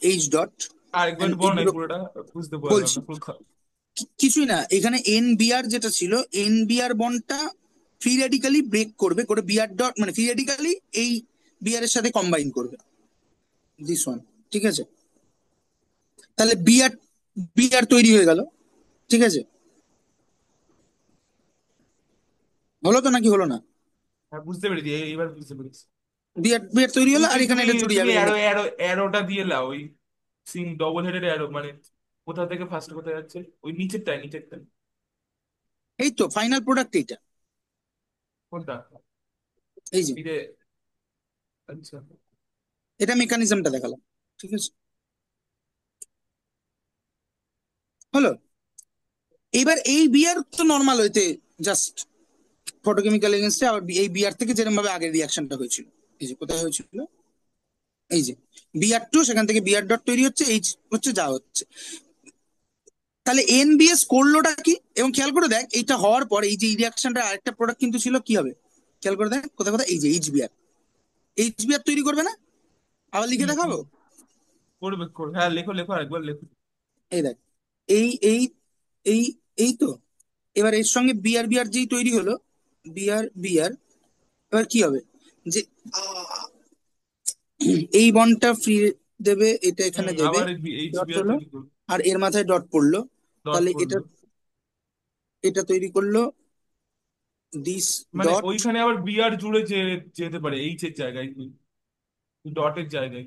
এইচ ডট। আরেকবার এন্ড একটু বলো না, এই এগুলো পুরোটা বুঝতে পারলাম বলছি, না ফুল। কিছুই না, এখানে এন বিআর যেটা ছিল, এন বিআর বন্ডটা ফ্রি রেডিক্যালি ব্রেক করবে, করে বিআর ডট মানে ফ্রি রেডিক্যালি এই বিআর এর সাথে কম্বাইন করবে, দিস ওয়ান, ঠিক আছে। তাহলে বিআর বিআর তৈরি হয়ে গেল, ঠিক আছে। হলো তো নাকি হলো না? হ্যাঁ বুঝতে পেরেছি, এইবার বুঝতে পেরেছি। বিআর বিআর তৈরি হলো, তুমি আর এখানে তুমি এটা জুড়ে তুমি যাবে অ্যারো এখানে। অ্যারো অ্যারোটা দিয়ে লাও, ওই সিং ডবল হেডেড অ্যারো, মানে কোথা থেকে ফার্স্ট কোথায় যাচ্ছে, ওই নিচেরটায় নিচেরটায়। এই তো ফাইনাল প্রোডাক্ট এইটা, কোনটা? এই যে, এই যে, আচ্ছা। এটা মেকানিজমটা দেখালাম, ঠিক আছে, হলো। এবার এই বিয়ার তো নর্মাল হইতে জাস্ট ফটোকেমিক্যাল এগেনস্টে, আবার এই বিয়ার থেকে যেরকম ভাবে আগের রিয়াকশনটা হয়েছিল, এই যে কোথায় হয়েছিল, এই যে বিআর টু, সেখান থেকে বিআর ডট তৈরি হচ্ছে, এইচ হচ্ছে যা হচ্ছে। তাহলে এনবিএস করলোটা কি? এবং খেয়াল করে দেখ, এইটা হওয়ার পর এই যে রিয়াকশনটা আরেকটা প্রোডাক্ট কিন্তু ছিল, কি হবে খেয়াল করে দেখ, কোথায় কোথায়, এই যে এইচবিআর, এইচবিআর তৈরি করবে না? আবার লিখে হুম দেখাবো, হুম, করবে করবে, হ্যাঁ লেখো লেখো, আরেকবার লেখো। এই দেখ, এই এই এই এই তো। এবার এর সঙ্গে বিআর বিআর যেই তৈরি হলো, বিআর বিআর, এবার কি হবে, যে আহ, এই বন্ডটা ফ্রি দেবে, এটা এখানে দেবে, আবার এইচ ডট বিআর হলো, তৈরি করবে। আর এর মাথায় ডট পড়লো। ডট তাহলে এটা করলো। এটা তৈরি করলো দিস মানে ডট, ওইখানে আবার বিআর জুড়ে যে যেতে পারে এইচ এর জায়গায়, ডটের জায়গায়।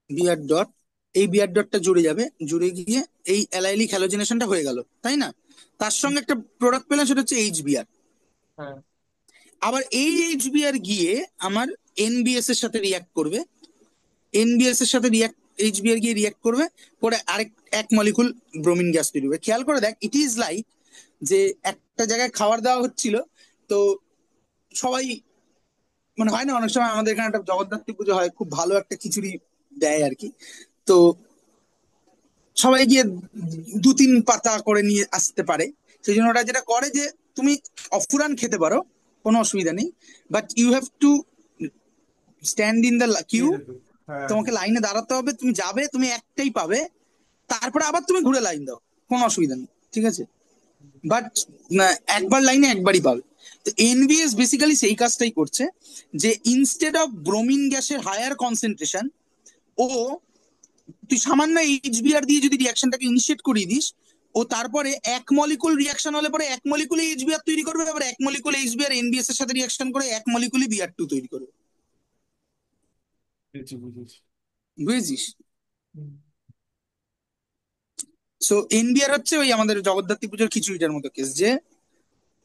বিআর ডট, এই বিআর ডটটা জুড়ে যাবে, জুড়ে গিয়ে এই অ্যালাইলিক হ্যালোজেনেশনটা হয়ে গেল, তাই না? তার সঙ্গে একটা প্রোডাক্ট পেলাম, সেটা হচ্ছে এইচবিআর। হ্যাঁ। আবার এই এইচবিআর গিয়ে আমার এনবিএস এর সাথে রিয়াক্ট করবে, এনবিএস এর সাথে রিয়াক্ট, এইচবিআর গিয়ে রিয়াক্ট করবে, করে আরেক এক মলিকুল ব্রোমিন গ্যাস তৈরি হবে। খেয়াল করে দেখ, ইট ইজ লাইক যে একটা জায়গায় খাবার দেওয়া হচ্ছিল, তো সবাই, মানে হয় না অনেক সময় আমাদের এখানে একটা জগদ্ধাত্রী পুজো হয়, খুব ভালো একটা খিচুড়ি দেয় আর কি, তো সবাই গিয়ে দু তিন পাতা করে নিয়ে আসতে পারে। সেই জন্য ওরা যেটা করে যে, তুমি অফুরান খেতে পারো, কোনো অসুবিধা নেই, but you have to stand in the queue. দিয়ে যেত। হ্যাঁ তোমাকে হ্যাঁ। লাইনে দাঁড়াতে হবে, তুমি যাবে, তুমি একটাই পাবে, তারপরে আবার তুমি ঘুরে লাইন দাও, কোনো অসুবিধা নেই, ঠিক আছে। বাট একবার লাইনে একবারই পাবে। তো এনভিএস বেসিক্যালি সেই কাজটাই করছে, যে ইনস্টেড অফ ব্রোমিন গ্যাসের হায়ার কনসেন্ট্রেশন, ও, তুই সামান্য এইচবিআর দিয়ে যদি রিয়াকশনটাকে ইনিশিয়েট করিয়ে দিস, ও তারপরে এক মলিকুল রিয়াকশন হলে পরে এক মলিকুল এইচবিআর তৈরি করবে, আবার এক মলিকুল এইচবিআর এনবিএস এর সাথে রিয়াকশন করে এক মলিকুলই বিআর টু তৈরি করবে। বুঝেছি বুঝেছি। বুঝেছিস? হুম। সো এনবিআর হচ্ছে ওই আমাদের জগদ্ধাত্রী পুজোর খিচুড়িটার মতো কেস, যে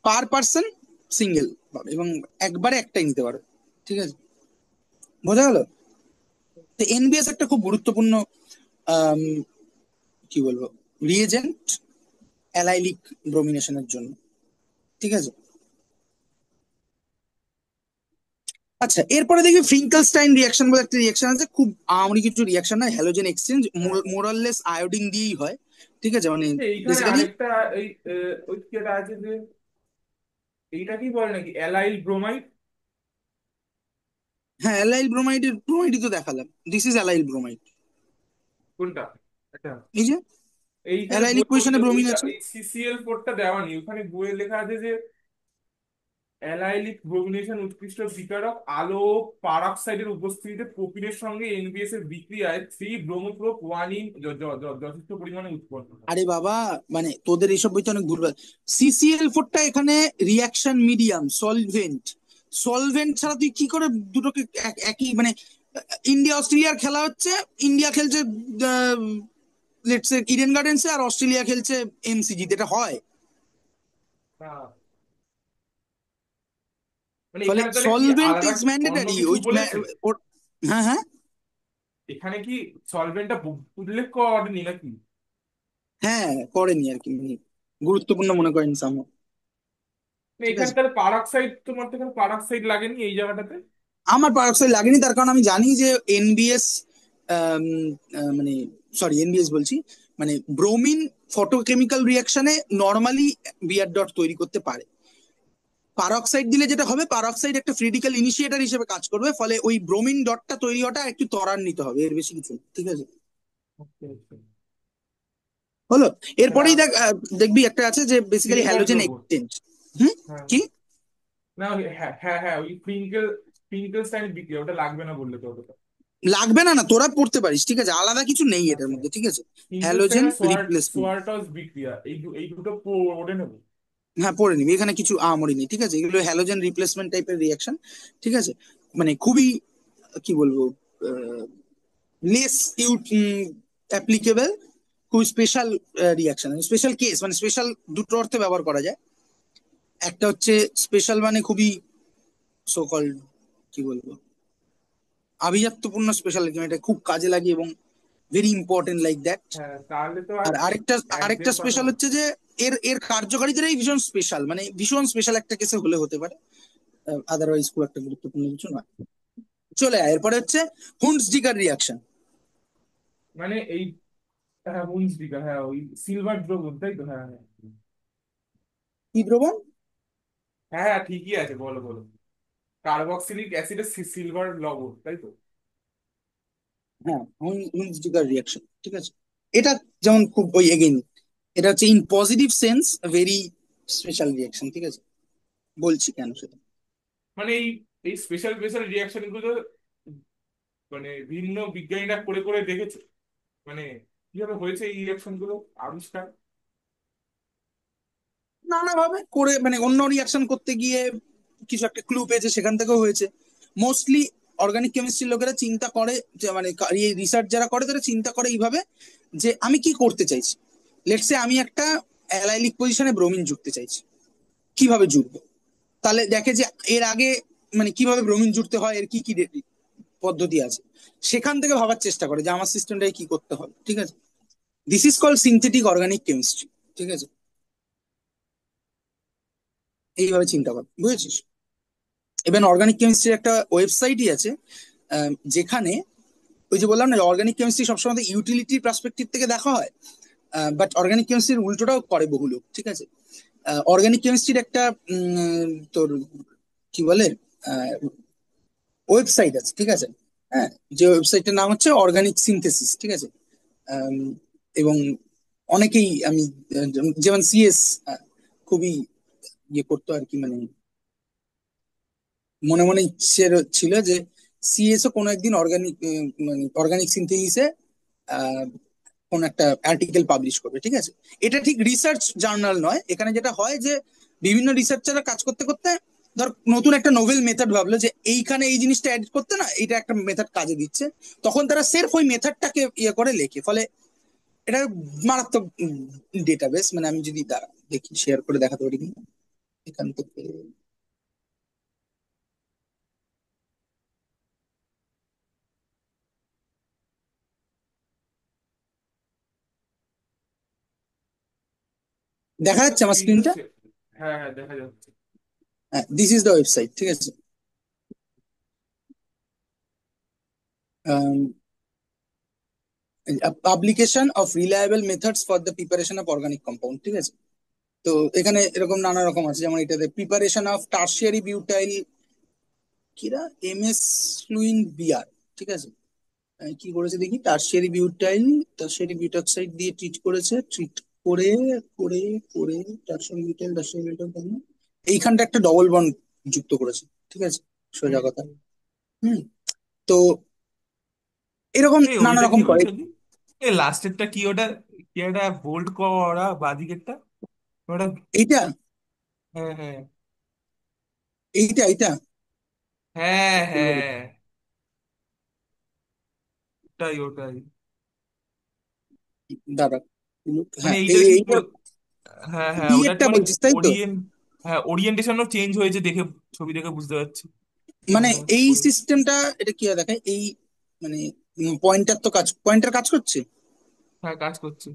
পার পার্সন সিঙ্গেল পাবে, এবং একবারে একটাই নিতে পারবে, ঠিক আছে, বোঝা গেল? তো এনবিএস একটা খুব গুরুত্বপূর্ণ আম, কি বলবো, রিএজেন্ট অ্যালাইলিক ব্রোমিনেশনের জন্য, ঠিক আছে। আচ্ছা, এরপরে দেখবি ফ্রিঙ্কেলস্টাইন রিয়াকশন বলে একটা রিয়াকশন আছে, খুব আমরি কিছু রিয়াকশন না, হ্যালোজেন এক্সচেঞ্জ, হ্যাঁ। মোরাললেস আয়োডিন দিয়েই হয়, ঠিক আছে, মানে এইখানে বেসিক্যালি। আরেকটা, এই ওই যেটা আছে যে, এইটা কি বলে নাকি অ্যালাইল ব্রোমাইড? হ্যাঁ, অ্যালাইল ব্রোমাইডই তো দেখালাম। This is allyl bromide. কোনটা? এটা এই যে এইখানে অ্যালাইলিক বইয়ে পজিশনে ব্রোমিন ওইটা আছে। এই CCl4টা দেওয়া নেই, ওখানে বইয়ে লেখা আছে যে অ্যালাইলিক ব্রোমিনেশন উৎকৃষ্ট বিকারক আলো পারঅক্সাইডের উপস্থিতিতে প্রোপিনের সঙ্গে এনবিএস এর বিক্রিয়ায় 3 ব্রোমোপ্রোপ 1 ইন যথেষ্ট পরিমাণে উৎপন্ন হয়। আরে বাবা, মানে তোদের এইসব বইতে অনেক ভুলভাল। CCl4টা এখানে রিয়াকশন মিডিয়াম, সলভেন্ট। সলভেন্ট ছাড়া তুই কি করে দুটোকে একই মানে, ইন্ডিয়া অস্ট্রেলিয়ার খেলা হচ্ছে, ইন্ডিয়া খেলছে লেটস সে ইডেন গার্ডেন্সে, আর অস্ট্রেলিয়া খেলছে MCG তে, এটা হয়? হ্যাঁ, মানে ফলে এখানে তাহলে কি সলভেন্ট আলাদা ইজ অন্য ম্যান্ডেটারি কিছু ওই বলেছে? হ্যাঁ হ্যাঁ। এখানে কি সলভেন্টটা উল্লেখ করেনি নাকি? হ্যাঁ, করেনি আর কি, মানে গুরুত্বপূর্ণ মনে করেন সাম। না, ঠিক এখানে আছে, তাহলে পারঅক্সাইড, তোমার তো এখানে পারঅক্সাইড লাগেনি এই জায়গাটাতে। আমার পারক্সাইড লাগেনি, তার কারণ আমি জানি যে এনবিএস, মানে সরি এনবিএস বলছি, মানে ব্রোমিন ফটোকেমিক্যাল রিয়াকশনে নর্মালি বিআর ডট তৈরি করতে পারে। পারক্সাইড দিলে যেটা হবে, পারক্সাইড একটা ক্রিটিক্যাল ইনিশিয়েটর হিসেবে কাজ করবে, ফলে ওই ব্রোমিন ডটটা তৈরি হওয়াটা একটু ত্বরান্বিত হবে, এর বেশি কিছু না। ঠিক আছে, ওকে ওকে। হলো। হ্যাঁ, এরপরেই দেখ, দেখবি একটা আছে যে বেসিক্যালি সিলভার হ্যালোজেন দ্রবণ। এক্সচেঞ্জ। হুম। হ্যাঁ কি? না হ্যাঁ হ্যাঁ হ্যাঁ, ওই স্প্রিঙ্কেল বিক্রি ওটা লাগবে না বললে তো অতটা। লাগবে না, না তোরা পড়তে পারিস, ঠিক আছে, আলাদা কিছু নেই এটার আচ্ছা, মধ্যে, ঠিক আছে। স্প্রিঙ্কেলস্টাইন হ্যালোজেন আর রিপ্লেসমেন্ট। সোয়ার্টজ বিক্রিয়া, এই দুটো পড়ে নেবো। হ্যাঁ, পড়ে নিবি, এখানে কিছু আমরি নেই, ঠিক আছে, এগুলো হ্যালোজেন রিপ্লেসমেন্ট টাইপের রিয়াকশন। ঠিক আছে, মানে খুবই, কি বলবো, লেস অ্যাপ্লিকেবল, খুব স্পেশাল রিয়াকশন, স্পেশাল কেস, মানে স্পেশাল দুটো অর্থে ব্যবহার করা যায়। একটা হচ্ছে স্পেশাল মানে খুবই সোকল, কি বলবো, আভিজাত্যপূর্ণ স্পেশাল, এটা খুব কাজে লাগে এবং ভেরি ইম্পর্টেন্ট লাইক দ্যাট। হ্যাঁ, তাহলে তো আর আর আরেকটা এক আরেকটা দেড় পাতা স্পেশাল হবে। হচ্ছে যে এর এর কার্যকারিতাটাই ভীষণ স্পেশাল, মানে ভীষণ স্পেশাল একটা কেসে হলে হতে পারে, আদারওয়াইজ খুব একটা গুরুত্বপূর্ণ কিছু নয়। চলে আয়, এরপরে হচ্ছে হুন্ডসডিগার রিয়াকশন। মানে এই, হ্যাঁ বুন্সডিকা, হ্যাঁ ওই সিলভার দ্রবণ তাই তো, হ্যাঁ হ্যাঁ কি দ্রবণ? হ্যাঁ হ্যাঁ, ঠিকই আছে, বলো বলো। কার্বক্সিলিক অ্যাসিডের সিলভার লবণ তাই তো। হ্যাঁ, হুন্ডসডিগার রিয়াকশন, ঠিক আছে। এটা যেমন খুব ওই এগেইন, এটা হচ্ছে in positive sense very special reaction, ঠিক আছে, বলছি কেন সেটা। মানে এই এই স্পেশাল স্পেশাল রিয়াকশন গুলো মানে ভিন্ন বিজ্ঞানীরা করে করে দেখেছে, মানে কিভাবে হয়েছে এই রিয়াকশন গুলো আবিষ্কার। নানাভাবে করে, মানে অন্য রিয়াকশন করতে গিয়ে কিছু একটা ক্লু পেয়েছে, সেখান থেকেও হয়েছে। মোস্টলি অর্গানিক কেমিস্ট্রির লোকেরা চিন্তা করে যে, মানে এই রিসার্চ যারা করে তারা চিন্তা করে এইভাবে যে আমি কি করতে চাইছি। লেটস সে আমি একটা অ্যালাইলিক পজিশনে ব্রোমিন জুড়তে চাইছি, কিভাবে জুড়বো? তাহলে দেখে যে এর আগে মানে কিভাবে ব্রোমিন জুড়তে হয়, এর কি কি পদ্ধতি আছে, সেখান থেকে ভাবার চেষ্টা করে যে আমার সিস্টেমটাকে কি করতে হবে, ঠিক আছে। This is called synthetic organic chemistry, ঠিক আছে। এইভাবে চিন্তা কর, বুঝেছিস? ইভেন অর্গানিক কেমিস্ট্রির একটা ওয়েবসাইটই আছে, যেখানে ওই যে বললাম না, অর্গানিক কেমিস্ট্রি সবসময় ইউটিলিটি পার্সপেক্টিভ থেকে দেখা হয়, বাট অর্গানিক কেমিস্ট্রির উল্টোটাও করে বহু লোক, ঠিক আছে। অর্গানিক কেমিস্ট্রির একটা তোর কি বলে ওয়েবসাইট আছে, ঠিক আছে। হ্যাঁ, যে ওয়েবসাইটের নাম হচ্ছে অর্গানিক সিনথেসিস, ঠিক আছে। আম, এবং অনেকেই আমি, যেমন সিএস খুবই ইয়ে করতো আর কি, মানে মনে মনে ইচ্ছে ছিল যে সিএসও কোনো একদিন অর্গানিক, মানে অর্গানিক সিনথেসিসে কোন একটা আর্টিকেল পাবলিশ করবে, ঠিক আছে। এটা ঠিক রিসার্চ জার্নাল নয়, এখানে যেটা হয় যে বিভিন্ন রিসার্চাররা কাজ করতে করতে ধর নতুন একটা নোভেল মেথড ভাবলো যে এইখানে এই জিনিসটা অ্যাড করতে, না এটা একটা মেথড কাজে দিচ্ছে, তখন তারা সেরফ ওই মেথডটাকে ইয়ে করে লেখে, ফলে এটা মারাত্মক ডেটাবেস। মানে আমি যদি দাঁড়া দেখি শেয়ার করে দেখাতে পারি কিনা এখান থেকে। দেখা একটা যাচ্ছে আমার স্ক্রিনটা, স্ক্রিনটা? হ্যাঁ হ্যাঁ দেখা যাচ্ছে। হ্যাঁ, দিস ইজ দ্য ওয়েবসাইট, ঠিক আছে। Publication of reliable methods for the preparation of organic compound, ঠিক আছে। তো এখানে এরকম নানা রকম আছে, যেমন এটাতে প্রিপারেশন অফ টার্সিয়ারি বিউটাইল কিরা এমএস ফ্লুইন বিআর, ঠিক আছে। কি করেছে দেখি, টারশিয়ারি বিউটক্সাইড দিয়ে ট্রিট করেছে, ট্রিট করে করে করে টারশিয়ারি বিউটাইল এইখানটা একটা ডবল বন্ড যুক্ত করেছে, ঠিক আছে, সোজা হুম, কথা। হুম। হুম। তো এরকম নানা ওইটা কি রকম করে। বলছো কি? লাস্টেরটা কি ওটা? কি একটা বোল্ড করা বাদিকেরটা ওটা? এইটা হ্যাঁ, হ্যাঁ, এইটা হ্যাঁ, হ্যাঁ, ওটাই, ওটাই। দাদা, মানে হ্যাঁ এইটার কি এইটা হ্যাঁ, হ্যাঁ, বি ওটা এরটা মানে বলছিস তাই তো? ওরিয়েন্ট হ্যাঁ, ওরিয়েন্টেশনও চেঞ্জ হয়েছে দেখে, ছবি দেখে বুঝতে পারছি। মানে হ্যাঁ, এই সিস্টেমটা, এটা কি হয় দেখায় এই, মানে পয়েন্টার কাজ করছে। হ্যাঁ, কাজ করছে।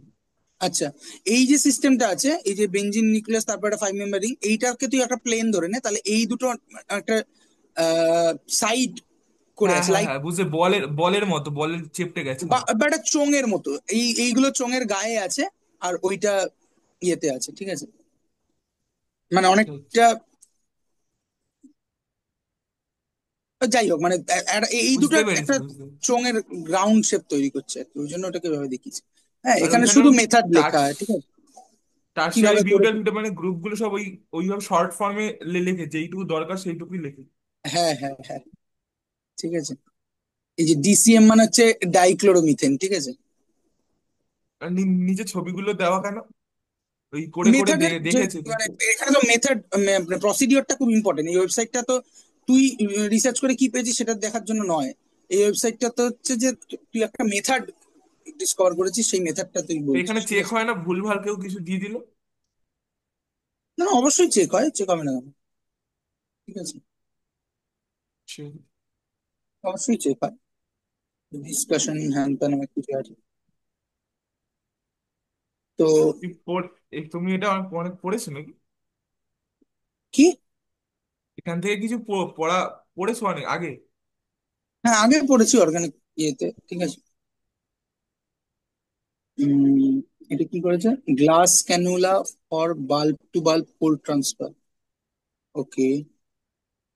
আচ্ছা, এই যে সিস্টেমটা আছে, এই যে বেঞ্জিন নিউক্লিয়াস তারপর একটা 5 মেম্বার রিং, এইটাকে তুই একটা প্লেন ধরে নে, তাহলে এই দুটো একটা সাইড করে হ্যাঁ, আছে, হ্যাঁ, লাইক হ্যাঁ, বুঝতে, বলের বলের মতো, বলের চেপটে গেছে বা না? বা একটা চোঙের মতো, এইগুলো চোঙের গায়ে আছে, আর ওইটা ইয়েতে আছে, ঠিক আছে, মানে আচ্ছা, আচ্ছা। অনেকটা, যাই হোক মানে এই দুটো বুঝতে পেরেছি, একটা বুঝতে পেরেছি। চোঙের গ্রাউন্ড শেপ তৈরি করছে আর কি, ওই জন্য ওটাকে ভাবে দেখিয়েছি। হ্যাঁ, আর এখানে ওইখানেও শুধু কি মেথড টাচ লেখা আছে, ঠিক আছে, টার্সিয়ারি কিভাবে বিউটাইল করেছে। ফিউটাইল মানে গ্রুপগুলো সব ওইভাবে শর্ট ফর্মে লিখেছে, এইটুকু দরকার সেইটুকুই লিখে। হ্যাঁ হ্যাঁ হ্যাঁ, ঠিক আছে। এই যে ডিসিএম মানে হচ্ছে ডাইক্লোরোমিথেন, ঠিক আছে। আর নিচে ছবিগুলো দেওয়া কেন? ওই করে করে মেথডের দেখেছে মানে কিন্তু। এখানে তো মেথড প্রসিডিওরটা খুব ইম্পর্টেন্ট। এই ওয়েবসাইটটা তো তুই রিসার্চ করে কি পেয়েছিস সেটা দেখার জন্য নয়। এই ওয়েবসাইটটা তো হচ্ছে যে তুই একটা মেথড ডিসকভার করেছিস, সেই মেথডটা তুই তো বলছিস, এখানে ঠিক চেক আছে। হয় না ভুলভাল কেউ কিছু দিয়ে দিল? না না, অবশ্যই চেক হয়, চেক হবে না কেন? ঠিক আছে, সে- অবশ্যই চেক হয়। ডিসকাশন হ্যান ত্যান অনেক কিছু আছে। তো তুই তুমি এটা অনেক অনেক পড়েছো নাকি? কি, এখান থেকে কিছু পড়া পড়েছো অনেক আগে? হ্যাঁ আগে পড়েছি অর্গানিক ইয়েতে, ঠিক আছে। উম, এটা কি করেছে, glass cannula for bulb to bulb cold transfer, okay.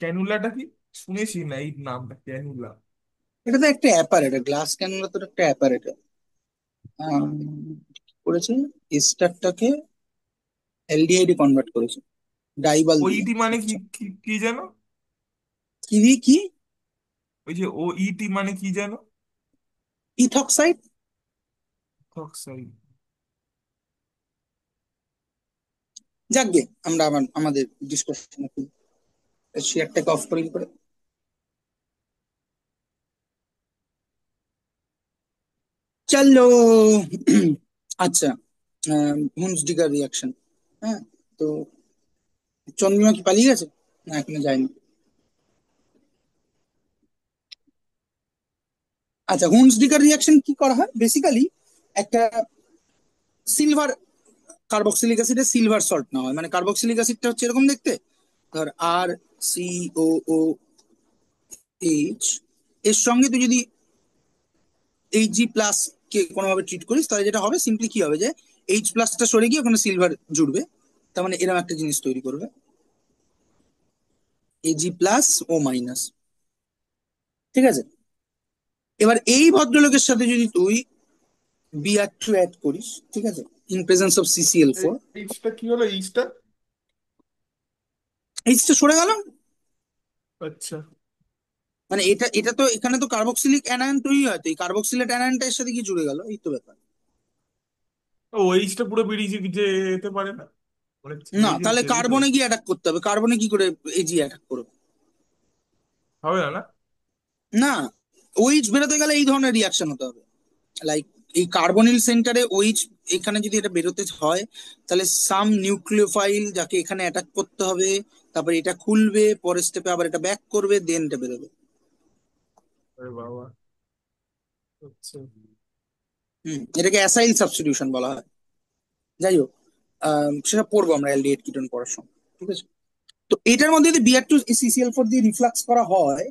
ক্যানুলাটা কি? শুনেছি না এই নামটা, ক্যানুলা। এটা তো একটা অ্যাপারেটর, গ্লাস ক্যানুলা তো একটা অ্যাপারেটর। করেছে এস্টারটাকে এলডিআইডি কনভার্ট করেছে ডাইবাল দিয়ে। ওইটি মানে কি আচ্ছা, কি কি যেন? কি দিয়ে কি? ওই যে ও ইটি মানে কি যেন? ইথক্সাইড। অক্সাইড। যাকগে, আমরা আবার আমাদের ডিসকাশন, শেয়ারটাকে অফ করে কি করে। চলো। আচ্ছা, হুন্সডিগার রিয়াকশন। হ্যাঁ, তো চন্দ্রিমা কি পালিয়ে গেছে, না এখনো যায়নি? আচ্ছা, হুন্সডিগার রিয়াকশন কি করা হয় বেসিক্যালি, একটা সিলভার কার্বক্সিলিক অ্যাসিডে সিলভার সল্ট নেওয়া হয়, মানে কার্বক্সিলিক অ্যাসিডটা হচ্ছে এরকম দেখতে, ধর আর সি ও ও এইচ, এর সঙ্গে তুই যদি Hg+ কে কোনোভাবে ট্রিট করিস, তাহলে যেটা হবে সিম্পলি কি হবে যে H+টা সরে গিয়ে ওখানে সিলভার জুড়বে, তার মানে এরকম একটা জিনিস তৈরি করবে, Ag+O-, ঠিক আছে। এবার এই ভদ্রলোকের সাথে যদি তুই Br2 অ্যাড করিস, ঠিক আছে, ইন প্রেজেন্স অফ CCl4, এইচটা কি হলো, এইচটা? এইচটা সরে গেল। আচ্ছা। মানে এটা এটা তো এখানে তো কার্বক্সিলিক অ্যানায়ন তৈরি হয়, তো এই কার্বক্সিলেট অ্যানায়নটা এর সাথে কি জুড়ে গেল, এই তো ব্যাপার। ও এইচটা পুরো বেরিয়ে যেতে পারে না? মানে না, তাহলে যেতেই তো কার্বনে গিয়ে অ্যাটাক করতে হবে, কার্বনে কি করে Ag অ্যাটাক করবে? হবে না, না? না, ওইচ বেরোতে গেলে এই ধরনের রিয়াকশন হতে হবে, লাইক এই কার্বনিল সেন্টারে ওইচ, এখানে যদি এটা বেরোতে হয়, তাহলে সাম নিউক্লিওফাইল যাকে এখানে অ্যাটাক করতে হবে, তারপরে এটা খুলবে, পরের স্টেপে আবার এটা ব্যাক করবে, দেন এটা বেরোবে। আরে বাবা। আচ্ছা। এটাকে অ্যাসাইল সাবস্টিটিউশন বলা হয়। যাই হোক, সেটা পড়বো আমরা অ্যালডিহাইড কিটোন পড়ার সময়, ঠিক আছে। তো এটার মধ্যে যদি Br2 CCl4 দিয়ে রিফ্লাক্স করা হয়,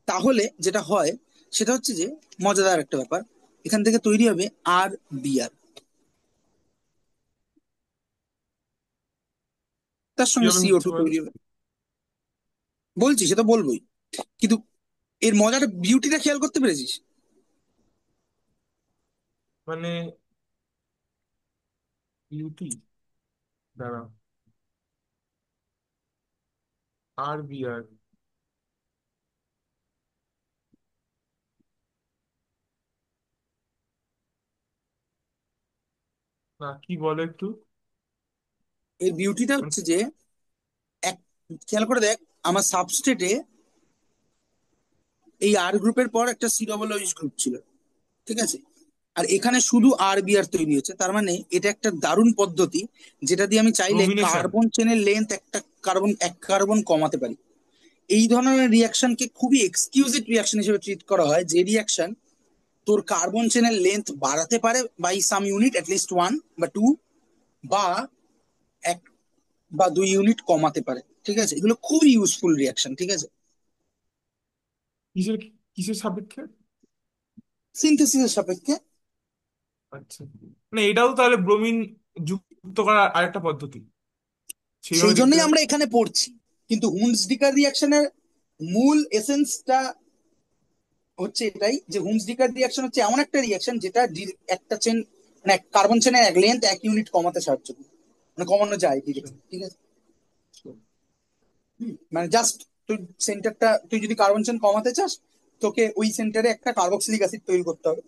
তাহলে যেটা হয় সেটা হচ্ছে যে মজাদার একটা ব্যাপার, এখান থেকে তৈরি হবে Br, তার সঙ্গে কিভাবে হচ্ছে CO2 বলো? তৈরি হবে, বলছি সেটা বলবোই। কিন্তু এর মজাটা, বিউটিটা খেয়াল করতে পেরেছিস? মানে ইউটি, দাঁড়া, আর বি আর, না কি বলে একটু। এর বিউটিটা মানে হচ্ছে যে, এক, খেয়াল করে দেখ, আমার সাবস্টেটে এই আর গ্রুপের পর একটা সি ডবল ওইচ গ্রুপ ছিল, ঠিক আছে? আর এখানে শুধু আর বি আর তৈরি হচ্ছে, তার মানে এটা একটা দারুণ পদ্ধতি, যেটা দিয়ে আমি চাইলে ব্রোমিনেশন। কার্বন চেনের লেন্থ একটা কার্বন, এক কার্বন কমাতে পারি। এই ধরনের রিয়াকশনকে খুবই এক্সকিউজিভ রিয়াকশন হিসেবে ট্রিট করা হয়, যে রিয়াকশন তোর কার্বন চেনের লেন্থ বাড়াতে পারে by some unit, at least one বা টু, বা এক বা দুই ইউনিট কমাতে পারে, ঠিক আছে? এগুলো খুবই ইউজফুল রিয়াকশন, ঠিক আছে? কিসের, কিসের সাপেক্ষে? সিনথেসিসের সাপেক্ষে। আচ্ছা, মানে এটাও তাহলে ব্রোমিন যুক্ত করার আরেকটা পদ্ধতি, সেইভাবে সেই দেখতে জন্যই গেলে। আমরা এখানে পড়ছি। কিন্তু হুন্সডিকার রিয়াকশনের মূল এসেন্সটা হচ্ছে এটাই, যে হুন্সডিকার রিয়াকশন হচ্ছে এমন একটা রিয়াকশন যেটা একটা চেন, মানে কার্বন চেনের এক লেন্থ এক ইউনিট কমাতে সাহায্য করে, মানে কমানো যায় আচ্ছা, ডিরেক্ট, ঠিক আছে? মানে জাস্ট তুই সেন্টারটা, তুই যদি কার্বন চেন কমাতে চাস, তোকে ওই সেন্টারে একটা কার্বক্সিলিক অ্যাসিড তৈরি করতে হবে।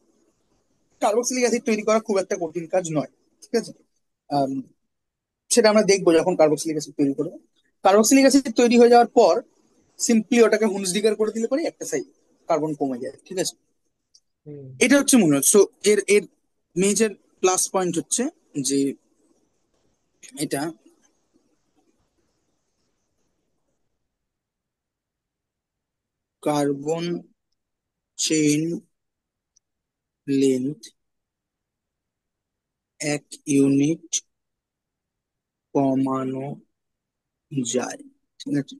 কার্বক্সিলিক অ্যাসিড তৈরি করা খুব একটা কঠিন কাজ নয়, ঠিক আছে? আম, সেটা আমরা দেখবো যখন কার্বক্সিলিক অ্যাসিড তৈরি করবো। কার্বক্সিলিক অ্যাসিড তৈরি হয়ে যাওয়ার পর সিম্পলি ওটাকে হুন্সডিগার করে দিলে পরে একটা সাইড কার্বন কমে যায়, ঠিক আছে? হুম। এটা হচ্ছে মনে হচ্ছে, So, এর এর মেজর প্লাস পয়েন্ট হচ্ছে যে এটা কার্বন চেইন লেন্থ এক ইউনিট কমানো যায়, ঠিক আছে?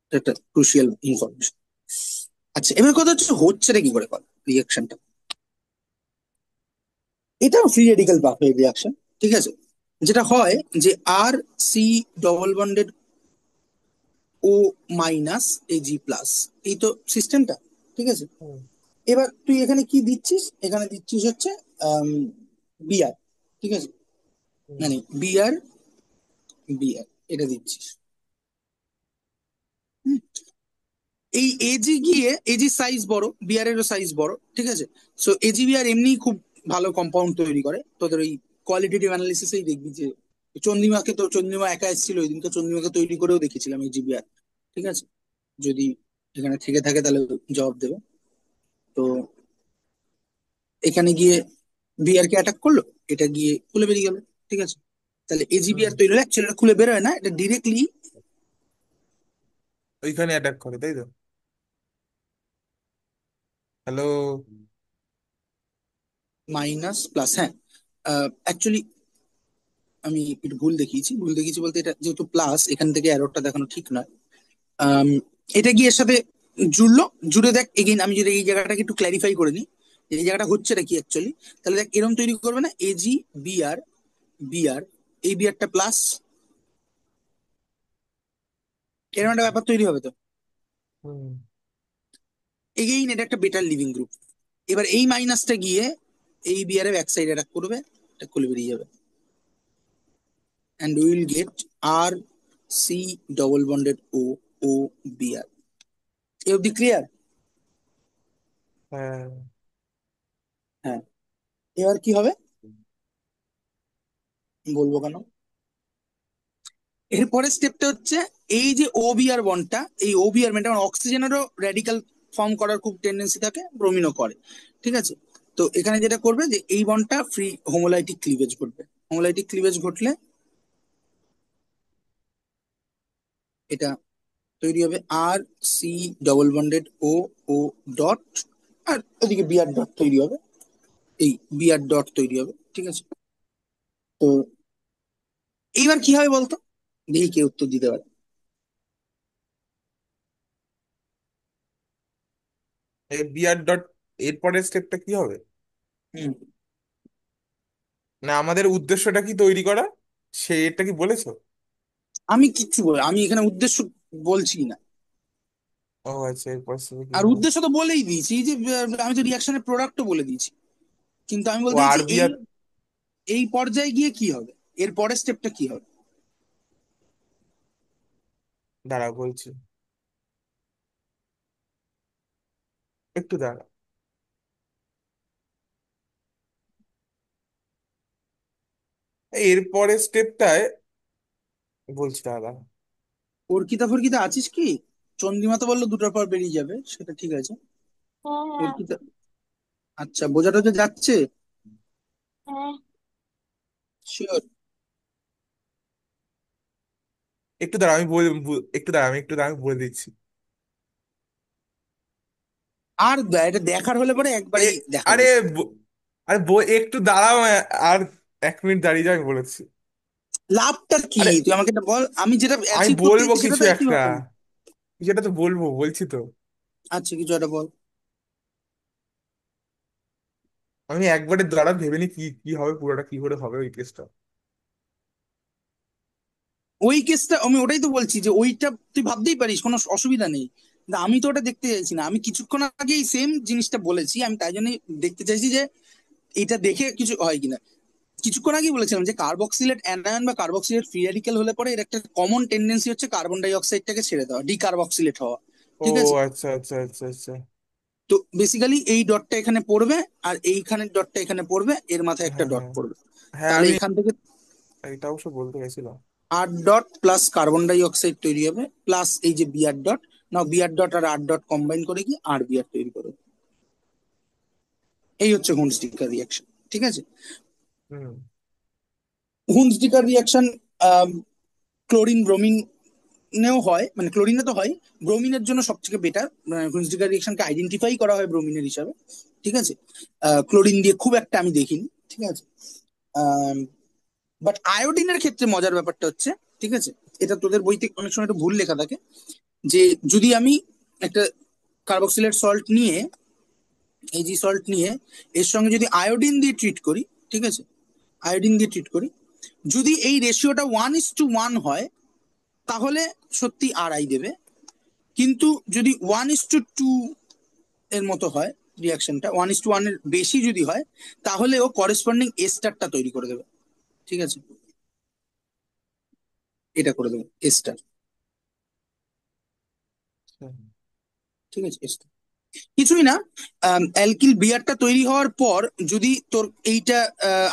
এটা একটা ক্রুশিয়াল ইনফরমেশন। আচ্ছা, এবার কথা হচ্ছে হচ্ছেটা কি করে রিয়াকশনটা। এটাও ফ্রি রেডিক্যাল পাথওয়ে রিয়াকশন, ঠিক আছে? যেটা হয় যে আর সি ডবল বন্ডেড ও মাইনাস এজি প্লাস, এই তো সিস্টেমটা, ঠিক আছে? হুম। এবার তুই এখানে কি দিচ্ছিস, এখানে দিচ্ছিস হচ্ছে বিআর, ঠিক আছে? হুম। মানে বিআর, বিআর এটা দিচ্ছিস। হুম। এই এজি গিয়ে, এজি সাইজ বড়, বিআর এরও সাইজ বড়, ঠিক আছে? সো এজি বিআর এমনি খুব ভালো কম্পাউন্ড তৈরি করে, তোদের ওই কোয়ালিটেটিভ অ্যানালিসিসেই দেখবি যে চন্দ্রিমাকে, তো চন্দ্রিমা একা এসেছিল ওই দিন, তো চন্দ্রিমাকে তৈরি করেও দেখেছিলাম এজি বিআর, ঠিক আছে? যদি এখানে থেকে থাকে তাহলে জবাব দেবে। তো এখানে গিয়ে বিআর কে অ্যাটাক করলো, এটা গিয়ে খুলে বেরিয়ে গেল, ঠিক আছে? তাহলে হুম। এজিবিআর তৈরি হলো, অ্যাকচুয়ালি এটা খুলে বেরোয় না, এটা ডিরেক্টলি ওইখানে অ্যাটাক করে, তাই তো? হ্যালো। মাইনাস প্লাস, হ্যাঁ। অ্যাকচুয়ালি আমি একটু ভুল দেখিয়েছি, ভুল দেখিয়েছি বলতে, এটা যেহেতু প্লাস, এখান থেকে অ্যারোটা দেখানো ঠিক নয়। আম, এটা গিয়ে এর সাথে জুড়লো, জুড়ে দেখ এগেইন, আমি যদি এই জায়গাটাকে একটু ক্ল্যারিফাই করে নিই, এই জায়গাটা হচ্ছে কি অ্যাকচুয়ালি, তাহলে দেখ এরকম তৈরি করবে না, এজি বিআর, বিআর, এই বিআরটা প্লাস, এরকম একটা ব্যাপার তৈরি হবে তো। হুম। এগেইন এটা একটা বেটার লিভিং গ্রুপ। এবার এই মাইনাসটা গিয়ে এই বিয়ার এর ব্যাক সাইড অ্যাটাক করবে, এটা খুলে বেরিয়ে যাবে, and we will get R C double bonded O, O BR. এ অব্দি ক্লিয়ার? হ্যাঁ। হ্যাঁ। এবার কি হবে বলবো কেন, এরপরের স্টেপটা হচ্ছে, এই যে ও বিআর বন্ডটা, এই ও বিআর মানে অক্সিজেনেরও র্যাডিক্যাল ফর্ম করার খুব টেন্ডেন্সি থাকে, ব্রোমিনও করে, ঠিক আছে? তো এখানে যেটা করবে যে এই বন্ডটা ফ্রি হোমোলাইটিক ক্লিভেজ ঘটবে, হোমোলাইটিক ক্লিভেজ ঘটলে এটা তৈরি হবে আর C double bonded O, O dot, আর ওদিকে বিআর ডট তৈরি হবে, এই বিআর ডট তৈরি হবে, ঠিক আছে? তো এইবার কি হবে বলতো, দেখি কে উত্তর দিতে পারে। এই বিআর ডট, এরপরের স্টেপটা কি হবে? হুম। না, আমাদের উদ্দেশ্যটা কি তৈরি করা, সেটা কি বলেছো? আমি কিচ্ছু বল, আমি এখানে উদ্দেশ্য বলছি না। ও আচ্ছা, এরপর সেটা কি আর হবে? উদ্দেশ্য তো বলেই দিয়েছি যে আমি তো রিয়াকশনের প্রোডাক্টও বলে দিয়েছি, কিন্তু আমি ও বলতে আর চাইছি বি এই আর। এই পর্যায়ে গিয়ে কি হবে, এর পরের স্টেপটা কি হবে। দাঁড়া বলছি, একটু দাঁড়া। এরপরের স্টেপটায় বলছি, দাঁড়া। অর্কিতা ফর্কিতা আছিস কি? চন্দ্রিমা তো বললো দুটোর পর বেরিয়ে যাবে, সেটা ঠিক আছে। হ্যাঁ হ্যাঁ অর্কিতা, আচ্ছা বোঝা টোঝা যাচ্ছে? হ্যাঁ। শিওর? একটু দাঁড়া, আমি একটু দাঁড়া, আমি বলে দিচ্ছি। আর এটা দেখার হলে পরে এ একবারেই দেখা আরে যাবে। ব- আরে একটু দাঁড়াও, আর 1 মিনিট দাঁড়িয়ে যাও, আমি বলেছি। লাভটা কি, আরে তুই আমাকে এটা বল, আমি যেটা আমি অ্যাচিভ করতে বলবো চাইছি সেটা কিছু তো অ্যাচিভ একটা, হবে না। যেটা তো বলবো, বলছি তো। আচ্ছা কিছু একটা বল। আমি একবারে দাঁড়া, ভেবে নি কি কি হবে, পুরোটা কি করে হবে ওই কেসটা। ওই কেসটা আমি ওটাই তো বলছি যে ওইটা তুই ভাবতেই পারিস, কোনো অসুবিধা নেই, কিন্তু আমি তো ওটা দেখতে চাইছি না। আমি কিছুক্ষণ আগেই সেম জিনিসটা বলেছি, আমি তাই জন্যই দেখতে চাইছি যে এটা দেখে কিছু হয় কিনা। কিছুক্ষণ আগেই বলেছিলাম যে কার্বক্সিলেট অ্যানায়ন বা কার্বক্সিলেট ফ্রি রেডিক্যাল হলে পরে এর একটা কমন টেন্ডেন্সি হচ্ছে কার্বন ডাই অক্সাইডটাকে ছেড়ে দেওয়া, ডিকার্বক্সিলেট হওয়া। ও ঠিক আছে? আচ্ছা আচ্ছা আচ্ছা আচ্ছা। তো বেসিক্যালি এই ডটটা এখানে পড়বে, আর এইখানের ডটটা এখানে পড়বে, এর মাথায় একটা হ্যাঁ ডট হ্যাঁ পড়বে। হ্যাঁ, তাহলে আমি এখান থেকে এটা অবশ্য বলতে গেছিলাম। 8 dot plus carbon die oxide তৈরি হবে, প্লাস এই যে বিআর ডট। না, বিআর ডট আর 8 ডট কম্বাইন করে কি আর বিআর তৈরি করবে। এই হচ্ছে হুন্সডিকার রিয়াকশন। ঠিক আছে? হুম। হুন্সডিকার রিয়াকশন ক্লোরিন ব্রোমিন নেও হয়, মানে ক্লোরিনে তো হয়, ব্রোমিনের জন্য সবথেকে বেটার। হুইসডিকার রিয়েকশনকে আইডেন্টিফাই করা হয় ব্রোমিনের হিসাবে। ঠিক আছে? ক্লোরিন দিয়ে খুব একটা আমি দেখিনি। ঠিক আছে? বাট আয়োডিনের ক্ষেত্রে মজার ব্যাপারটা হচ্ছে, ঠিক আছে, এটা তোদের বইতে অনেক সময় একটু ভুল লেখা থাকে, যে যদি আমি একটা কার্বক্সিলেট সল্ট নিয়ে, এজি সল্ট নিয়ে, এর সঙ্গে যদি আয়োডিন দিয়ে ট্রিট করি, ঠিক আছে, আয়োডিন দিয়ে ট্রিট করি, যদি এই রেশিওটা 1:1 হয়, তাহলে সত্যি আড়াই দেবে। কিন্তু যদি 1:2 এর মতো হয়, রিয়াকশনটা 1:1 এর বেশি যদি হয়, তাহলে ও করেসপন্ডিং এস্টারটা তৈরি করে দেবে। ঠিক আছে? এটা করে দেবে এস্টার। আচ্ছা। ঠিক আছে, এস্টার কিছুই না। অ্যালকিল বিয়ারটা তৈরি হওয়ার পর যদি তোর এইটা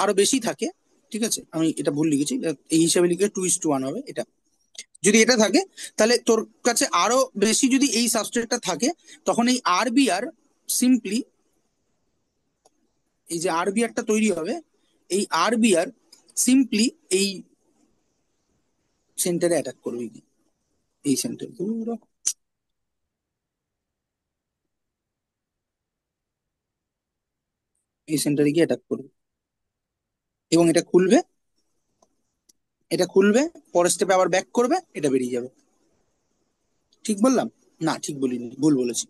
আরো বেশি থাকে, ঠিক আছে, আমি এটা ভুল লিখেছি, এই হিসাবে লিখে 2:1 হবে এটা। যদি এটা থাকে, তাহলে তোর কাছে আরো বেশি যদি এই সাবস্ট্রেটটা থাকে, তখন এই আরবিআর সিম্পলি, এই যে আরবিআরটা তৈরি হবে, এই আরবিআর সিম্পলি এই সেন্টারে অ্যাটাক করবে কি, এই সেন্টার, এই সেন্টারে গিয়ে অ্যাটাক করবে, এবং এটা খুলবে, এটা খুলবে, পরের স্টেপে আবার ব্যাক করবে, এটা বেরিয়ে যাবে। ঠিক বললাম? না ঠিক বলিনি, ভুল বলেছি।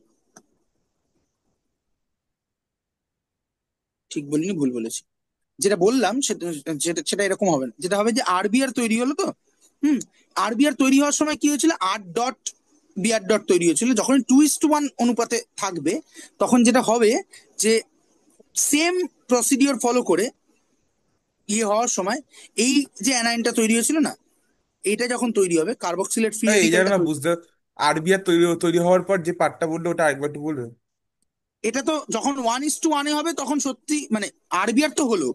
ঠিক বলিনি, ভুল বলেছি। যেটা বললাম সেটা সেটা সেটা এরকম হবে না, যেটা হবে যে আরবিআর তৈরি হলো তো, হুম, আরবিআর তৈরি হওয়ার সময় কি হয়েছিল, 8 ডট বিআর ডট তৈরি হয়েছিল। যখন 2:1 অনুপাতে থাকবে, তখন যেটা হবে যে সেম প্রসিডিওর ফলো করে ইয়ে হওয়ার সময় এই যে অ্যানাইনটা তৈরি হয়েছিল না, এটা যখন তৈরি হবে, কার্বক্সিলেট ফ্রি এই জানো রেডিক্যালটা না তৈরি। বুঝতে, আরবি আর তৈরি তৈরি হওয়ার পর যে পার্টটা বললো ওটা আরেকবার একটু বলবে। এটা তো যখন 1:1 হবে তখন সত্যি মানে আরবিআর তো হলো,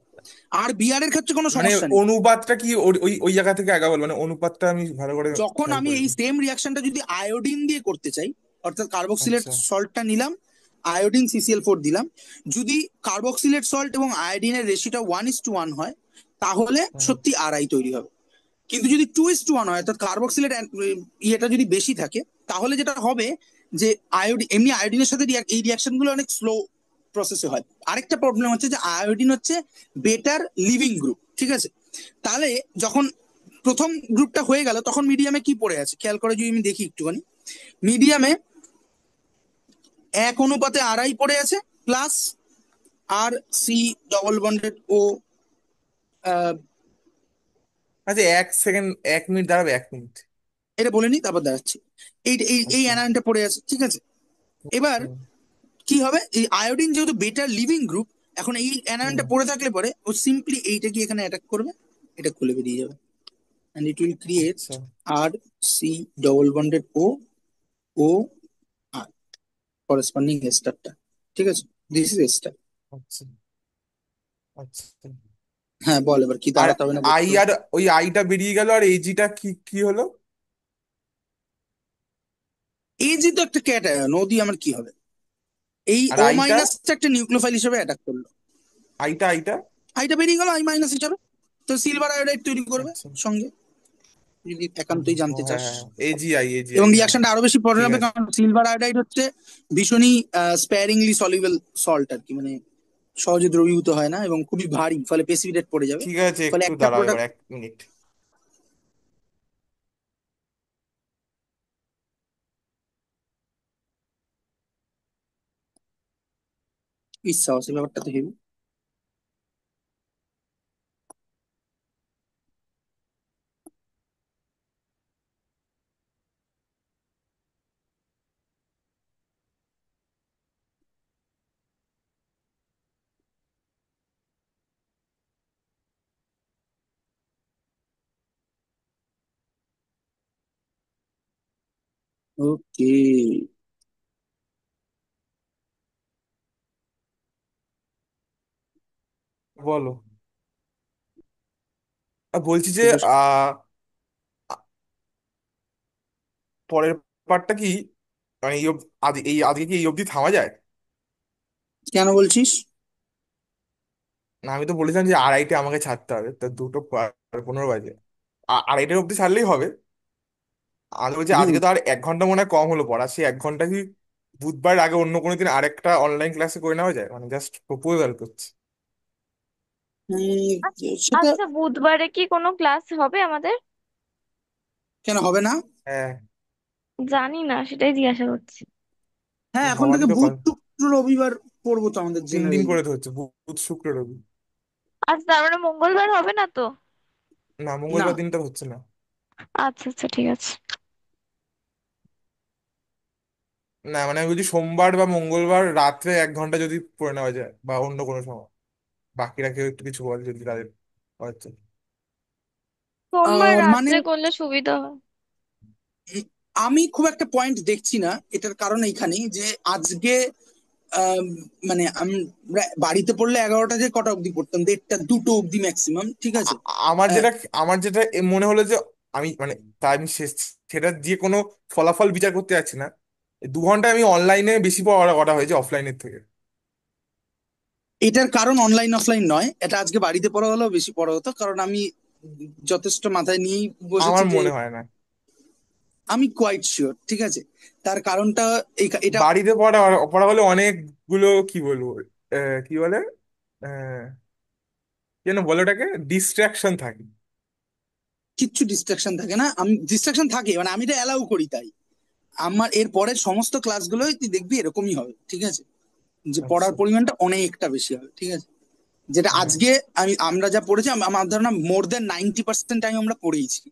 আর বিআর এর ক্ষেত্রে কোনো মানে সমস্যা নেই। অনুপাতটা কি ওই ওই ওই জায়গা থেকে আগে বল, মানে অনুপাতটা আমি ভালো করে যখন খেয়াল আমি এই করিনি। সেম রিয়াকশনটা যদি আয়োডিন দিয়ে করতে চাই, অর্থাৎ কার্বক্সিলেট আচ্ছা। সল্টটা নিলাম, আয়োডিন সিসিএল4 দিলাম, যদি কার্বক্সিলেট সল্ট এবং আয়োডিনের রেশিওটা 1:1 হয়, তাহলে হুম। সত্যি আরআই তৈরি হবে। কিন্তু যদি 2:1 হয়, অর্থাৎ কার্বক্সিলেট ইয়েটা যদি বেশি থাকে, তাহলে যেটা হবে যে আয়োডিন, এমনি আয়োডিনের সাথে এই রিয়াকশন গুলো অনেক স্লো প্রসেসে হয়। আরেকটা প্রবলেম হচ্ছে যে আয়োডিন হচ্ছে বেটার লিভিং গ্রুপ। ঠিক আছে? তাহলে যখন প্রথম গ্রুপটা হয়ে গেল, তখন মিডিয়ামে কি পড়ে আছে খেয়াল করে যদি আমি দেখি একটুখানি, মিডিয়ামে 1:2 পড়ে আছে, প্লাস আর সি ডবল বন্ডেড ও। আচ্ছা 1 সেকেন্ড, 1 মিনিট দাঁড়াবে, 1 মিনিট। এটা বলে নি, তারপর দেখাচ্ছি। এই এই এই আচ্ছা। অ্যানায়নটা পড়ে আছে, ঠিক আছে। এবার হুম। কি হবে, এই আয়োডিন যেহেতু বেটার লিভিং গ্রুপ, এখন এই হুম। অ্যানায়নটা পড়ে থাকলে পরে ও সিম্পলি এইটা কি এখানে অ্যাটাক করবে, এটা খুলে বেরিয়ে যাবে, and it will create আচ্ছা। R C double bonded O R corresponding স্টারটা, ঠিক আছে, দিস ইজ স্টার। আচ্ছা। আচ্ছা। হ্যাঁ বল, এবার কি আর দাঁড়াতে হবে না আই দেখতে হবে। আর ওই আইটা বেরিয়ে গেল, আর এজিটা কি কি হলো? এই যে তো একটা ক্যাটায়ন, ও দিয়ে আমার কি হবে, এই আর ও আইটা, মাইনাসটা একটা নিউক্লিওফাইল হিসেবে অ্যাটাক করলো, আইটা। আইটা বেরিয়ে গেল আই মাইনাস হিসাবে, তো সিলভার আয়োডাইড তৈরি করবে আচ্ছা। সঙ্গে, যদি হুম, একান্তই ও জানতে হ্যাঁ চাস। হ্যাঁ, এজিআই এবং এজিআই, হ্যাঁ হ্যাঁ। রিয়াকশনটা আরো বেশি পড়ে ঠিক হবে, আছে। কারণ সিলভার আয়োডাইড হচ্ছে ভীষণই স্প্যারিংলি সলিউবল সল্ট আর কি, মানে সহজে দ্রবীভূত হয় না এবং খুবই ভারী, ফলে প্রেসিপিটেট পড়ে যাবে। ঠিক আছে, ফলে একটু একটা দাঁড়াও এবার প্রোডাক্ট, 1 মিনিট। ইচ্ছা আছে ব্যাপারটা তো হেভি। ওকে, বলো। বলছি যে দুটো, আহ পরের পার্টটা কি, মানে এই আজকে কি এই অবধি থামা যায়? কেন বলছিস? না, আমি তো বলেছিলাম যে আড়াইটে আমাকে ছাড়তে হবে, তা 2:15 বাজে, আড়াইটের অবধি ছাড়লেই হবে। আমি বলছি হুম। আজকে তো আর 1 ঘন্টা মনে হয় কম হলো পড়া, সেই 1 ঘন্টা কি বুধবার আগে অন্য কোনো দিন আরেকটা অনলাইন ক্লাসে করে নেওয়া যায়, মানে জাস্ট প্রপোজাল করছি। সেটা আচ্ছা, বুধবারে কি কোনো ক্লাস হবে আমাদের? কেন হবে না? হ্যাঁ। জানি না, সেটাই জিজ্ঞাসা করছি। হ্যাঁ, এখন থেকে হওয়ারই তো বুধ শুক্র রবিবার পড়বো তো আমাদের 3 দিন জেনারেলি। করে তো হচ্ছে, বুধ শুক্র রবি। আচ্ছা, তার মানে মঙ্গলবার হবে না তো? না, না, মঙ্গলবার দিনটা হচ্ছে না। আচ্ছা আচ্ছা, ঠিক আছে। না মানে আমি বলছি সোমবার বা মঙ্গলবার রাত্রে 1 ঘন্টা যদি পড়ে নেওয়া যায়, বা অন্য কোনো সময়, বাকিরা কেউ একটু কিছু বলে যদি তাদের হচ্ছে। সোমবার মানে রাত্রে করলে সুবিধা হয়। আমি খুব একটা পয়েন্ট দেখছি না, এটার কারণ এইখানেই যে আজকে আম, মানে আমরা বাড়িতে পড়লে 11টা যে কটা অবধি পড়তাম, 1টা 2টো অবধি ম্যাক্সিমাম, ঠিক আছে। আমার আহ, যেটা, আমার যেটা মনে হলো যে আমি মানে, তাই আমি সেটা দিয়ে কোনো ফলাফল বিচার করতে যাচ্ছি না। এই 2 ঘন্টা আমি অনলাইনে বেশি পড়া করা হয়েছে অফলাইনের থেকে। এটার কারণ অনলাইন অফলাইন নয়, এটা আজকে বাড়িতে পড়া হলেও বেশি পড়া হতো, কারণ আমি যথেষ্ট মাথায় নিয়েই বসেছি আমার যে মনে হয় না। আমি কোয়াইট শিওর, ঠিক আছে। তার কারণটা এটা বাড়িতে পড়া পড়া হলে অনেকগুলো কি বলবো, কি বলে, আহ, কি যেন বলে ওটাকে, ডিস্ট্রাকশন থাকে। কিচ্ছু ডিস্ট্রাকশন থাকে না, আমি ডিস্ট্রাকশন থাকে মানে আমি এটা অ্যালাউ করি তাই। আমার এর পরের সমস্ত ক্লাসগুলোই তুই দেখবি এরকমই হবে, ঠিক আছে, যে পড়ার আচ্ছা। পরিমাণটা অনেকটা বেশি হবে, ঠিক আছে। যেটা হ্যাঁ আজকে আমরা যা পড়েছি, আমার ধারণা মোর দেন 90% টাইম আমরা পড়েইছি,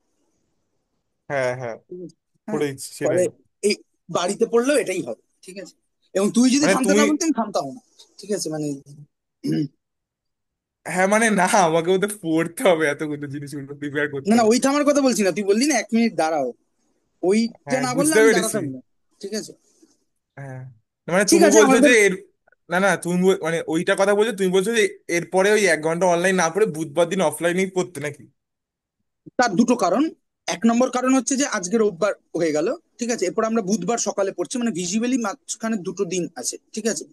হ্যাঁ হ্যাঁ, ঠিক আছে? হ্যাঁ, পড়েছি ফলে সেটাই। এই বাড়িতে পড়লেও এটাই হবে, ঠিক আছে। এবং তুই যদি মানে থামতে তুমি, না বলতেন থামতাম না, ঠিক আছে, মানে হ্যাঁ মানে না, আমাকেও তো পড়তে হবে, এতগুলো জিনিসগুলো প্রিপেয়ার না করতে না, হবে। ওই থামার কথা বলছি না, তুই বললি না 1 মিনিট দাঁড়াও, ওইটা হ্যাঁ না বললে বুঝতে আমি পেরেছি। দাঁড়াতাম না, ঠিক আছে। হ্যাঁ, মানে ঠিক তুমি আছে বলছো যে আমাদের, না না, তুমি মানে ওইটা কথা বলছো, তুমি বলছো যে এরপরে ওই 1 ঘন্টা অনলাইন না পড়ে বুধবার দিন অফলাইনেই পড়তে নাকি? তার দুটো কারণ। 1 নম্বর কারণ হচ্ছে যে আজকে রোববার হয়ে গেল, ঠিক আছে, এরপর আমরা বুধবার সকালে পড়ছি, মানে ভিজুয়ালি মাঝখানে দুটো দিন আছে, ঠিক আছে।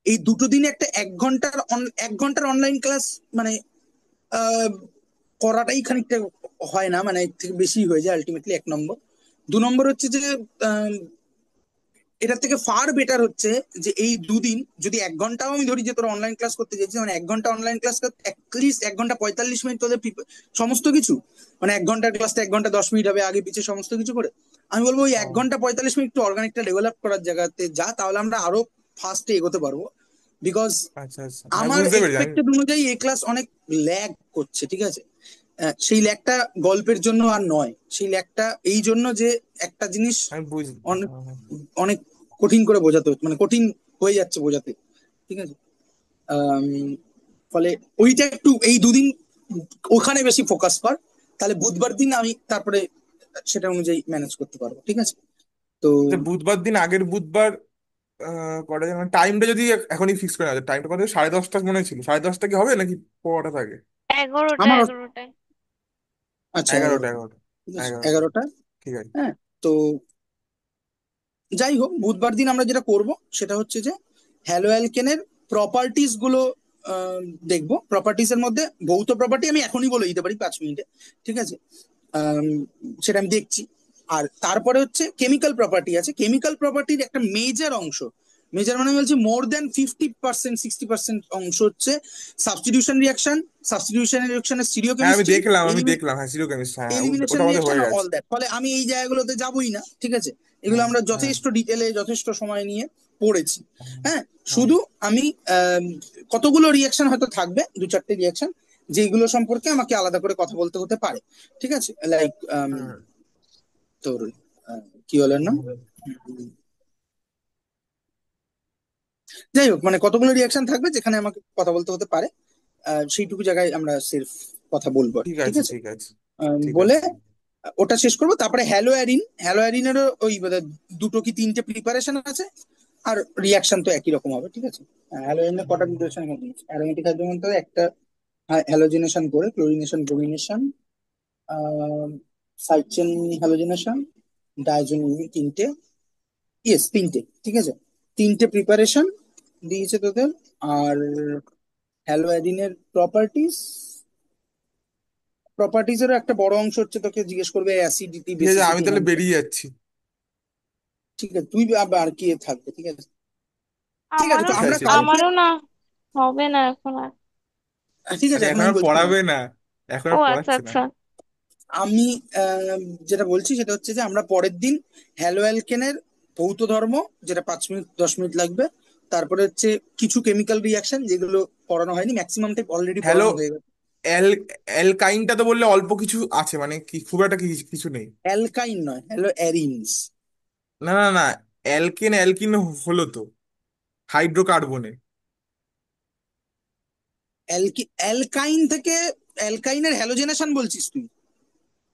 এই দুটো দিনে একটা 1 ঘন্টার অনলাইন ক্লাস মানে আহ, করাটাই খানিকটা হয় না, মানে এর থেকে বেশি হয়ে যায় আলটিমেটলি, 1 নম্বর। 2 নম্বর হচ্ছে যে আহ, এটার থেকে ফার বেটার হচ্ছে যে এই দুদিন যদি 1 ঘন্টাও আমি ধরি যে তোরা অনলাইন ক্লাস করতে চাইছিস, মানে 1 ঘন্টা অনলাইন ক্লাস করতে অ্যাটলিস্ট 1 ঘন্টা 45 মিনিট তোদের সমস্ত কিছু, মানে 1 ঘন্টার ক্লাসটা 1 ঘন্টা 10 মিনিট হবে আগে পিছে সমস্ত কিছু করে। আমি বলবো ওই এক ও ঘন্টা 45 মিনিট একটু অর্গানিকটা ডেভেলপ করার জায়গাতে যা, তাহলে আমরা আরো ফাস্টে এগোতে পারবো। বিকজ আচ্ছা আচ্ছা, হ্যাঁ আমার বুঝতে পেরেছি আমি। এক্সপেক্টেড অনুযায়ী এই ক্লাস অনেক ল্যাগ করছে, ঠিক আছে। সেই ল্যাগটা গল্পের জন্য আর নয়, সেই ল্যাগটা এই জন্য যে একটা জিনিস আমি বুঝ অনেক অনেক কঠিন করে বোঝাতে হচ্ছে, মানে কঠিন হয়ে যাচ্ছে বোঝাতে, ঠিক আছে। আম, ফলে ওইটা একটু এই দুদিন ওখানে বেশি ফোকাস কর, তাহলে বুধবার দিন আমি তারপরে সেটা অনুযায়ী ম্যানেজ করতে পারবো, ঠিক আছে। তো যে বুধবার দিন, আগের বুধবার কটা যেন টাইমটা যদি এখনই ফিক্স করে নেওয়া যায়। টাইমটা কত, 10:30 মনে ছিল, 10:30 কি হবে নাকি পরোটা থাকে? 11টা আমার 11টায়। আচ্ছা 11টা, 11টা, 11টা, ঠিক আছে 11টা, 11টা। ঠিক আছে। হ্যাঁ, তো যাই হোক, বুধবার দিন আমরা যেটা করব সেটা হচ্ছে যে হ্যালো অ্যালকেনের প্রপার্টিজ গুলো আহ, দেখবো। প্রপার্টিজ এর মধ্যে ভৌত প্রপার্টি আমি এখনই বলে দিতে পারি 5 মিনিটে, ঠিক আছে। আম, সেটা আমি দেখছি। আর তারপরে হচ্ছে কেমিক্যাল প্রপার্টি আছে, কেমিক্যাল প্রপার্টির একটা মেজর অংশ, মেজর মানে বলছি মোর দেন 50%, 60% অংশ হচ্ছে সাবস্টিটিউশন রিয়াকশন, সাবস্টিটিউশন রিয়াকশনের স্টিরিও হ্যাঁ আমি কেমিস্ট্রি, দেখলাম, আমি দেখলাম, হ্যাঁ সিরো কেমিস্ট, হ্যাঁ এলিমিনেশন ওটা আমাদের রিয়াকশন হয়ে গেছে। All that. ফলে আমি এই জায়গাগুলোতে যাবোই না, ঠিক আছে। এগুলো হ্যাঁ, আমরা হ্যাঁ, যথেষ্ট ডিটেলে যথেষ্ট সময় নিয়ে পড়েছি। হ্যাঁ, হ্যাঁ, হ্যাঁ, শুধু আমি কতগুলো রিয়াকশন হয়তো থাকবে, 2-4টে রিয়াকশন, যেগুলো সম্পর্কে আমাকে আলাদা করে কথা বলতে হতে পারে, ঠিক আছে। লাইক হ্যাঁ, তোর কি বলেন না, হ্যাঁ, যাই হোক, মানে কতগুলো রিয়াকশন থাকবে যেখানে আমাকে কথা বলতে হতে পারে, সেইটুকু জায়গায় আমরা সির্ফ কথা বলবো আর কি, ঠিক ঠিক আছে, আছে। ঠিক আছে, ঠিক বলে আছে। ওটা শেষ করবো, তারপরে হ্যালো অ্যারিন, হ্যালো অ্যারিনেরও ওই বোধহয় 2 কি 3টে প্রিপারেশন আছে, আর রিয়াকশন তো একই রকম হবে, ঠিক আছে। হ্যালো অ্যারিনের কটা প্রিপারেশন এখানে অ্যারোমেটিক হাইড্রোজেন তো একটা, হ্যালোজিনেশন করে chlorination bromination, side chain halogenation, ডাইজেন, 3টে, ইয়েস 3টে, ঠিক আছে। 3টে প্রিপারেশন দিয়েছে তোদের। আর হ্যালো অ্যারিনের প্রপার্টিজ, প্রপার্টিজেরও একটা বড় অংশ হচ্ছে তোকে জিজ্ঞেস করবে অ্যাসিডিটি, ঠিক আছে, আমি বেসিসিটি, তাহলে হ্যান ত্যান। বেরিয়ে যাচ্ছি। ঠিক আছে, তুই আবার কি থাকবে, ঠিক আছে। ঠিক আছে, আমারও তো ঠিক আমরা আছে, ঠিক আছে। কালকে, আমারও না, হবে না এখন আর। ঠিক আছে আরে এখন এখন আমি আর বলছি শোনো। পড়াবে না, এখন ও আর আচ্ছা পড়াচ্ছে না। আচ্ছা। আমি যেটা বলছি সেটা হচ্ছে যে আমরা পরের দিন হ্যালো অ্যালকেনের ভৌত ধর্ম, যেটা 5-10 মিনিট লাগবে, তারপরে হচ্ছে কিছু কেমিক্যাল রিয়াকশন যেগুলো পড়ানো হয়নি, ম্যাক্সিমাম টাইপ অলরেডি হ্যালো, পড়ানো হয়ে গেছে। অ্যাল অ্যালকাইনটা তো বললে অল্প কিছু আছে, মানে কি খুব একটা কিছু নেই। অ্যালকাইন নয়, হ্যালো অ্যারিনস। না, না, না, অ্যালকেন অ্যালকিন হলো তো হাইড্রোকার্বনে। অ্যালকাইন থেকে অ্যালকাইনের হ্যালোজেনেশন বলছিস তুই?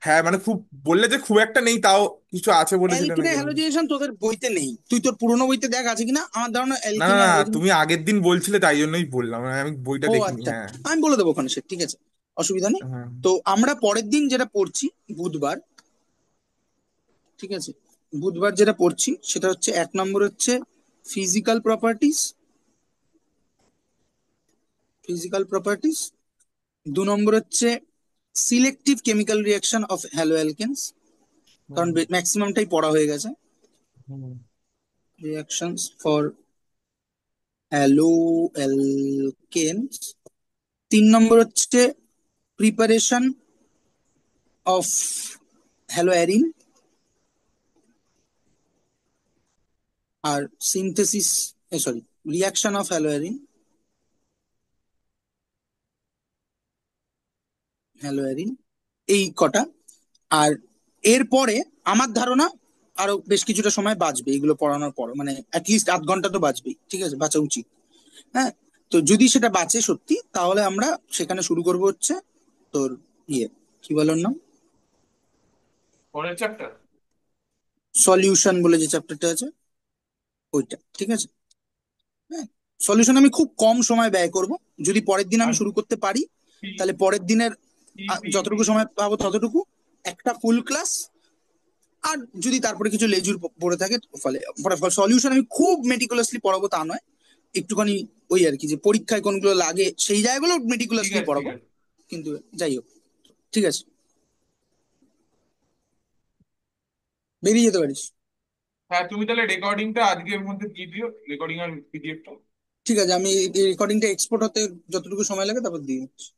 হ্যাঁ মানে খুব, বললে যে খুব একটা নেই, তাও কিছু আছে বলেছিলে অ্যালকিনের নাকি এরকম কিছু? হ্যালোজেনেশন তোদের বইতে নেই, তুই তোর পুরোনো বইতে দেখ আছে কিনা, আমার ধারণা না, না, অ্যালকিনের না, হ্যালোজেনেশন। তুমি আগের দিন বলছিলে তাই জন্যই বললাম, মানে আমি বইটা ও দেখিনি, আচ্ছা, হ্যাঁ। আমি বলে দেবো ওখানে সে, ঠিক আছে, অসুবিধা নেই। হ্যাঁ, তো আমরা পরের দিন যেটা পড়ছি, বুধবার, ঠিক আছে, বুধবার যেটা পড়ছি সেটা হচ্ছে 1 নম্বর হচ্ছে ফিজিক্যাল প্রপার্টিস, ফিজিক্যাল প্রপার্টিস। 2 নম্বর হচ্ছে selective chemical reaction of halo alkanes, কারণ হুম, ম্যাক্সিমামটাই পড়া হয়ে গেছে, হুম, রিয়াকশনস ফর হ্যালো অ্যালকেনস। 3 নম্বর হচ্ছে প্রিপারেশন অফ হ্যালো অ্যারিন, আর synthesis, sorry, reaction of halo arene, halo arene, এই কটা। আর এরপরে আমার ধারণা আরো বেশ কিছুটা সময় বাঁচবে এগুলো পড়ানোর পর, মানে অ্যাটলিস্ট আধ ঘন্টা তো বাঁচবেই, ঠিক আছে, বাঁচা উচিত। হ্যাঁ, তো যদি সেটা বাঁচে সত্যি, তাহলে আমরা সেখানে শুরু করব হচ্ছে তোর ইয়ে, কি বলার নাম, পরের চ্যাপ্টার। সলিউশন বলে যে চ্যাপ্টারটা আছে, ওইটা, ঠিক আছে। হ্যাঁ, সলিউশন আমি খুব কম সময় ব্যয় করব, যদি পরের দিন আমি আর শুরু করতে পারি, পি তাহলে পরের দিনের পি পি পি যতটুকু সময় পাবো ততটুকু, একটা ফুল ক্লাস। আর যদি তারপরে কিছু লেজুর পড়ে থাকে, ফলে সলিউশন আমি খুব মেটিকুলাসলি পড়াবো তা নয়, একটুখানি ওই আর কি, যে পরীক্ষায় কোনগুলো লাগে সেই জায়গাগুলো ঠিক মেটিকুলাসলি আছে, ঠিক পড়াবো, আছে। কিন্তু যাই হোক, ঠিক আছে, বেরিয়ে যেতে পারিস। হ্যাঁ, তুমি তাহলে রেকর্ডিংটা আজকের মধ্যে দিয়ে দিও, রেকর্ডিং আর পিডিএফটা। ঠিক আছে, আমি রেকর্ডিংটা এক্সপোর্ট হতে যতটুকু সময় লাগে তারপর দিয়ে দিচ্ছি।